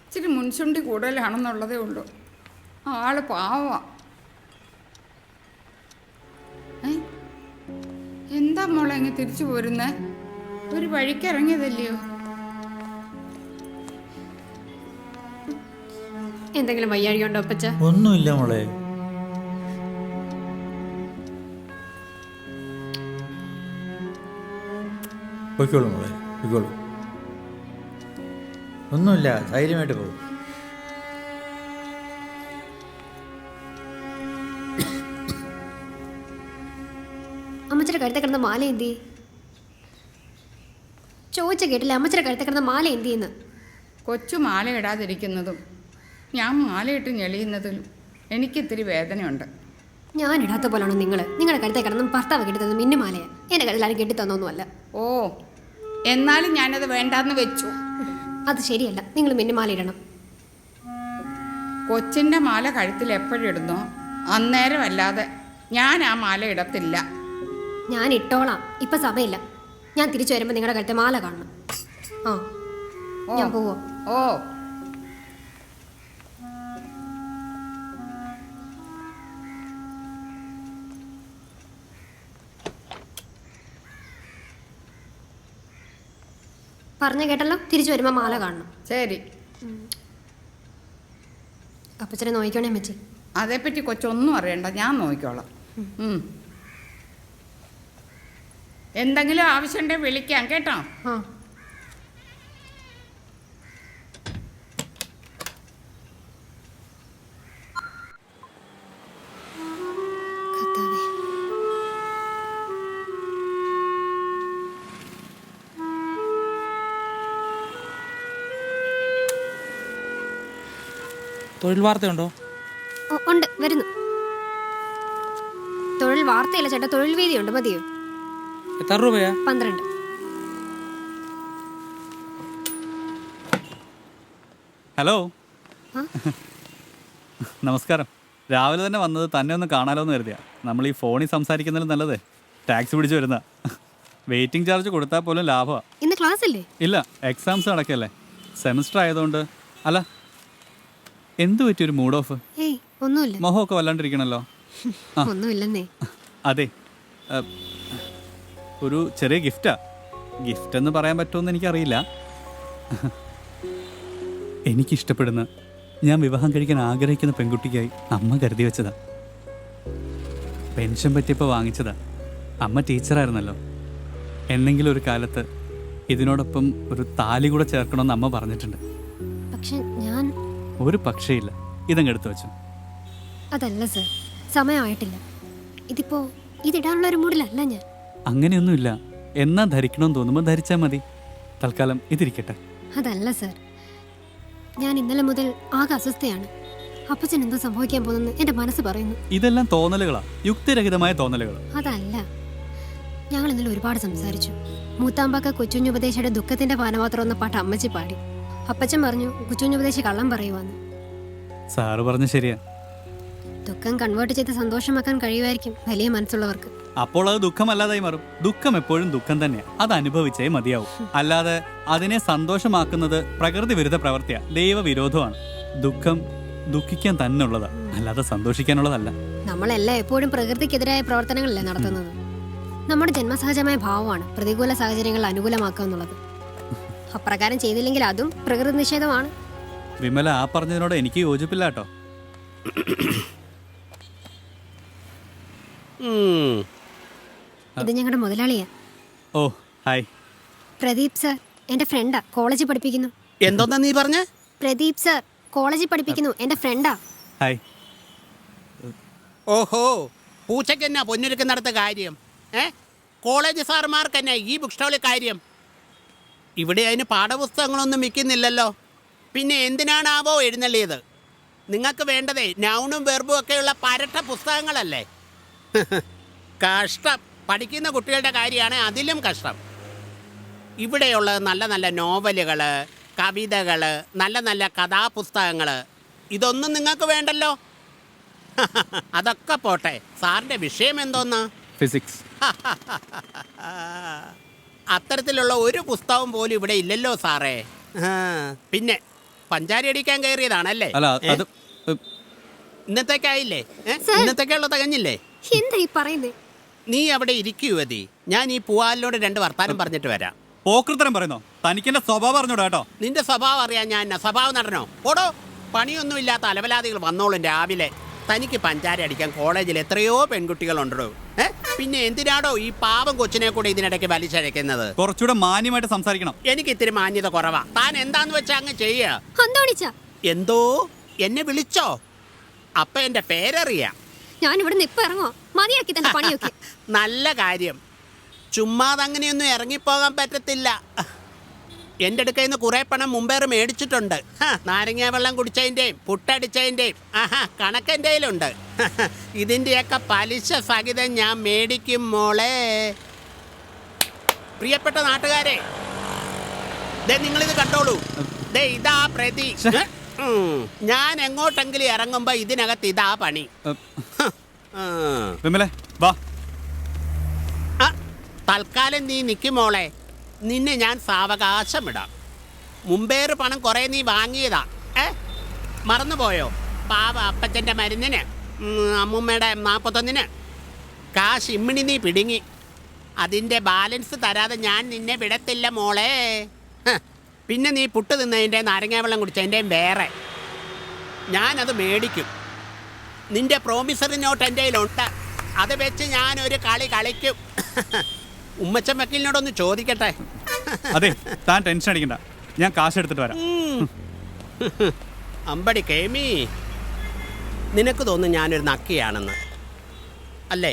ഇച്ചിരി മുൻചുണ്ടി കൂടുതലാണെന്നുള്ളതേ ഉള്ളൂ. ആള് പാവാ. എന്താ മോളെ അങ്ങ് തിരിച്ചു പോരുന്നേ? ഒരു വഴിക്കിറങ്ങിയതല്ലയോ? എന്തെങ്കിലും വയ്യാഴിയുണ്ടോ അപ്പച്ച? ഒന്നുമില്ല മോളെ. പൊയ്ക്കോളൂ മോളെ, പൊയ്ക്കോളൂ. ഒന്നുമില്ല, ധൈര്യമായിട്ട് പോകും. അമ്മച്ചിയുടെ കഴുത്തെ കിടന്ന മാല എന്തി? ചോദിച്ച കേട്ടില്ല. അമ്മച്ചിയുടെ കഴുത്തെ കിടന്ന മാല എന്തിന്ന്? കൊച്ചു മാല ഇടാതിരിക്കുന്നതും ഞാൻ മാലയിട്ട് ഞെളിയുന്നതിലും എനിക്കിത്തിരി വേദനയുണ്ട്. ഞാൻ ഇടാത്ത പോലാണോ നിങ്ങൾ? നിങ്ങളുടെ കഴുത്തെ കിടന്നും ഭർത്താവ് കെട്ടിത്തന്ന മിന്നുമാലയാ. എൻ്റെ കഴുത്തിലാരും കെട്ടിത്തന്നൊന്നുമല്ല. ഓ, എന്നാലും ഞാനത് വേണ്ടാന്ന് വെച്ചു. അത് ശരിയല്ല. നിങ്ങൾ മിന്നുമാല ഇടണം. കൊച്ചിൻ്റെ മാല കഴുത്തിൽ എപ്പോഴിടുന്നോ അന്നേരം അല്ലാതെ ഞാൻ ആ മാല ഇടത്തില്ല. ഞാൻ ഇട്ടോളാം. ഇപ്പം സമയമില്ല. ഞാൻ തിരിച്ചു വരുമ്പോൾ നിങ്ങളുടെ കഴുത്തെ മാല കാണണം. ഞാൻ പോവോ? ഓ, പറഞ്ഞ കേട്ടല്ലോ. തിരിച്ചു വരുമ്പോൾ മാല കാണണം. ശരി. അപ്പച്ചനെ നോക്കിക്കോണേ അമ്മച്ചി. അതേപ്പറ്റി കൊച്ചൊന്നും അറിയണ്ട, ഞാൻ നോക്കിക്കോളാം. എന്തെങ്കിലും ആവശ്യമുണ്ടെങ്കിൽ വിളിക്കാം കേട്ടോ. തൊഴിൽ വാർത്തയുണ്ടോ? ഉണ്ട്, വരുന്നു. തൊഴിൽ വാർത്തയില്ല ചേട്ടാ, തൊഴിൽ വീതിയുണ്ട്. മതിയോ? എത്ര രൂപയാ? 12. ഹലോ, നമസ്കാരം. രാവിലെ തന്നെ വന്നത് തന്നെ ഒന്ന് കാണാലോ എന്ന് കരുതിയാ. നമ്മൾ ഈ ഫോണിൽ സംസാരിക്കുന്നതിലും നല്ലത് ടാക്സി പിടിച്ച് വരുന്ന. വെയിറ്റിംഗ് ചാർജ് കൊടുത്താൽ പോലും ലാഭമാണ്. ഇന്ന് ക്ലാസ് ഇല്ലേ? ഇല്ല, എക്സാംസ് നടക്കല്ലേ. സെമിസ്റ്റർ ആയതുകൊണ്ട്. അല്ല, എന്തു പറ്റിയൊരു മൂഡ് ഓഫ്? ഏയ് ഒന്നുമില്ല. മോഹമൊക്കെ വല്ലാണ്ടിരിക്കണല്ലോ. ഒന്നുമില്ലെന്നേ. അതെ, ഒരു ചെറിയ ഗിഫ്റ്റാ. ഗിഫ്റ്റ് എന്ന് പറയാൻ പറ്റുമെന്ന് എനിക്കറിയില്ല. എനിക്കിഷ്ടപ്പെടുന്ന, ഞാൻ വിവാഹം കഴിക്കാൻ ആഗ്രഹിക്കുന്ന പെൺകുട്ടിക്കായി അമ്മ കരുതി വെച്ചതാ. പെൻഷൻ പറ്റിയപ്പോൾ വാങ്ങിച്ചതാ. അമ്മ ടീച്ചറായിരുന്നല്ലോ. എന്നെങ്കിലും ഒരു കാലത്ത് ഇതിനോടൊപ്പം ഒരു താലി കൂടെ ചേർക്കണമെന്ന് അമ്മ പറഞ്ഞിട്ടുണ്ട്. പക്ഷെ ഞാൻ ഒരു പക്ഷേയില്ല. ഇതങ്ങ് എടുത്തു വെച്ചു. അതല്ല സർ, സമയമായിട്ടില്ല. ഇതിടാനുള്ള ഒരു മൂഡിലല്ല ഞാൻ. അങ്ങനെയൊന്നുമില്ല. എന്നാ ധരിക്കണമെന്ന് തോന്നുമ്പോൾ ധരിച്ചാൽ മതി. തൽക്കാലം ഇതിരിക്കട്ടെ. അതല്ല സർ, ഞാൻ ഇന്നലെ മുതൽ ആകെ അസ്വസ്ഥയാണ്. അപ്പച്ചൻ എന്തോ സംഭവിക്കാൻ പോകുന്നെന്ന് എൻ്റെ മനസ്സ് പറയുന്നു. ഇതെല്ലാം തോന്നലുകളാ, യുക്തിരഹിതമായ തോന്നലുകൾ. അതല്ല, ഞങ്ങൾ ഇന്നലെ ഒരുപാട് സംസാരിച്ചു. മൂത്താമ്പാക്ക കൊച്ചുഞ്ഞുപദേശിയുടെ ദുഃഖത്തിന്റെ പാനപാത്രം എന്ന പാട്ട് അമ്മച്ചി പാടി. അപ്പച്ചൻ പറഞ്ഞു കൊച്ചുഞ്ഞുപദേശി കള്ളം പറയുവാന്ന്. സാറ് പറഞ്ഞ ശരിയാ. ദുഃഖം കൺവേർട്ട് ചെയ്ത് സന്തോഷമാക്കാൻ കഴിയുമായിരിക്കും വലിയ മനസ്സുള്ളവർക്ക്. അപ്പോൾ അത് ദുഃഖമല്ലാതായി മാറും. ദുഃഖം എപ്പോഴും ദുഃഖം തന്നെയാണ്. അത് അനുഭവിച്ചേ മതിയാവും. അല്ലാതെ അതിനെ സന്തോഷമാക്കുന്നത് പ്രകൃതി വിരുദ്ധ പ്രവൃത്തിയാ, ദൈവവിരോധമാണ്. ദുഃഖം ദുഃഖിക്കാൻ തന്നെ ഉള്ളതാ, അല്ലാതെ സന്തോഷിക്കാനുള്ളതല്ല. നമ്മളെല്ലാം എപ്പോഴും പ്രകൃതിക്കെതിരായ പ്രവർത്തനങ്ങളല്ലേ നടത്തുന്നത്. നമ്മുടെ ജന്മസഹജമായ ഭാവമാണ് പ്രതികൂല സാഹചര്യങ്ങൾ അനുകൂലമാക്കുക എന്നുള്ളത്. അപ്രകാരം ചെയ്തില്ലെങ്കിൽ അതും പ്രകൃതി നിഷേധമാണ്. വിമല ആ പറഞ്ഞതിനോട് എനിക്ക് യോജിപ്പില്ല കേട്ടോ. ഇത് ഞങ്ങളുടെ മുതലാളിയാ. ഓ ഹായ്. പ്രദീപ് സർ എന്റെ ഫ്രണ്ടാ, കോളേജിൽ പഠിപ്പിക്കുന്നു. എന്തോന്നാ നീ പറഞ്ഞ? പ്രദീപ് സർ കോളേജിൽ പഠിപ്പിക്കുന്നു, എന്റെ ഫ്രണ്ടാ. ഹായ്. ഓഹോ, പൂച്ചയ്ക്ക് എന്നാ പൊന്നൊരുക്കുന്നിടത്ത് കാര്യം? കോളേജ് സാറുമാർക്ക് എന്നാ ഈ ബുക്ക് സ്റ്റാളിൽ കാര്യം? ഇവിടെ അതിന് പാഠപുസ്തകങ്ങളൊന്നും വിൽക്കുന്നില്ലല്ലോ. പിന്നെ എന്തിനാണാവോ എഴുന്നള്ളിയത്? നിങ്ങൾക്ക് വേണ്ടതേ നൗണും വെർബും ഒക്കെയുള്ള പരട്ട പുസ്തകങ്ങളല്ലേ? കഷ്ടം. പഠിക്കുന്ന കുട്ടികളുടെ കാര്യമാണ് അതിലും കഷ്ടം. ഇവിടെയുള്ള നല്ല നല്ല നോവലുകൾ, കവിതകൾ, നല്ല നല്ല കഥാപുസ്തകങ്ങൾ, ഇതൊന്നും നിങ്ങൾക്ക് വേണ്ടല്ലോ. അതൊക്കെ പോട്ടെ, സാറിൻ്റെ വിഷയം എന്തോന്നാ? ഫിസിക്സ്. അത്തരത്തിലുള്ള ഒരു പുസ്തകം പോലും ഇവിടെ ഇല്ലല്ലോ സാറേ. പിന്നെ പഞ്ചാര അടിക്കാൻ കയറിയതാണല്ലേ? അല്ല അത് ഇന്നത്തേക്കായില്ലേ? ഇന്നത്തേക്കുള്ള തികഞ്ഞില്ലേ? എന്താ ഈ പറയുന്നേ? നീ അവിടെ ഇരിക്കുവതി, ഞാൻ ഈ പൂവാലിനോട് 2 വർത്താനം പറഞ്ഞിട്ട് വരാം. പോക്കൃത്തരം പറയുന്നോ? തനിക്ക് എന്റെ സ്വഭാവം അറിഞ്ഞൂടാ കേട്ടോ. നിന്റെ സ്വഭാവം അറിയാൻ ഞാൻ സ്വഭാവം നടനോ? ഓടോ, പണിയൊന്നുമില്ലാത്ത അലവലാദികൾ വന്നോളും രാവിലെ. തനിക്ക് പഞ്ചാര അടിക്കാൻ കോളേജിൽ എത്രയോ പെൺകുട്ടികളുണ്ടോ? പിന്നെ എന്തിനാടോ ഈ പാവം കൊച്ചിനെ കൂടെ ഇതിനിടയ്ക്ക് വലിച്ചഴക്കുന്നത്? കുറച്ചുകൂടെ മാന്യമായിട്ട് സംസാരിക്കണം. എനിക്ക് ഇത്തിരി മാന്യത കുറവാ. താൻ എന്താന്ന് വെച്ചാ അങ്ങ് ചെയ്യുക. എന്തോ എന്നെ വിളിച്ചോ? അപ്പൊ എന്റെ പേരറിയാം. ഞാൻ ഇവിടെ ഇപ്പൊ ഇറങ്ങോ? മതിയാക്കി തന്നെ പണിയൊക്കെ. നല്ല കാര്യം. ചുമ്മാതെ അങ്ങനെയൊന്നും ഇറങ്ങിപ്പോകാൻ പറ്റത്തില്ല. എൻ്റെ അടുക്കയിൽ നിന്ന് കുറേ പണം മുമ്പേറ് മേടിച്ചിട്ടുണ്ട്. നാരങ്ങ വെള്ളം കുടിച്ചതിൻ്റെയും പുട്ടടിച്ചതിൻ്റെയും കണക്കെൻ്റെ കയ്യിലുണ്ട്. ഇതിൻ്റെയൊക്കെ പലിശ സഹിതം ഞാൻ മേടിക്കും മോളെ. പ്രിയപ്പെട്ട നാട്ടുകാരെ, ദേ നിങ്ങളിത് കണ്ടോളൂ. ദേ ഇതാ പ്രതി. ഞാൻ എങ്ങോട്ടെങ്കിലും ഇറങ്ങുമ്പോ ഇതിനകത്ത് ഇതാ പണി. വാ. തൽക്കാലം നീ നിൽക്കും മോളെ. നിന്നെ ഞാൻ സാവകാശം ഇടാം. മുമ്പേറ് പണം കുറേ നീ വാങ്ങിയതാ. മറന്നുപോയോ? പാവ അപ്പച്ചൻ്റെ മരുന്നിന്, അമ്മൂമ്മയുടെ 41-ന് കാശ് ഇമ്മിണി നീ പിടുങ്ങി. അതിൻ്റെ ബാലൻസ് തരാതെ ഞാൻ നിന്നെ വിടത്തില്ല മോളെ. പിന്നെ നീ പുട്ട് തിന്നതിൻ്റെ നാരങ്ങ വെള്ളം കുടിച്ചതിൻ്റെയും വേറെ ഞാനത് മേടിക്കും. നിന്റെ പ്രോമിസറി നോട്ട് എൻ്റെ കയ്യിലുണ്ട്. അത് വെച്ച് ഞാനൊരു കളി കളിക്കും. ഉമ്മച്ചൻ വക്കീലിനോടൊന്ന് ചോദിക്കട്ടെ. അതെ, താൻ ടെൻഷൻ അടിക്കണ്ട, ഞാൻ കാശ് എടുത്തിട്ട് വരാം. അമ്പടി കേമി, നിനക്ക് തോന്നും ഞാനൊരു നക്കിയാണെന്ന് അല്ലേ?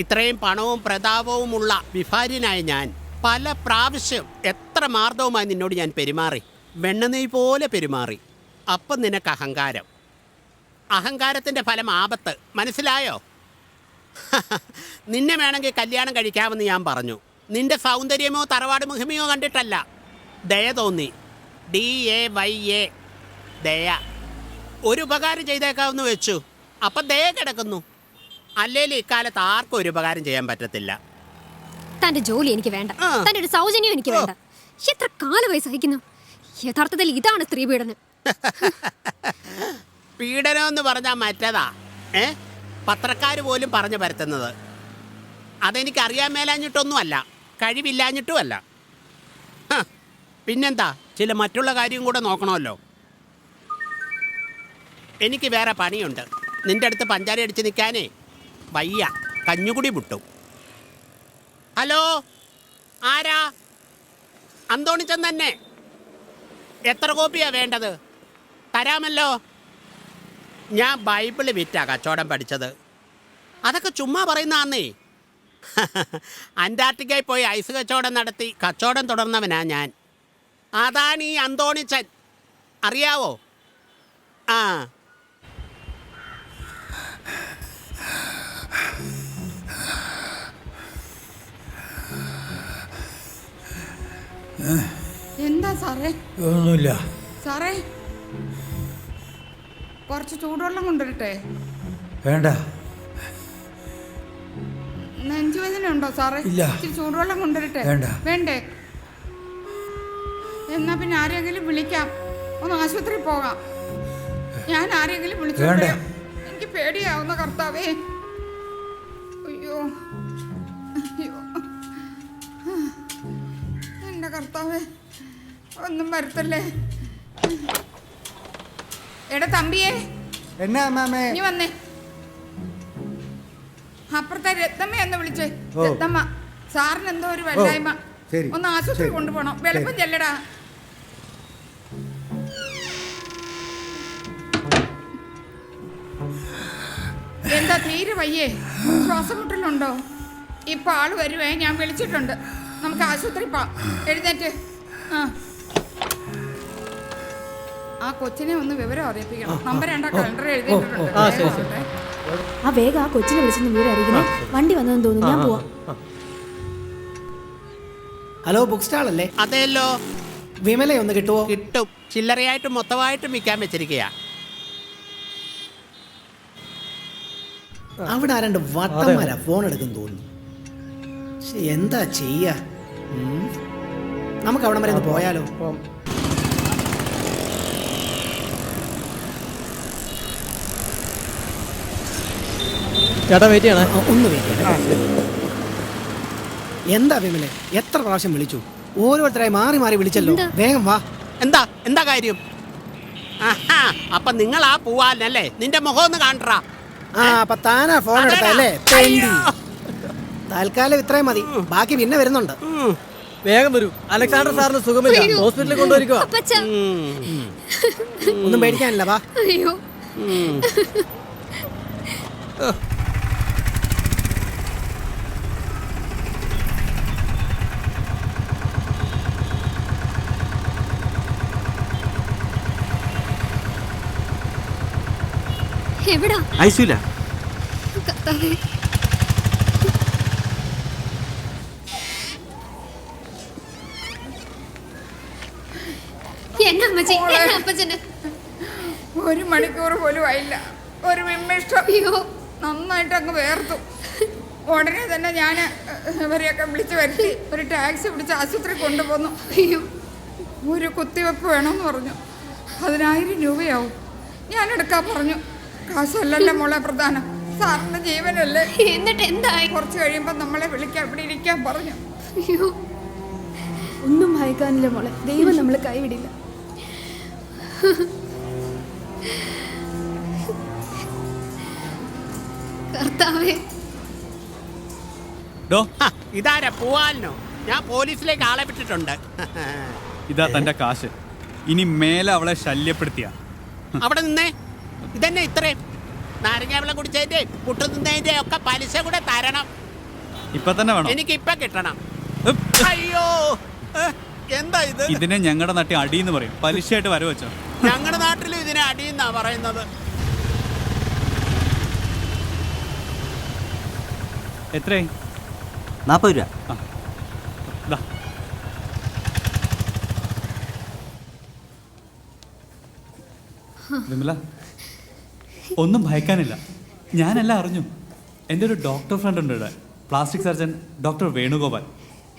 ഇത്രയും പണവും പ്രതാപവുമുള്ള വിഭാര്യനായ ഞാൻ പല പ്രാവശ്യം എത്ര മാർദ്ദവുമായി നിന്നോട് ഞാൻ പെരുമാറി, വെണ്ണനെയ് പോലെ പെരുമാറി. അപ്പം നിനക്ക് അഹങ്കാരം. അഹങ്കാരത്തിൻ്റെ ഫലം ആപത്ത്. മനസ്സിലായോ? നിന്നെ വേണമെങ്കിൽ കല്യാണം കഴിക്കാമെന്ന് ഞാൻ പറഞ്ഞു. നിന്റെ സൗന്ദര്യമോ തറവാട് മുഹിമയോ കണ്ടിട്ടല്ല, ദയ തോന്നി. DAYA, ദയ. ഒരു ഉപകാരം ചെയ്തേക്കാമെന്ന് വെച്ചു, അപ്പം ദയ കിടക്കുന്നു. അല്ലെങ്കിൽ ഇക്കാലത്ത് ആർക്കും ഒരു ഉപകാരം ചെയ്യാൻ പറ്റത്തില്ല. തന്റെ ജോലി എനിക്ക് വേണ്ട, തന്റെ ഒരു സൗജന്യം എനിക്ക് വേണ്ട. എത്ര കാലമായി സഹിക്കുന്നു. യഥാർത്ഥത്തിൽ ഇതാണ് സ്ത്രീ പീഡനം. പീഡനം എന്ന് പറഞ്ഞാൽ മറ്റേതാ. പത്രക്കാർ പോലും പറഞ്ഞു പരത്തുന്നത്. അതെനിക്കറിയാൻ മേലാഞ്ഞിട്ടൊന്നുമല്ല, കഴിവില്ലാഞ്ഞിട്ടുമല്ല. പിന്നെന്താ, ചില മറ്റുള്ള കാര്യം കൂടെ നോക്കണമല്ലോ. എനിക്ക് വേറെ പണിയുണ്ട്. നിന്റെ അടുത്ത് പഞ്ചാര അടിച്ച് നിൽക്കാനേ വയ്യ, കഞ്ഞുകുടി വിട്ടു. ഹലോ, ആരാ? അന്തോണിച്ചൻ തന്നെ. എത്ര കോപ്പിയാ വേണ്ടത്? തരാമല്ലോ. ഞാൻ ബൈബിള് വിറ്റാ കച്ചവടം പഠിച്ചത്. അതൊക്കെ ചുമ്മാ പറയുന്നതാന്നേ. അന്റാർട്ടിക്കയിൽ പോയി ഐസ് കച്ചവടം നടത്തി കച്ചവടം തുടർന്നവനാ ഞാൻ. അതാണ് ഈ അന്തോണിച്ചൻ. അറിയാവോ? ആ, എന്താ സാറേ? ഒന്നുമില്ല സാറേ, കുറച്ച് ചൂടുവെള്ളം കൊണ്ടുവരട്ടെ? വേണ്ട. നെഞ്ചുവേദന ഉണ്ടോ സാറേ? ഇല്ല. ഇച്ചിരി ചൂടുവെള്ളം കൊണ്ടുവരട്ടെ? വേണ്ട. വേണ്ടേ? എന്നാ പിന്നെ ആരെങ്കിലും വിളിക്കാം, ഒന്ന് ആശുപത്രിയിൽ പോകാം. ഞാൻ ആരെങ്കിലും വിളിച്ചോട്ടെ? എനിക്ക് പേടിയാവുന്ന കർത്താവേ. അയ്യോ അയ്യോ എൻ്റെ കർത്താവേ, ഒന്നും വരുത്തല്ലേ. എടാ തമ്പിയേ, എന്നാ മാമേ? നീ വന്നേ. അപ്പുറത്തെ രത്നമ്മ എന്ന് വിളിച്ചേ. രത്നമ്മ, സാറിന് എന്തോ ഒരു വല്ലായ്മ, ഒന്ന് ആശുപത്രി കൊണ്ടുപോകണം. വെളുപ്പം ചെല്ലടാ. എന്താ തീരെ വയ്യേ? ശ്വാസം മുട്ടലുണ്ടോ? ഇപ്പൊ ആള് വരുവേ, ഞാൻ വിളിച്ചിട്ടുണ്ട്. നമുക്ക് ആശുപത്രി പോവാം. എഴുന്നേറ്റ്. ആ കൊച്ചിനെ ഒന്ന് വിവരം അറിയിപ്പിക്കണം. നമ്പർ 2 കലണ്ടർ എഴുതിയിട്ടുണ്ട്. ആ വേഗം ആ കൊച്ചിനെ വിളിച്ചെന്ന് വിവരം അറിയിക്കണേ. വണ്ടി വന്നതെന്ന് തോന്നുന്നു. ഞാൻ പോവാം. ഹലോ, ബുക്ക് സ്റ്റാൾ അല്ലേ? അതെല്ലോ. വിമല ഒന്ന് കിട്ടുമോ? കിട്ടും. ചില്ലറയായിട്ടും മൊത്തമായിട്ടും വിൽക്കാൻ വെച്ചിരിക്കുക. അവിടെ ആരണ്ട് വട്ടന്മാരാ ഫോൺ എടുക്കും തോന്നുന്നു. എന്താ ചെയ്യാ? നമുക്ക് അവിടെ വരെ ഒന്ന് പോയാലോ? ചേട്ടാ വെയിറ്റ് ചെയ്യണേ. ഒന്ന് വെയിറ്റ് ചെയ്യണം. എന്താ വിമലെ, എത്ര പ്രാവശ്യം വിളിച്ചു? ഓരോരുത്തരായി മാറി മാറി വിളിച്ചല്ലോ. വേഗം വാ. എന്താ കാര്യം? അപ്പൊ നിങ്ങൾ ആ പോവാനല്ലേ? നിന്റെ മുഖം ഒന്ന് കാണണ്ടാ. അപ്പൊ താനാ ഫോൺ എടുത്തല്ലേ? തൽക്കാലം ഇത്രയും മതി, ബാക്കി പിന്നെ വരുന്നുണ്ട്. വേഗം വരൂ. അലക്സാണ്ടർ സാറിന് സുഖമില്ല, ഹോസ്പിറ്റലിൽ കൊണ്ടുപോയിരിക്കുക. ഒന്നും പേടിക്കാനില്ല, വാ. എവിടാ? ഐസിയുല. ഒരു മണിക്കൂർ പോലും ആയില്ല. ഒരു വിമ്മിഷ്ടം നന്നായിട്ട് അങ്ങ് വേർത്തു. ഉടനെ തന്നെ ഞാൻ ഇവരെയൊക്കെ വിളിച്ചു വരുത്തി ഒരു ടാക്സി പിടിച്ച് ആശുപത്രി കൊണ്ടുപോന്നു. ഒരു കുത്തിവെപ്പ് വേണമെന്ന് പറഞ്ഞു. 10,000 രൂപയാവും. ഞാൻ എടുക്കാൻ പറഞ്ഞു. കാശല്ലല്ലോ മോളെ പ്രധാനം, സാറിന്റെ ജീവനല്ലേ. എന്നിട്ട് എന്തായി? കുറച്ച് കഴിയുമ്പോൾ നമ്മളെ വിളിക്കാൻ ഇവിടെ ഇരിക്കാൻ പറഞ്ഞു. ഒന്നും ഭയക്കാനില്ല മോളെ, ദൈവം നമ്മളെ കൈവിടില്ല. കർത്താവേ. ഇതാരാ പോവാനോ? ഞാൻ പോലീസിലേക്ക് ആളെ വിട്ടിട്ടുണ്ട്. ഇതാ തന്റെ കാശ്. ഇനി മേലെ അവളെ ശല്യപ്പെടുത്തിയ അവിടെ നിന്നേ. ഇതന്നെ ഇത്രയും നാരങ്ങ വെള്ളം കുടിച്ചതിന്റെ പുട്ടു തിന്നതിന്റെ ഒക്കെ പലിശ കൂടെ തരണം. ഇപ്പൊ തന്നെ വേണം. എനിക്ക് ഇപ്പൊ കിട്ടണം. അയ്യോ, എന്താ ഇത്? ഇതിനെ ഞങ്ങളുടെ നാട്ടിൽ അടിയെന്ന് പറയും. പലിശയായിട്ട് വരവച്ചോ? ഞങ്ങളുടെ നാട്ടിലും ഇതിനെ അടിയെന്നാ പറയുന്നത്. എത്രയായി? 40 രൂപ. വിമല, ഒന്നും ഭയക്കാനില്ല. ഞാനെല്ലാം അറിഞ്ഞു. എൻ്റെ ഒരു ഡോക്ടർ ഫ്രണ്ട് ഉണ്ട് ഇവിടെ, പ്ലാസ്റ്റിക് സർജൻ ഡോക്ടർ വേണുഗോപാൽ.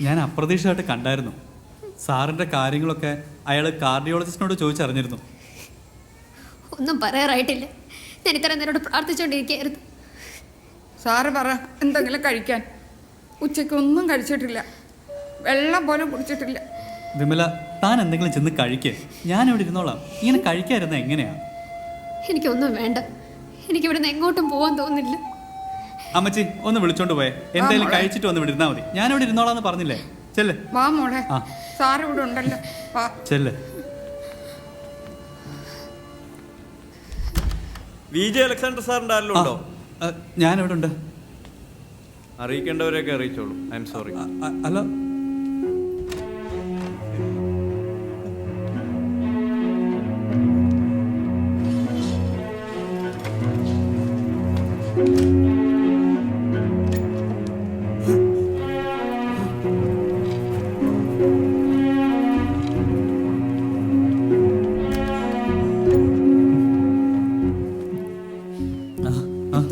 ഞാൻ അപ്രതീക്ഷിതമായിട്ട് കണ്ടായിരുന്നു. സാറിൻ്റെ കാര്യങ്ങളൊക്കെ അയാൾ കാർഡിയോളജിസ്റ്റിനോട് ചോദിച്ചറിഞ്ഞിരുന്നു. ഒന്നും പറയാറായിട്ടില്ല. ഞാൻ ഇത്ര നേരോട് പ്രാർത്ഥിച്ചുകൊണ്ടിരിക്കുകയായിരുന്നു. സാറ് പറ, എന്തെങ്കിലും കഴിക്കാൻ. ഉച്ചയ്ക്ക് ഒന്നും കഴിച്ചിട്ടില്ല, വെള്ളം പോലും കുടിച്ചിട്ടില്ല. വിമല, താൻ എന്തെങ്കിലും ചെന്ന് കഴിക്കേ. ഞാനിവിടെ ഇരുന്നോളാം. ഇങ്ങനെ കഴിക്കാതിരുന്ന എങ്ങനെയാ? എനിക്കൊന്നും വേണ്ട. എനിക്കിവിടുന്ന് എങ്ങോട്ടും പോകാൻ തോന്നുന്നില്ല. അമ്മച്ചി, ഒന്ന് വിളിച്ചോണ്ട് പോയേ. എന്തായാലും കഴിച്ചിട്ട് വന്ന് ഇവിടെ ഇരുന്നാൽ മതി. ഞാനിവിടെ ഇരുന്നോളാന്ന് പറഞ്ഞില്ലേ? ചെല്ലേ. വാ മോളെ, സാറ് ഇവിടെ ഉണ്ടല്ലോ. ചെല്ലേ. വിജി അലക്സാണ്ടർ സാറിന്റെ ആരെങ്കിലും ഉണ്ടോ? ഞാനിവിടെ ഉണ്ട്. അറിയിക്കേണ്ടവരെയൊക്കെ അറിയിച്ചോളൂ. I am sorry. അല്ല,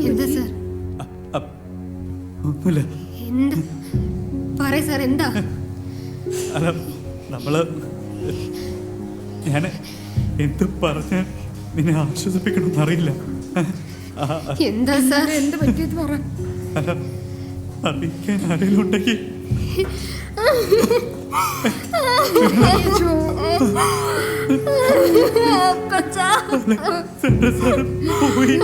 എന്താ സാർ? ഒന്നുമില്ല. എന്താ പറയ സാർ, എന്താ? അല്ല, നമ്മള് ഞാൻ എന്ത് പറഞ്ഞ നിന്നെ ആശ്വസിപ്പിക്കണമെന്ന് അറിയില്ല. എന്താ സാർ എന്ത് പറ്റിയത് പറ. അല്ല, അറിയിക്കാൻ ആരെങ്കിലും ഉണ്ടെങ്കിൽ പോയി.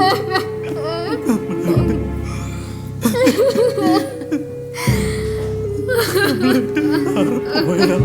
പോയാ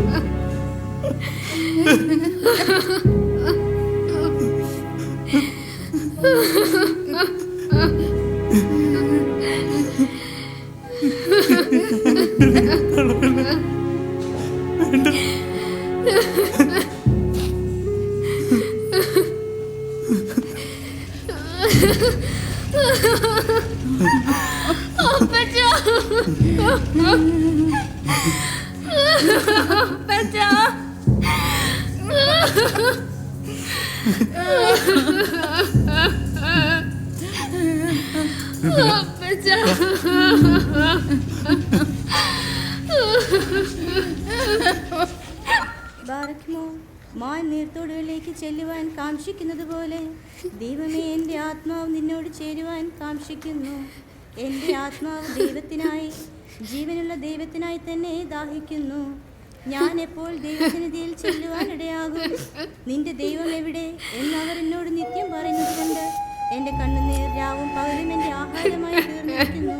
നീർത്തോടുകളിലേക്ക് ചെല്ലുവാൻ കാക്ഷിക്കുന്നത് പോലെ ദൈവമേ, എൻ്റെ ആത്മാവ് നിന്നോട് ചേരുവാൻ കാക്ഷിക്കുന്നു. എൻ്റെ ആത്മാവ് ദൈവത്തിനായി, ജീവനുള്ള ദൈവത്തിനായി തന്നെ ദാഹിക്കുന്നു. ഞാൻ എപ്പോൾ ദൈവസന്നിധിയിൽ ചെല്ലുവാനിടയാകും? നിന്റെ ദൈവം എവിടെ എന്നവർ എന്നോട് നിത്യം പറയുന്നത് കൊണ്ട് എൻ്റെ കണ്ണുനീർ രാവും പകലും എൻ്റെ ആഹാരമായി തീർന്നിരിക്കുന്നു.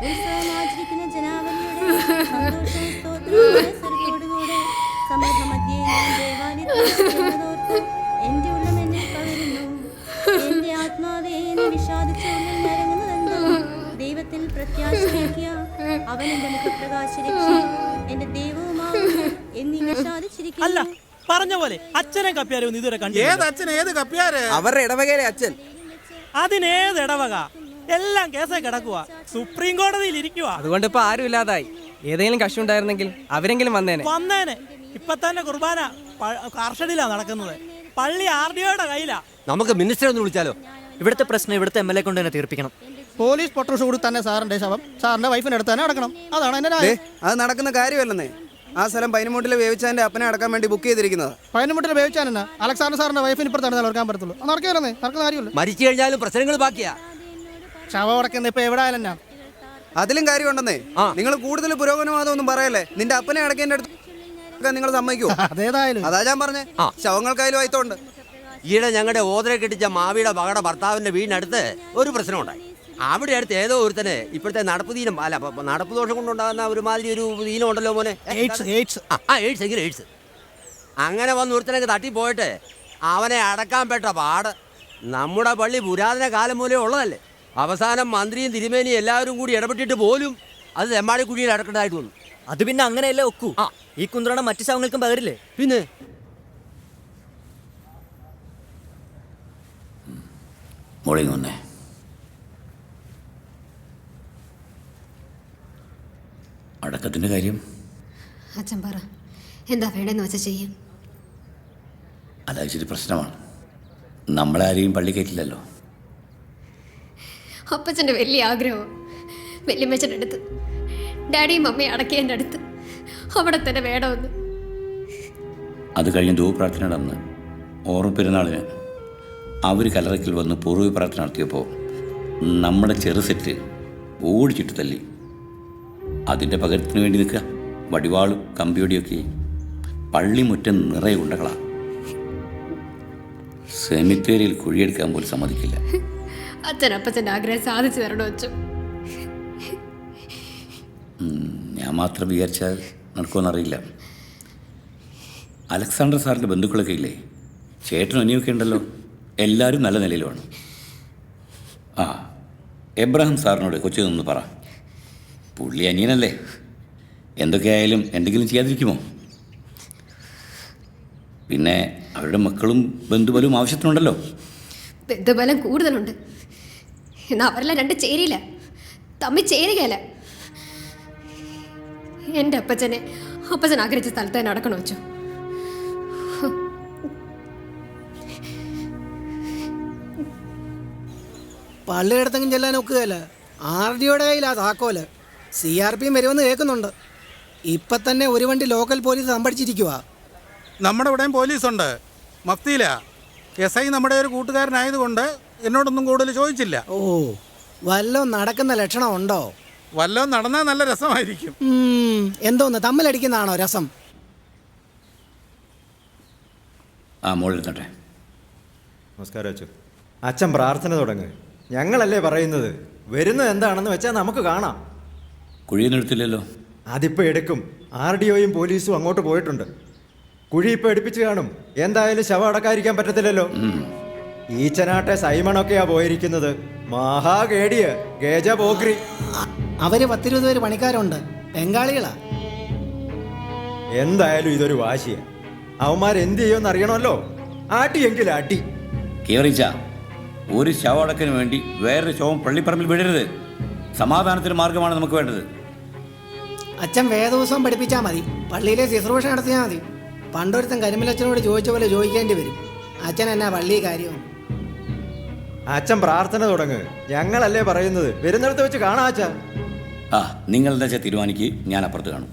ഉത്സവം ആചരിക്കുന്ന ജനാവലിയുടെ സന്തോഷവും സ്തോത്രവുമായ സ്വരത്തോടുകൂടെ സമൂഹമധ്യേ ഞാൻ ദേവാലയത്തോർത്ത് എൻ്റെ ഉള്ളം എന്നെ പകരുന്നു. എൻ്റെ ആത്മാവേ, എന്നെ വിഷാദിച്ച ഉള്ളിൽ നിറങ്ങുന്നതെന്തോ? ദൈവത്തിൽ പ്രത്യാശ വയ്ക്കുക, അവൻ എൻ്റെ മുഖപ്രകാശ രക്ഷയും എൻ്റെ ദൈവവുമാകുന്നു എന്നീ വിഷാദിച്ചിരിക്കുന്നു. അല്ല, പറഞ്ഞ പോലെ അച്ഛനെ കപ്പ്യാരും ഇതുവരെ കണ്ടു. അവരുടെ ഇടവകയിലെ അച്ഛൻ. അതിനേത് ഇടവക? എല്ലാം കേസേ കിടക്കുക, സുപ്രീം കോടതിയിൽ ഇരിക്കുക. അതുകൊണ്ട് ഇപ്പൊ ആരും ഇല്ലാതായി. ഏതെങ്കിലും കക്ഷി ഉണ്ടായിരുന്നെങ്കിൽ അവരെങ്കിലും വന്നേനെ. ഇപ്പൊ തന്നെ കുർബാന കാർഷടിയിലാ നടക്കുന്നത്. പള്ളി RDOയുടെ കയ്യിലാ. നമുക്ക് മിനിസ്റ്റർ ഒന്ന് വിളിച്ചാലോ? ഇവിടുത്തെ പ്രശ്നം ഇവിടുത്തെ MLA കൊണ്ട് തന്നെ തീർപ്പിക്കണം. പോലീസ് പൊട്ടോസ് കൂടി തന്നെ സാറിന്റെ ശവം സാറിന്റെ വൈഫിന് അടുത്ത് തന്നെ അടക്കണം. അതാണ് എന്റെ ന്യായം. അത് നടക്കുന്ന കാര്യമല്ലെന്നേ. ആ സ്ഥലം പൈനമുട്ടിലെ വേവിച്ചാന്റെ അപ്പനെ അടക്കാൻ വേണ്ടി ബുക്ക് ചെയ്തിരിക്കുന്നത്. പൈനമുട്ടിൽ വേവിച്ചാനെന്നാ അലക്സാണ്ടർ സാറിന്റെ വൈഫിന് ഇപ്പുറത്താണ് നടക്കാൻ പറ്റത്തുള്ളൂ. നടക്കില്ലെന്നേ, നടക്കുന്ന കാര്യമല്ല. മരിച്ചു കഴിഞ്ഞാലും പ്രശ്നങ്ങൾ ബാക്കിയാ. ശവം അടക്കുന്ന ഇപ്പൊ എവിടെ ആയാലും ഞാൻ അതിലും കാര്യമുണ്ടെന്നേ. നിങ്ങൾ കൂടുതൽ പുരോഗമനവാദമൊന്നും പറയല്ലേ. നിന്റെ അപ്പനെ അടക്കേണ്ട അടുത്ത് നിങ്ങൾ സമ്മതിക്കോ? അതേതായാലും അതാ ഞാൻ പറഞ്ഞേ, ശവങ്ങൾക്കായാലും ആയിത്തോണ്ട്. ഈയിടെ ഞങ്ങളുടെ ഓതരെ കെട്ടിച്ച മാവിയുടെ മകളുടെ ഭർത്താവിന്റെ വീടിനടുത്ത് ഒരു പ്രശ്നം ഉണ്ടായി. അവിടെ അടുത്ത് ഏതോ ഒരുത്തന് ഇപ്പോഴത്തെ നടപ്പ് ദീനം അല്ല നടപ്പ് ദോഷം കൊണ്ടുണ്ടാകുന്ന ഒരുമാതിരി ഒരു ദീനം ഉണ്ടല്ലോ മോനെ, എയ്ഡ്സ്. അങ്ങനെ വന്ന് ഒരുത്തനൊക്കെ തട്ടിപ്പോയിട്ട് അവനെ അടക്കാൻ പെട്ട പാട്. നമ്മുടെ പള്ളി പുരാതന കാലം മൂലം ഉള്ളതല്ലേ. അവസാനം മന്ത്രിയും തിരുമേനിയും എല്ലാവരും കൂടി ഇടപെട്ടിട്ട് പോലും അത് തെമ്മാടിക്കുഴിയിൽ അടക്കേണ്ടതായിട്ട് വന്നു. അത് പിന്നെ അങ്ങനെയല്ലേ ഒക്കൂ. ഈ കുന്ത്രണം മറ്റു ശവങ്ങൾക്കും പകരില്ലേ? പിന്നെ മോളിങ് വന്നേ. അടക്കത്തിൻ്റെ കാര്യം അച്ഛൻ പറ, എന്താ വേണ്ടെന്ന് വെച്ചാൽ ചെയ്യും. അതായത് പ്രശ്നമാണ്. നമ്മളാരെയും പള്ളി കയറ്റില്ലല്ലോ. അപ്പച്ചൻ്റെ വലിയ ആഗ്രഹം വല്യമ്മച്ചൻ്റെ അടുത്ത്, ഡാഡിയും മമ്മയും അടക്കിയതിൻ്റെ അടുത്ത് അവിടെ തന്നെ വേണമെന്ന്. അത് കഴിഞ്ഞ് ധൂപ്രാർത്ഥന നടന്ന് ഓർമ്മ പെരുന്നാളിന് അവർ കല്ലറയ്ക്കൽ വന്ന് പൂർവ്വ പ്രാർത്ഥന നടത്തിയപ്പോൾ നമ്മുടെ ചെറുസെറ്റ് ഓടിച്ചിട്ട് തല്ലി. അതിൻ്റെ പകരത്തിന് വേണ്ടി നിൽക്കുക വടിവാളും കമ്പിയൊടിയൊക്കെ. പള്ളിമുറ്റം നിറയെ ഉണ്ടകളാ. സെമിത്തേരിയിൽ കുഴിയെടുക്കാൻ പോലും സമ്മതിക്കില്ല. അച്ഛൻ അപ്പച്ചൻ്റെ ആഗ്രഹം സാധിച്ചു തരണോ അച്ഛൻ? ഞാൻ മാത്രം വിചാരിച്ചാൽ നടക്കുമെന്നറിയില്ല. അലക്സാണ്ടർ സാറിൻ്റെ ബന്ധുക്കളൊക്കെ ഇല്ലേ? ചേട്ടനും അനിയൊക്കെ ഉണ്ടല്ലോ. എല്ലാവരും നല്ല നിലയിലുമാണ്. എബ്രഹാം സാറിനോട് കൊച്ചു നിന്ന് പറ. പുള്ളി അനിയനല്ലേ, എന്തൊക്കെയായാലും എന്തെങ്കിലും ചെയ്യാതിരിക്കുമോ? പിന്നെ അവരുടെ മക്കളും ബന്ധുബലവും ആവശ്യത്തിനുണ്ടല്ലോ. ബന്ധുബലം കൂടുതലുണ്ട്, എന്നാൽ അവരെല്ലാം രണ്ട് ചേരിയില്ല, തമ്മിൽ ചേരുകയല്ല. എൻ്റെ അപ്പച്ചൻ ആഗ്രഹിച്ച സ്ഥലത്ത് തന്നെ അടക്കണോ വെച്ചോ? പള്ളിയിടത്തെങ്കിലും ചെല്ലാൻ ഒക്കുകയല്ല. RDOയുടെ കയ്യിലാ താക്കോല്. CRP വരുമെന്ന് കേൾക്കുന്നുണ്ട്. ഇപ്പം തന്നെ ഒരു വണ്ടി ലോക്കൽ പോലീസ് സംഭടിച്ചിരിക്കുക. നമ്മുടെ ഇവിടെയും പോലീസുണ്ട്, മഫ്തിയിലാ. SI നമ്മുടെ ഒരു കൂട്ടുകാരനായതുകൊണ്ട് എന്നോടൊന്നും കൂടുതൽ ചോദിച്ചില്ല. ഓ, വല്ലതും നടക്കുന്ന ലക്ഷണം ഉണ്ടോ? വല്ലതും നടന്നാൽ നല്ല രസമായിരിക്കും. എന്തോന്ന് തമ്മിലടിക്കുന്നതാണോ രസം? മോളിരുന്നട്ടെ. നമസ്കാരം അച്ഛൻ. അച്ഛൻ പ്രാർത്ഥന തുടങ്ങ്. ഞങ്ങളല്ലേ പറയുന്നത്, വരുന്നത് എന്താണെന്ന് വെച്ചാൽ നമുക്ക് കാണാം. കുഴിയൊന്നും എടുത്തില്ലല്ലോ. അതിപ്പോൾ എടുക്കും. RDOയും പോലീസും അങ്ങോട്ട് പോയിട്ടുണ്ട്. കുഴി ഇപ്പോൾ എടുപ്പിച്ച് കാണും. എന്തായാലും ശവം അടക്കാതിരിക്കാൻ പറ്റത്തില്ലല്ലോ. ഈച്ചനാട്ടെ സൈമണൊക്കെയാ പോയിരിക്കുന്നത്. മഹാകേടിയ ഗേജ പോക്രി. അവര് 10-20 പേര് പണിക്കാരുണ്ട്, ബംഗാളികളാ. എന്തായാലും ഇതൊരു വാശിയാ. അവന്മാരെന്ത് ചെയ്യുമെന്ന് അറിയണമല്ലോ. ആട്ടിയെങ്കിൽ അടി. കേറിച്ച ഒരു ശവടക്കിന് വേണ്ടി വേറൊരു ശവം പള്ളിപ്പറമ്പിൽ വിടരുത്. സമാധാനത്തിന് മാർഗമാണ് നമുക്ക് വേണ്ടത്. അച്ഛൻ വേദോത്സവം പഠിപ്പിച്ചാൽ മതി, പള്ളിയിലെ ശുശ്രൂഷ നടത്തിയാൽ മതി. പണ്ടൊരുത്തൻ കരിമിലച്ഛനോട് ചോദിച്ച പോലെ ചോദിക്കേണ്ടി വരും. അച്ഛൻ എന്നാ പള്ളി കാര്യം? അച്ഛൻ പ്രാർത്ഥന തുടങ്ങ്. ഞങ്ങളല്ലേ പറയുന്നത്, വരുന്നിടത്ത് വെച്ച് കാണാം അച്ഛാ. നിങ്ങൾ എന്താ വെച്ചാൽ തീരുമാനിക്ക്, ഞാൻ അപ്പുറത്ത് കാണും.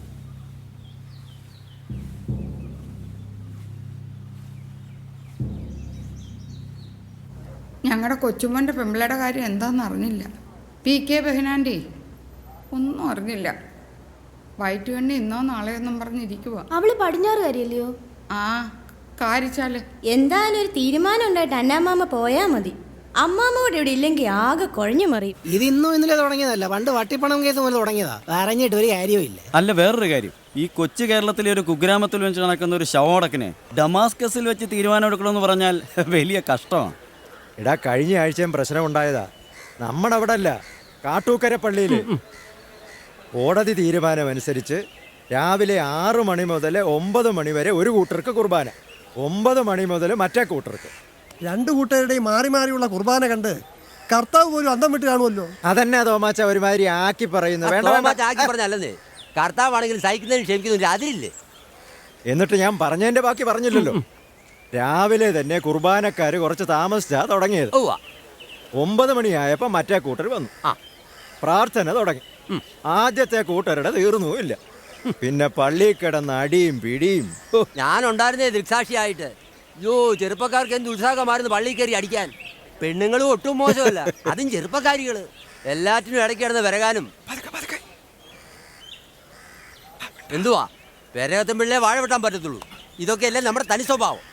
ഞങ്ങളുടെ കൊച്ചുമോൻ്റെ പെമ്പിളയുടെ കാര്യം എന്താണെന്ന് അറിഞ്ഞില്ല. PK ബെഹനാൻ്റെ ഒന്നും അറിഞ്ഞില്ല. വയറ്റ് കണ്ണി ഇന്നോ നാളെയൊന്നും പറഞ്ഞിരിക്കുക. അവള് പടിഞ്ഞാറ് കാര്യല്ലയോ? ആ, കാരിച്ചാല് എന്തായാലും ഒരു തീരുമാനം ഉണ്ടായിട്ട് അന്നാമ്മ പോയാ മതി. അമ്മാമ്മ കൂടെ ഇവിടെ ഇല്ലെങ്കിൽ ആകെ കുഴഞ്ഞു മറിയും. ഇത് ഇന്നും ഇന്നലെ തുടങ്ങിയതല്ല, പണ്ട് വട്ടിപ്പണം കേസ് പോലെ തുടങ്ങിയതാ. പറഞ്ഞിട്ട് ഒരു കാര്യമില്ല. അല്ല, വേറൊരു കാര്യം, ഈ കൊച്ചു കേരളത്തിലെ ഒരു കുഗ്രാമത്തിൽ വെച്ച് നടക്കുന്ന ഒരു ശവമടക്കിനെ ഡമാസ്കസിൽ വെച്ച് തീരുമാനം എടുക്കണമെന്ന് പറഞ്ഞാൽ വലിയ കഷ്ടമാണ്. എടാ, കഴിഞ്ഞ ആഴ്ചയും പ്രശ്നം ഉണ്ടായതാ. നമ്മുടെ അവിടെ അല്ല, കാട്ടൂക്കര പള്ളിയിൽ. കോടതി തീരുമാനമനുസരിച്ച് രാവിലെ 6 മണി മുതൽ 9 മണി വരെ ഒരു കൂട്ടർക്ക് കുർബാന, 9 മണി മുതൽ മറ്റേ കൂട്ടർക്ക്. 2 കൂട്ടരുടെയും മാറി മാറിയുള്ള കുർബാന കണ്ട് കർത്താവ് പോലും അന്തം വിട്ട് കാണുമല്ലോ. അതന്നെ തോമാച്ച ഒരുമാതിരി ആക്കി പറയുന്നു. ആക്കി പറഞ്ഞല്ലേ, കർത്താവാണെങ്കിൽ സഹിക്കുന്നതിന് ക്ഷമിക്കുന്നതിന് അതിലില്ലേ. എന്നിട്ട് ഞാൻ പറഞ്ഞതിന്റെ ബാക്കി പറഞ്ഞില്ലല്ലോ. രാവിലെ തന്നെ കുർബാനക്കാർ കുറച്ച് താമസിച്ചാ തുടങ്ങിയത്. 9 മണിയായപ്പോൾ മറ്റേ കൂട്ടർ വന്നു, പ്രാർത്ഥന തുടങ്ങി. ആദ്യത്തെ കൂട്ടരുടെ തീർന്നുമില്ല. പിന്നെ പള്ളി കിടന്ന് അടിയും പിടിയും. ഞാനുണ്ടായിരുന്നേ ദൃക്സാക്ഷിയായിട്ട്. ചെറുപ്പക്കാർക്ക് എന്ത് ഉത്സാഹമായിരുന്നു പള്ളി കയറി അടിക്കാൻ. പെണ്ണുങ്ങളും ഒട്ടും മോശമല്ല, അതും ചെറുപ്പക്കാരികള്. എല്ലാറ്റിനും ഇടയ്ക്ക് കിടന്ന് വിരകാനും. എന്തുവാ വിരകത്തുമ്പിള്ളേ വാഴ വെട്ടാൻ പറ്റത്തുള്ളൂ. ഇതൊക്കെയല്ലേ നമ്മുടെ തനി സ്വഭാവം.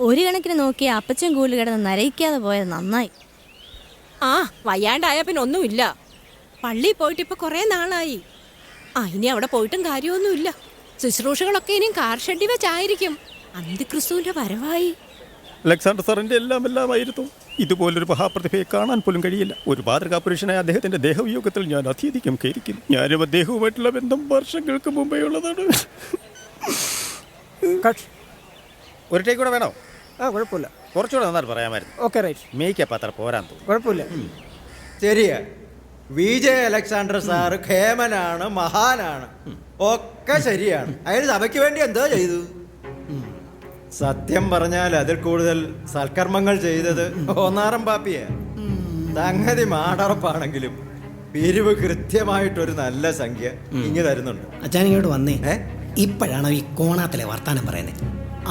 ഒരു കണക്കിന് നോക്കി അപ്പച്ചൻ കൂടുതൽ കിടന്ന് നരയിക്കാതെ പോയത് നന്നായി. വയ്യാണ്ടായ പിന്നെ ഒന്നുമില്ല. പള്ളിയിൽ പോയിട്ട് ഇപ്പൊ കുറെ നാളായി. ഇനി അവിടെ പോയിട്ടും കാര്യമൊന്നുമില്ല. ശുശ്രൂഷകളൊക്കെ ഇനിയും കാർ ഷെഡി വെച്ചായിരിക്കും. അന്തിക്രിസ്തുവിന്റെ വരവായി. അലക്സാണ്ടർ സാറിന്റെ എല്ലാമായിരുന്നു. ഇതുപോലൊരു മഹാപ്രതിഭയെ കാണാൻ പോലും കഴിയില്ല. ഒരു മാതൃകാ പുരുഷനായ അദ്ദേഹത്തിന്റെ ദേഹവിയോഗത്തിൽ ഞാൻ അത്യധികം ഖേദിക്കുന്നു. ഞാനും അദ്ദേഹവുമായിട്ടുള്ള ബന്ധം വർഷങ്ങൾക്ക് മുമ്പേ ഉള്ളതാണ്. ഒരു ടേക്ക് കൂടെ വേണോ? കുഴപ്പമില്ല, കുറച്ചുകൂടെ നന്നായിട്ട് പറയാമായിരുന്നു. Okay, right. മേക്കപ്പ് അത്ര പോരാൻ തോന്നുന്നു. കുഴപ്പമില്ല. ശരിയാ, VJ അലക്സാണ്ടർ സാറ് ഖേമനാണ്, മഹാനാണ്, ഒക്കെ ശരിയാണ്. അയാൾ സഭയ്ക്ക് വേണ്ടി എന്തോ ചെയ്തു. സത്യം പറഞ്ഞാൽ അതിൽ കൂടുതൽ സൽക്കർമ്മങ്ങൾ ചെയ്തത് ഒന്നാറം പാപ്പിയാ. സംഗതി മാടറപ്പാണെങ്കിലും പിരിവ് കൃത്യമായിട്ടൊരു നല്ല സംഖ്യ ഇങ്ങ് തരുന്നുണ്ട്. അച്ഛൻ ഇങ്ങോട്ട് വന്നേ. ഇപ്പോഴാണ് ഈ കോണാത്തിലെ വർത്താനം പറയുന്നത്.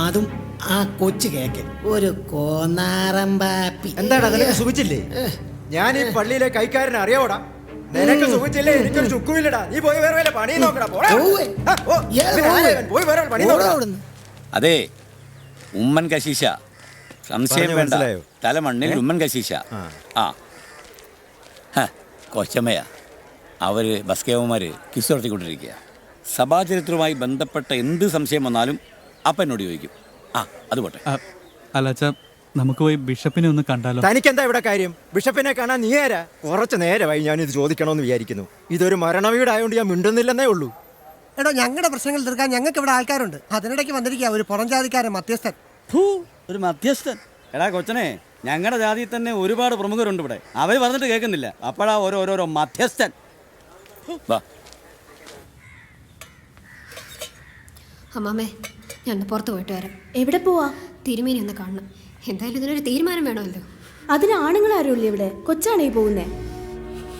അതും ആ കൊച്ചു കേക്ക് ഒരു കോന്നാറമ്പാപ്പി. എന്താണ് അതിനൊക്കെ സുഖിച്ചില്ലേ? ഞാൻ ഈ പള്ളിയിലെ കൈക്കാരനെ അറിയാവോടാ? നിനക്ക് സുഖിച്ചില്ലേ? എനിക്കൊരു ചുക്കുമില്ലടാ. നീ പോയി വേറെ വല്ല പണി നോക്കടാ. പോയി വേറെ പണി നോക്കടാ. അതെ, ഉമ്മൻ കശീശ, സംശയം വേണ്ട. തലമണ്ണിൽ ഉമ്മൻ കശീശ. കൊച്ചമ്മയാ. അവര് ബസ്കേവന്മാര് കിസ് നടത്തിക്കൊണ്ടിരിക്കുക. സഭാചരിത്രവുമായി ബന്ധപ്പെട്ട എന്ത് സംശയം വന്നാലും അപ്പം എന്നോട് ചോദിക്കും. അത് പോട്ടെ. അല്ല, നമുക്ക് പോയി ബിഷപ്പിനെ ഒന്ന് കണ്ടാലോ? തനിക്കെന്താ ഇവിടെ കാര്യം? ബിഷപ്പിനെ കാണാൻ നീ ആരാ? കുറച്ച് നേരമായി ഞാനിത് ചോദിക്കണമെന്ന് വിചാരിക്കുന്നു. ഇതൊരു മരണവീടായതുകൊണ്ട് ഞാൻ മിണ്ടുന്നില്ലെന്നേ ഉള്ളൂ. എടോ, ഞങ്ങളുടെ പ്രശ്നങ്ങൾ തീർക്കാൻ ഞങ്ങൾക്ക് ഇവിടെ ആൾക്കാരുണ്ട്. അതിനിടയ്ക്ക് വന്നിരിക്കുക ഒരു പുറംജാതിക്കാരൻ മധ്യസ്ഥൻ. ഒരു മധ്യസ്ഥൻ? എടാ കൊച്ചനെ, ഞങ്ങളുടെ ജാതിയിൽ തന്നെ ഒരുപാട് പ്രമുഖരുണ്ട് ഇവിടെ. അവർ പറഞ്ഞിട്ട് കേൾക്കുന്നില്ല. അപ്പോഴാ ഓരോരോ മധ്യസ്ഥൻ. അമ്മാമ്മേ, ഞാൻ ഒന്ന് പുറത്ത് പോയിട്ട് വരാം. എവിടെ പോവാ? തിരുമേനി ഒന്ന് കാണണം. എന്തായാലും ഇതിനൊരു തീരുമാനം വേണമല്ലോ. അതിന് ആണുങ്ങളാരും ഇല്ലേ ഇവിടെ? കൊച്ചാണേ പോകുന്നേ.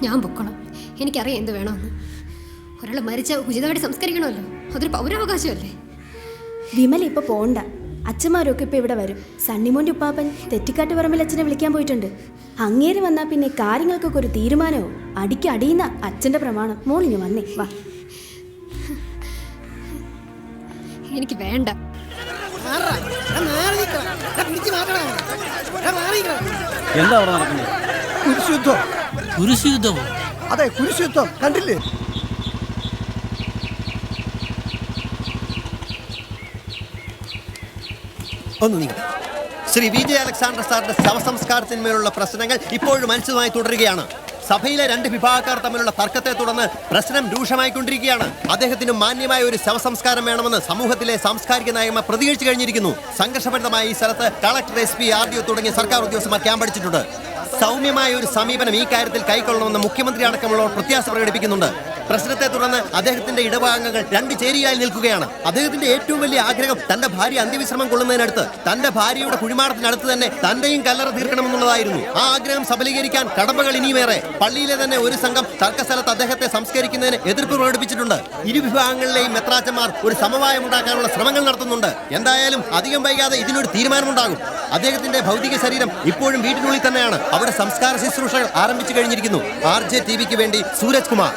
ഞാൻ പൊക്കണം. എനിക്കറിയാം എന്ത് വേണമെന്ന്. ഒരാൾ മരിച്ച ഉചിതമായിട്ട് സംസ്കരിക്കണമല്ലോ. അതൊരു പൗരാവകാശമല്ലേ? വിമല ഇപ്പൊ പോണ്ട. അച്ഛന്മാരൊക്കെ ഇപ്പൊ ഇവിടെ വരും. സണ്ണിമോന്റെ ഉപ്പാപ്പൻ തെറ്റിക്കാട്ട് പറമ്പിൽ അച്ഛനെ വിളിക്കാൻ പോയിട്ടുണ്ട്. അങ്ങേര് വന്നാ പിന്നെ കാര്യങ്ങൾക്കൊക്കെ ഒരു തീരുമാനവും. അടിക്ക് അടിയുന്ന അച്ഛന്റെ പ്രമാണം. മോളിഞ്ഞ് വന്നേ വാ. എനിക്ക് വേണ്ട. എന്താ അവിടെ നടക്കുന്നത്? കുരിശുയുദ്ധമോ? അതെ, കുരിശുയുദ്ധം കണ്ടില്ലേ? ശ്രീ വി ജെ അലക്സാണ്ടർ സാറിന്റെ ശവസംസ്കാരത്തിന്മേലുള്ള പ്രശ്നങ്ങൾ ഇപ്പോഴും അനിശ്ചിതമായി തുടരുകയാണ്. സഭയിലെ 2 വിഭാഗക്കാർ തമ്മിലുള്ള തർക്കത്തെ തുടർന്ന് പ്രശ്നം രൂക്ഷമായിക്കൊണ്ടിരിക്കുകയാണ്. അദ്ദേഹത്തിന് മാന്യമായ ഒരു ശവസംസ്കാരം വേണമെന്ന് സമൂഹത്തിലെ സാംസ്കാരിക നായകന്മാർ പ്രതികരിച്ചു കഴിഞ്ഞിരിക്കുന്നു. സംഘർഷഭരിതമായ ഈ സ്ഥലത്ത് കളക്ടർ, SP, RDO തുടങ്ങിയ സർക്കാർ ഉദ്യോഗസ്ഥന്മാർ ക്യാമ്പടിച്ചിട്ടുണ്ട്. സൗമ്യമായ ഒരു സമീപനം ഈ കാര്യത്തിൽ കൈക്കൊള്ളണമെന്ന് മുഖ്യമന്ത്രി അടക്കമുള്ളവർ പ്രത്യാശ പ്രകടിപ്പിക്കുന്നുണ്ട്. പ്രശ്നത്തെ തുടർന്ന് അദ്ദേഹത്തിന്റെ ഇടഭാഗങ്ങൾ 2 ചേരിയായി നിൽക്കുകയാണ്. അദ്ദേഹത്തിന്റെ ഏറ്റവും വലിയ ആഗ്രഹം തന്റെ ഭാര്യ അന്ത്യവിശ്രമം കൊള്ളുന്നതിനടുത്ത് തന്റെ ഭാര്യയുടെ കുഴിമാടത്തിനടുത്ത് തന്നെ തന്റെയും കല്ലറ തീർക്കണമെന്നുള്ളതായിരുന്നു. ആ ആഗ്രഹം സഫലീകരിക്കാൻ കടമ്പകൾ ഇനിയുമേറെ. പള്ളിയിലെ തന്നെ ഒരു സംഘം തർക്കസ്ഥലത്ത് അദ്ദേഹത്തെ സംസ്കരിക്കുന്നതിന് എതിർപ്പ് പ്രകടിപ്പിച്ചിട്ടുണ്ട്. ഇരു വിഭാഗങ്ങളിലെയും മെത്രാച്ചന്മാർ ഒരു സമവായം ഉണ്ടാക്കാനുള്ള ശ്രമങ്ങൾ നടത്തുന്നുണ്ട്. എന്തായാലും അധികം വൈകാതെ ഇതിനൊരു തീരുമാനമുണ്ടാകും. അദ്ദേഹത്തിന്റെ ഭൗതിക ശരീരം ഇപ്പോഴും വീട്ടിനുള്ളിൽ തന്നെയാണ്. അവിടെ സംസ്കാര ശുശ്രൂഷകൾ ആരംഭിച്ചു കഴിഞ്ഞിരിക്കുന്നു. RJTVക്ക് വേണ്ടി സൂരജ് കുമാർ.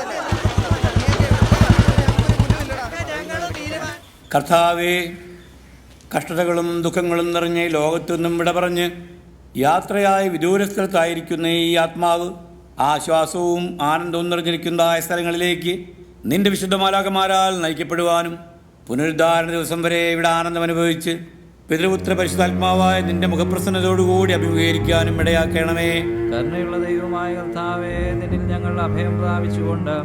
കർത്താവേ, കഷ്ടതകളും ദുഃഖങ്ങളും നിറഞ്ഞ് ലോകത്തു നിന്നും വിട പറഞ്ഞ് യാത്രയായി വിദൂരസ്ഥലത്തായിരിക്കുന്ന ഈ ആത്മാവ് ആശ്വാസവും ആനന്ദവും നിറഞ്ഞിരിക്കുന്ന സ്ഥലങ്ങളിലേക്ക് നിന്റെ വിശുദ്ധ മാലാഖമാരാൽ നയിക്കപ്പെടുവാനും പുനരുദ്ധാരണ ദിവസം വരെ ഇവിടെ ആനന്ദം അനുഭവിച്ച് പിതൃപുത്ര പരിശുദ്ധാത്മാവായ നിന്റെ മുഖപ്രസന്നതയോടുകൂടി അഭിമുഖീകരിക്കാനും ഇടയാക്കണമേ. കരുണയുള്ള ദൈവമായ കർത്താവേ, നിന്നിൽ ഞങ്ങൾ അഭയം പ്രാപിച്ചുകൊണ്ട്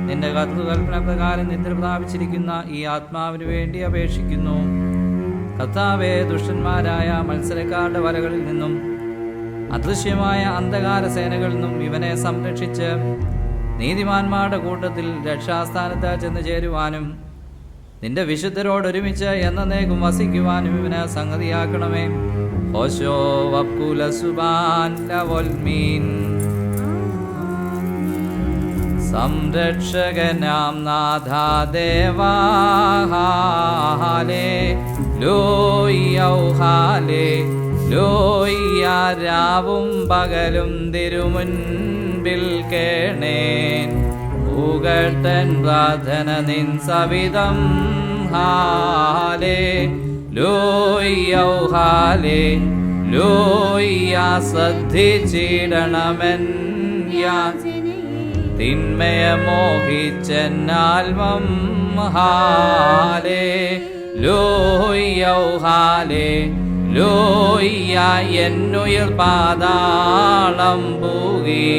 നിന്റെ കൽപ്പന പ്രകാരം നിദ്ര പ്രാപിച്ചിരിക്കുന്ന ഈ ആത്മാവിന് വേണ്ടി അപേക്ഷിക്കുന്നു. കർത്താവേ, ദുഷ്ടന്മാരായ മത്സരക്കാരുടെ വലകളിൽ നിന്നും അദൃശ്യമായ അന്ധകാര സേനകളിൽ നിന്നും ഇവനെ സംരക്ഷിച്ച് നീതിമാന്മാരുടെ കൂട്ടത്തിൽ രക്ഷാസ്ഥാനത്ത് ചെന്ന് ചേരുവാനും നിന്റെ വിശുദ്ധരോടൊരുമിച്ച് എന്നേക്കും വസിക്കുവാനും ഇവനെ സംഗതിയാക്കണമേ. ഓശോ വക്കുല സുബാൻ ലവൽമീൻ. സംരക്ഷകനാം നാഥാദേവാ ലോയ്യൗഹാലേ ലോയ്യ. രാവും പകലും തിരുമുൻപിൽ കേണേൻ പൂകട്ടൻ പ്രാർത്ഥന നിൻ സവിധം. ഹാലേ ലോയ്യൗഹാലേ ലോയ്യ. ശ്രദ്ധിച്ചിടണമെൻ തിന്മയെ മോഹിച്ചെന്നാൽമം. ഹാലേ ലോയ്യൗഹാലേ ലോയ്യ. എന്നുയിർ പാതാളം പൂകി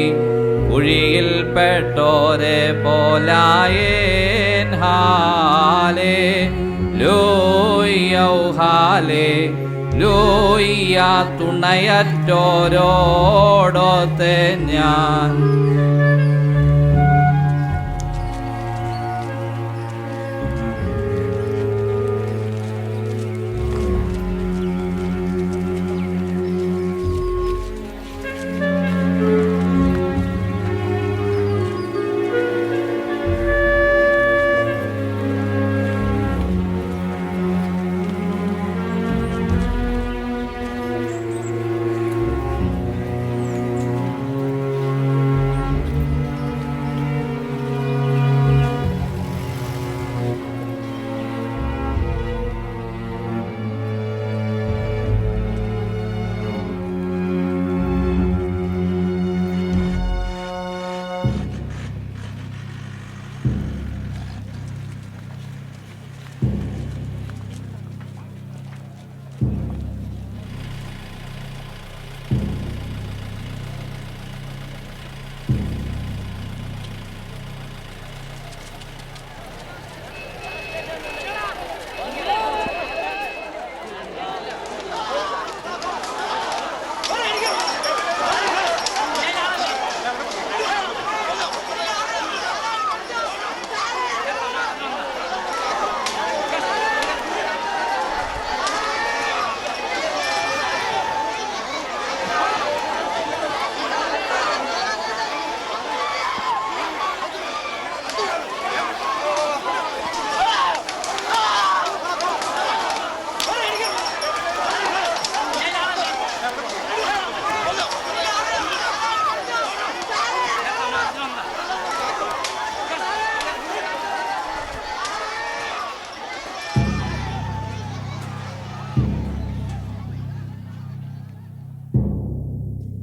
കുഴിയിൽ പെട്ടോരെ പോലായേൻ. ഹാലേ ലോയ്യൗഹാലേ ലോയ്യ. തുണയറ്റോരോടൊത്തെ ഞാൻ